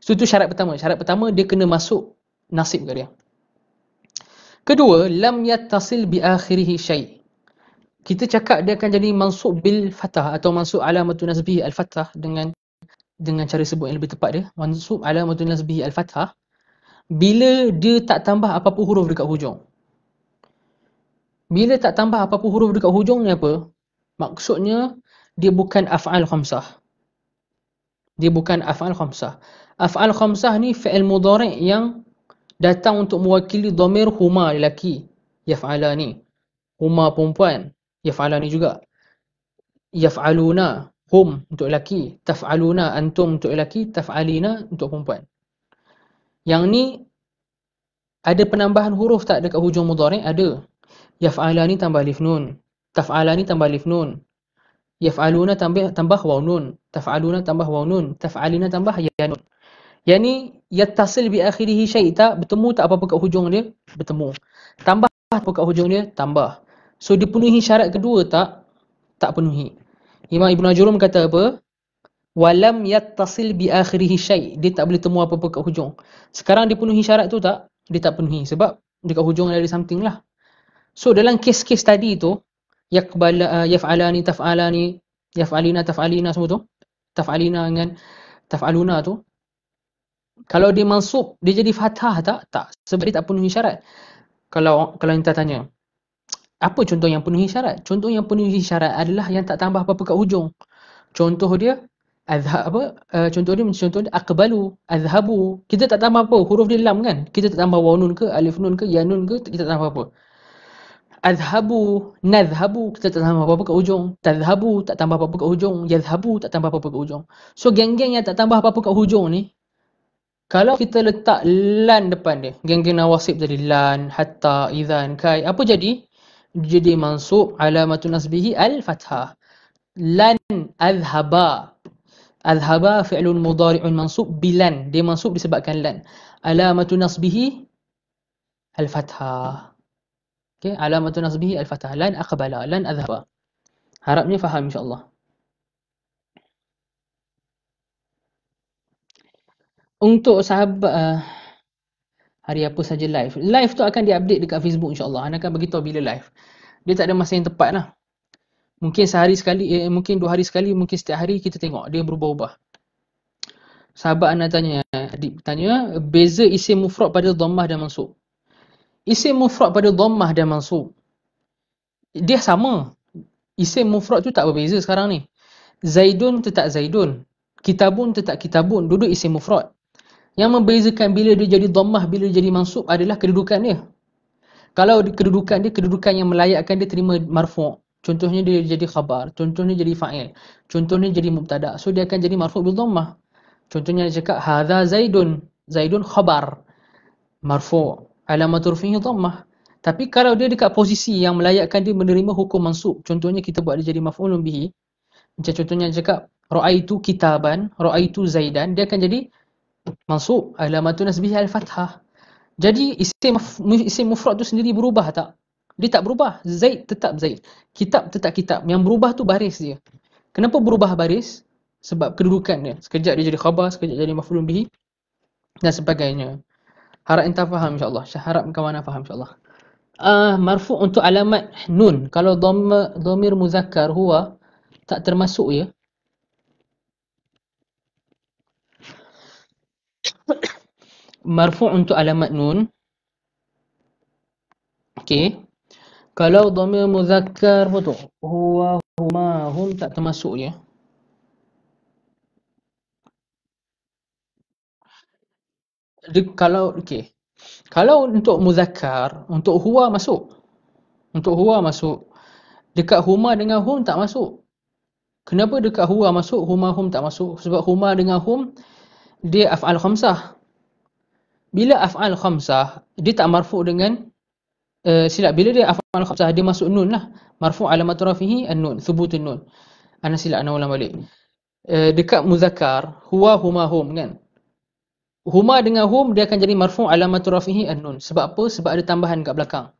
So itu syarat pertama. Syarat pertama dia kena masuk nasib ke dia. Kedua, lam yattasil bi akhirih syai'. Kita cakap dia akan jadi mansub bil fathah atau mansub alamatu nasbihi al fathah dengan cara sebut yang lebih tepat dia, mansub alamatu nasbihi al fathah bila dia tak tambah apa-apa huruf dekat hujung. Bila tak tambah apa-apa huruf dekat hujung ni apa? Maksudnya dia bukan af'al khamsah. Dia bukan af'al khamsah. Af'al khamsah ni fi'il mudhari' yang datang untuk mewakili dhamir huma lelaki, yaf'alani. Huma perempuan, yaf'alani juga. Yaf'aluna, hum untuk lelaki, taf'aluna antum untuk lelaki, taf'alina untuk perempuan. Yang ni ada penambahan huruf tak dekat hujung mudhari'? Ada. Yaf'alani tambah alif nun, taf'alani tambah alif nun, yaf'aluna tambah waw nun, taf'aluna tambah waw nun, taf'alina tambah ya nun. Yang ni yattasil bi akhirih syai' tak bertemu tak apa-apa kat hujung dia? Bertemu. Tambah apa kat hujung dia? Tambah. So dipenuhi syarat kedua tak? Tak penuhi. Imam Ibn Ajurrum kata apa? Walam yattasil bi akhirih syai'. Dia tak boleh temu apa-apa kat hujung. Sekarang dipenuhi syarat tu tak? Dia tak penuhi sebab dekat hujung ada something lah. So dalam kes-kes tadi tu, yaf'alani, taf'alani, yaf'alina, taf'alina semua tu, taf'alina dengan taf'aluna tu, kalau dia mansub, dia jadi fathah tak? Tak. Sebab dia tak penuhi syarat. Kalau kita tanya, apa contoh yang penuhi syarat? Contoh yang penuhi syarat adalah yang tak tambah apa-apa kat hujung. Contoh dia, contoh dia aqbalu, azhabu. Kita tak tambah apa, huruf dia lam kan? Kita tak tambah waw nun ke, alif nun ke, ya nun ke, kita tak tambah apa. Azhabu, nadhhabu, kita tak tambah apa-apa kat hujung. Tadhhabu, tak tambah apa-apa kat hujung. Yadhhabu, tak tambah apa-apa kat hujung. So geng-geng yang tak tambah apa-apa kat hujung ni, kalau kita letak lan depan dia, geng-geng nawasib tadi, lan, hatta, izan, kai, apa jadi? Jadi mansub alamatu nasbihi al-fathah. Lan azhaba. Azhaba fi'lun mudhari'un mansub bilan. Dia mansub disebabkan lan. Alamatu nasbihi al-fathah. Okay, alamatu nasbihi al-fathah. Lan aqbala, lan azhaba. Harapnya faham insya-Allah. Untuk sahabat hari apa saja live. Live tu akan diupdate dekat Facebook insya-Allah. Ana akan beritahu bila live. Dia tak ada masa yang tepat lah. Mungkin sehari sekali, mungkin 2 hari sekali, mungkin setiap hari kita tengok dia berubah-ubah. Sahabat Ana tanya, beza isim mufrad pada dhammah dan mansub. Isim mufrad pada dhammah dan mansub, dia sama. Isim mufrad tu tak berbeza sekarang ni. Zaidun tetap Zaidun, kitabun tetap kitabun, duduk isim mufrad. Yang membezakan bila dia jadi dhammah, bila dia jadi mansub adalah kedudukan dia. Kalau kedudukan dia, kedudukan yang melayakkan dia terima marfu'. Contohnya dia jadi khabar, contohnya jadi fa'il, contohnya jadi mubtada'. So dia akan jadi marfu' bil dhammah. Contohnya dia cakap hadza Zaidun, Zaidun khabar, marfu', alamatur fihi dhammah. Tapi kalau dia dekat posisi yang melayakkan dia menerima hukum mansub, contohnya kita buat dia jadi maf'ulun bihi. Macam contohnya dia cakap ra'aitu kitaban, ra'aitu Zaidan, dia akan jadi mansub alamatun nasbihi al-fathah. Jadi isim mufrad tu sendiri berubah tak? Dia tak berubah. Zaid tetap Zaid. Kitab tetap kitab. Yang berubah tu baris dia. Kenapa berubah baris? Sebab kedudukan dia. Sekejap dia jadi khabar, sekejap jadi maf'ulun bihi dan sebagainya. Harap anda faham insya-Allah. Harap kawan anda faham insya-Allah. Marfu' untuk alamat nun. Kalau dhamir muzakkar huwa tak termasuk ya. Marfu' untuk alamat nun. Okey. Kalau dhamir muzakkar betul. Huwa, huma, hum tak termasuk ya. Kalau okey. Kalau untuk muzakkar, untuk huwa masuk. Untuk huwa masuk. Dekat huma dengan hum tak masuk. Kenapa dekat huwa masuk, huma hum tak masuk? Sebab huma dengan hum dia af'al khamsah. Bila af'al khamsah, dia tak marfu' dengan silap. Bila dia af'al khamsah, dia masuk nun lah. Marfu' alamat rafihi an-nun, thubutun nun. Ana silap, ana ulang balik. Dekat muzakkar, huwa, huma, hum kan. Huma dengan hum dia akan jadi marfu' alamat rafihi an-nun. Sebab apa? Sebab ada tambahan kat belakang.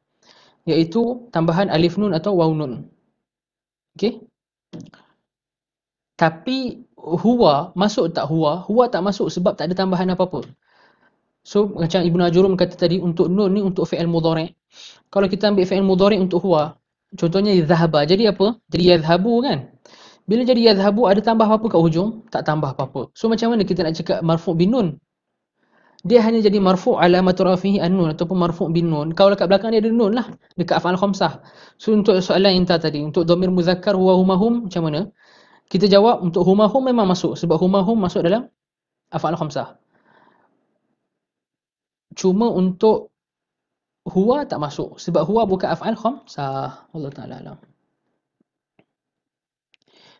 Iaitu tambahan alif nun atau waw nun. Okey? Tapi huwa masuk tak huwa? Huwa tak masuk sebab tak ada tambahan apa-apa. So macam Ibnu Ajurum kata tadi, untuk nun ni untuk fi'il mudhari'. Kalau kita ambil fi'il mudhari' untuk huwa, contohnya yadhhaba, jadi apa? Jadi yadhhabu kan? Bila jadi yadhhabu ada tambah apa kat hujung? Tak tambah apa-apa. So macam mana kita nak cakap marfu' bin nun? Dia hanya jadi marfu' alamat rafihi an-nun ataupun marfu' bin nun. Kalau kat belakang dia ada nun lah, dekat af'al khamsah. So untuk soalan inta tadi, untuk dhamir muzakkar huwa, huma, hum, macam mana? Kita jawab untuk huma, hum memang masuk sebab huma, hum masuk dalam af'al khamsah. Cuma untuk huwa tak masuk sebab huwa bukan af'al khamsah. Allah Ta'ala alam.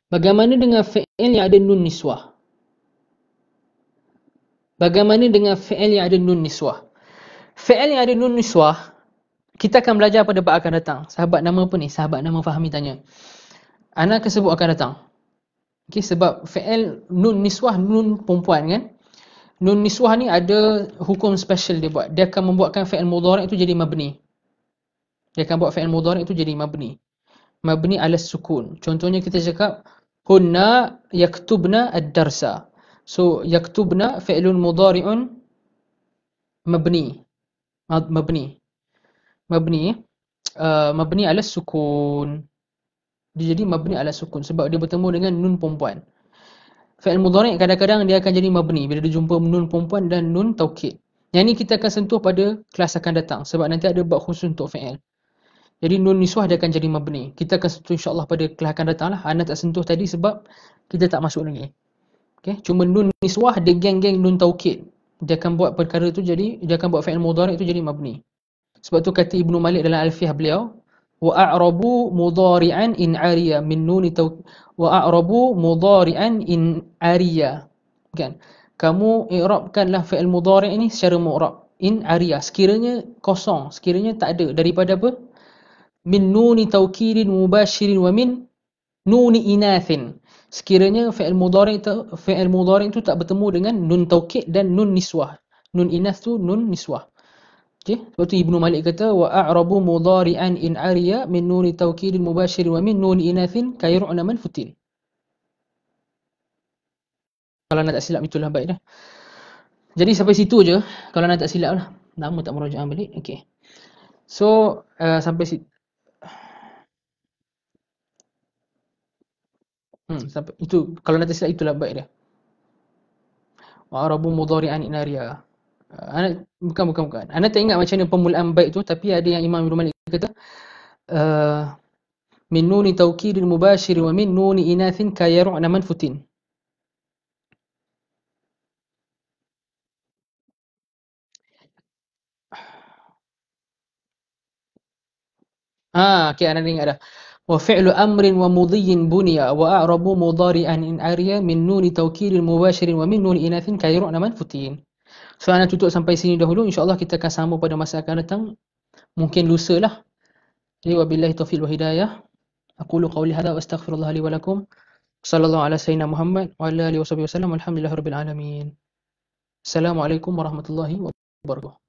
Bagaimana dengan fi'il yang ada nun niswah? Bagaimana dengan fi'il yang ada nun niswah? Fi'il yang ada nun niswah, kita akan belajar pada bab akan datang. Sahabat nama apa ni? Sahabat nama Fahmi tanya. Ana akan sebut akan datang. Okay, sebab fi'il nun niswah, nun perempuan kan? Nun niswah ni ada hukum special dia buat. Dia akan membuatkan fi'il mudhari' itu jadi mabni. Dia akan buat fi'il mudhari' itu jadi mabni. Mabni ala sukun. Contohnya kita cakap hunna yaktubna ad-darsa. So yaktubna fi'lun mudhari'un mabni. Mabni ala sukun. Dia jadi mabni ala sukun sebab dia bertemu dengan nun perempuan. Fi'il mudhari' kadang-kadang dia akan jadi mabni bila dia jumpa nun perempuan dan nun taukid. Yang ni kita akan sentuh pada kelas akan datang sebab nanti ada bab khusus untuk fi'il. Jadi nun niswah dia akan jadi mabni. Kita akan sentuh insya-Allah pada kelas akan datang lah. Ana tak sentuh tadi sebab kita tak masuk lagi. Okey, cuma nun niswah dia geng-geng nun taukid. Dia akan buat perkara tu jadi, dia akan buat fi'il mudhari' tu jadi mabni. Sebab tu kata Ibnu Malik dalam Alfiyah beliau, wa a'rabu mudhari'an in 'ariya min nun taukid wa a'rabu mudhari'an in 'ariya. Kan? Kamu i'rabkanlah fi'il mudhari' ini secara mu'rab in 'ariya, sekiranya kosong, sekiranya tak ada daripada apa? Min nuni taukidin mubashirin wa min nuni inathin. Sekiranya fi'il mudhari' itu tak bertemu dengan nun taukid dan nun niswah. Nun inath tu nun niswah. Okey, sebab tu Ibnu Malik kata wa a'rabu mudhari'an in 'ariya min nuni taukidin mubashirin wa min nuni inathin kayru'na man futin. Kalau nak tak silap itulah baik dah. Jadi sampai situ je kalau nak tak silap lah. Nama tak merajaah balik. Okey. So sampai situ. Sampai itu kalau nak tak silap itulah baik dia. Wa a'rabu mudhari'an in 'ariya. Bukan. Ana tak ingat macam mana permulaan baik tu, tapi ada yang Imam Ibnu Malik kata min nuni taukidin mubashir wa min nuni inathin kayru'na man futin. Okey, ana ingat dah. Wa fi'lu amrin wa mudhiyin buniya wa a'rabu mudhari'an in 'ariya min nuni taukidin mubashir wa min nuni inathin kayru'na man futin. So ana tutup sampai sini dahulu, insya-Allah kita akan sambung pada masa akan datang. Mungkin lusa lah. Jadi wabillahi taufiq wal hidayah. Aqulu qawli hadha wa astaghfirullah li wa lakum. Sallallahu ala sayyidina Muhammad wa ala alihi wasallam. Alhamdulillahirabbil alamin. Assalamualaikum warahmatullahi wabarakatuh.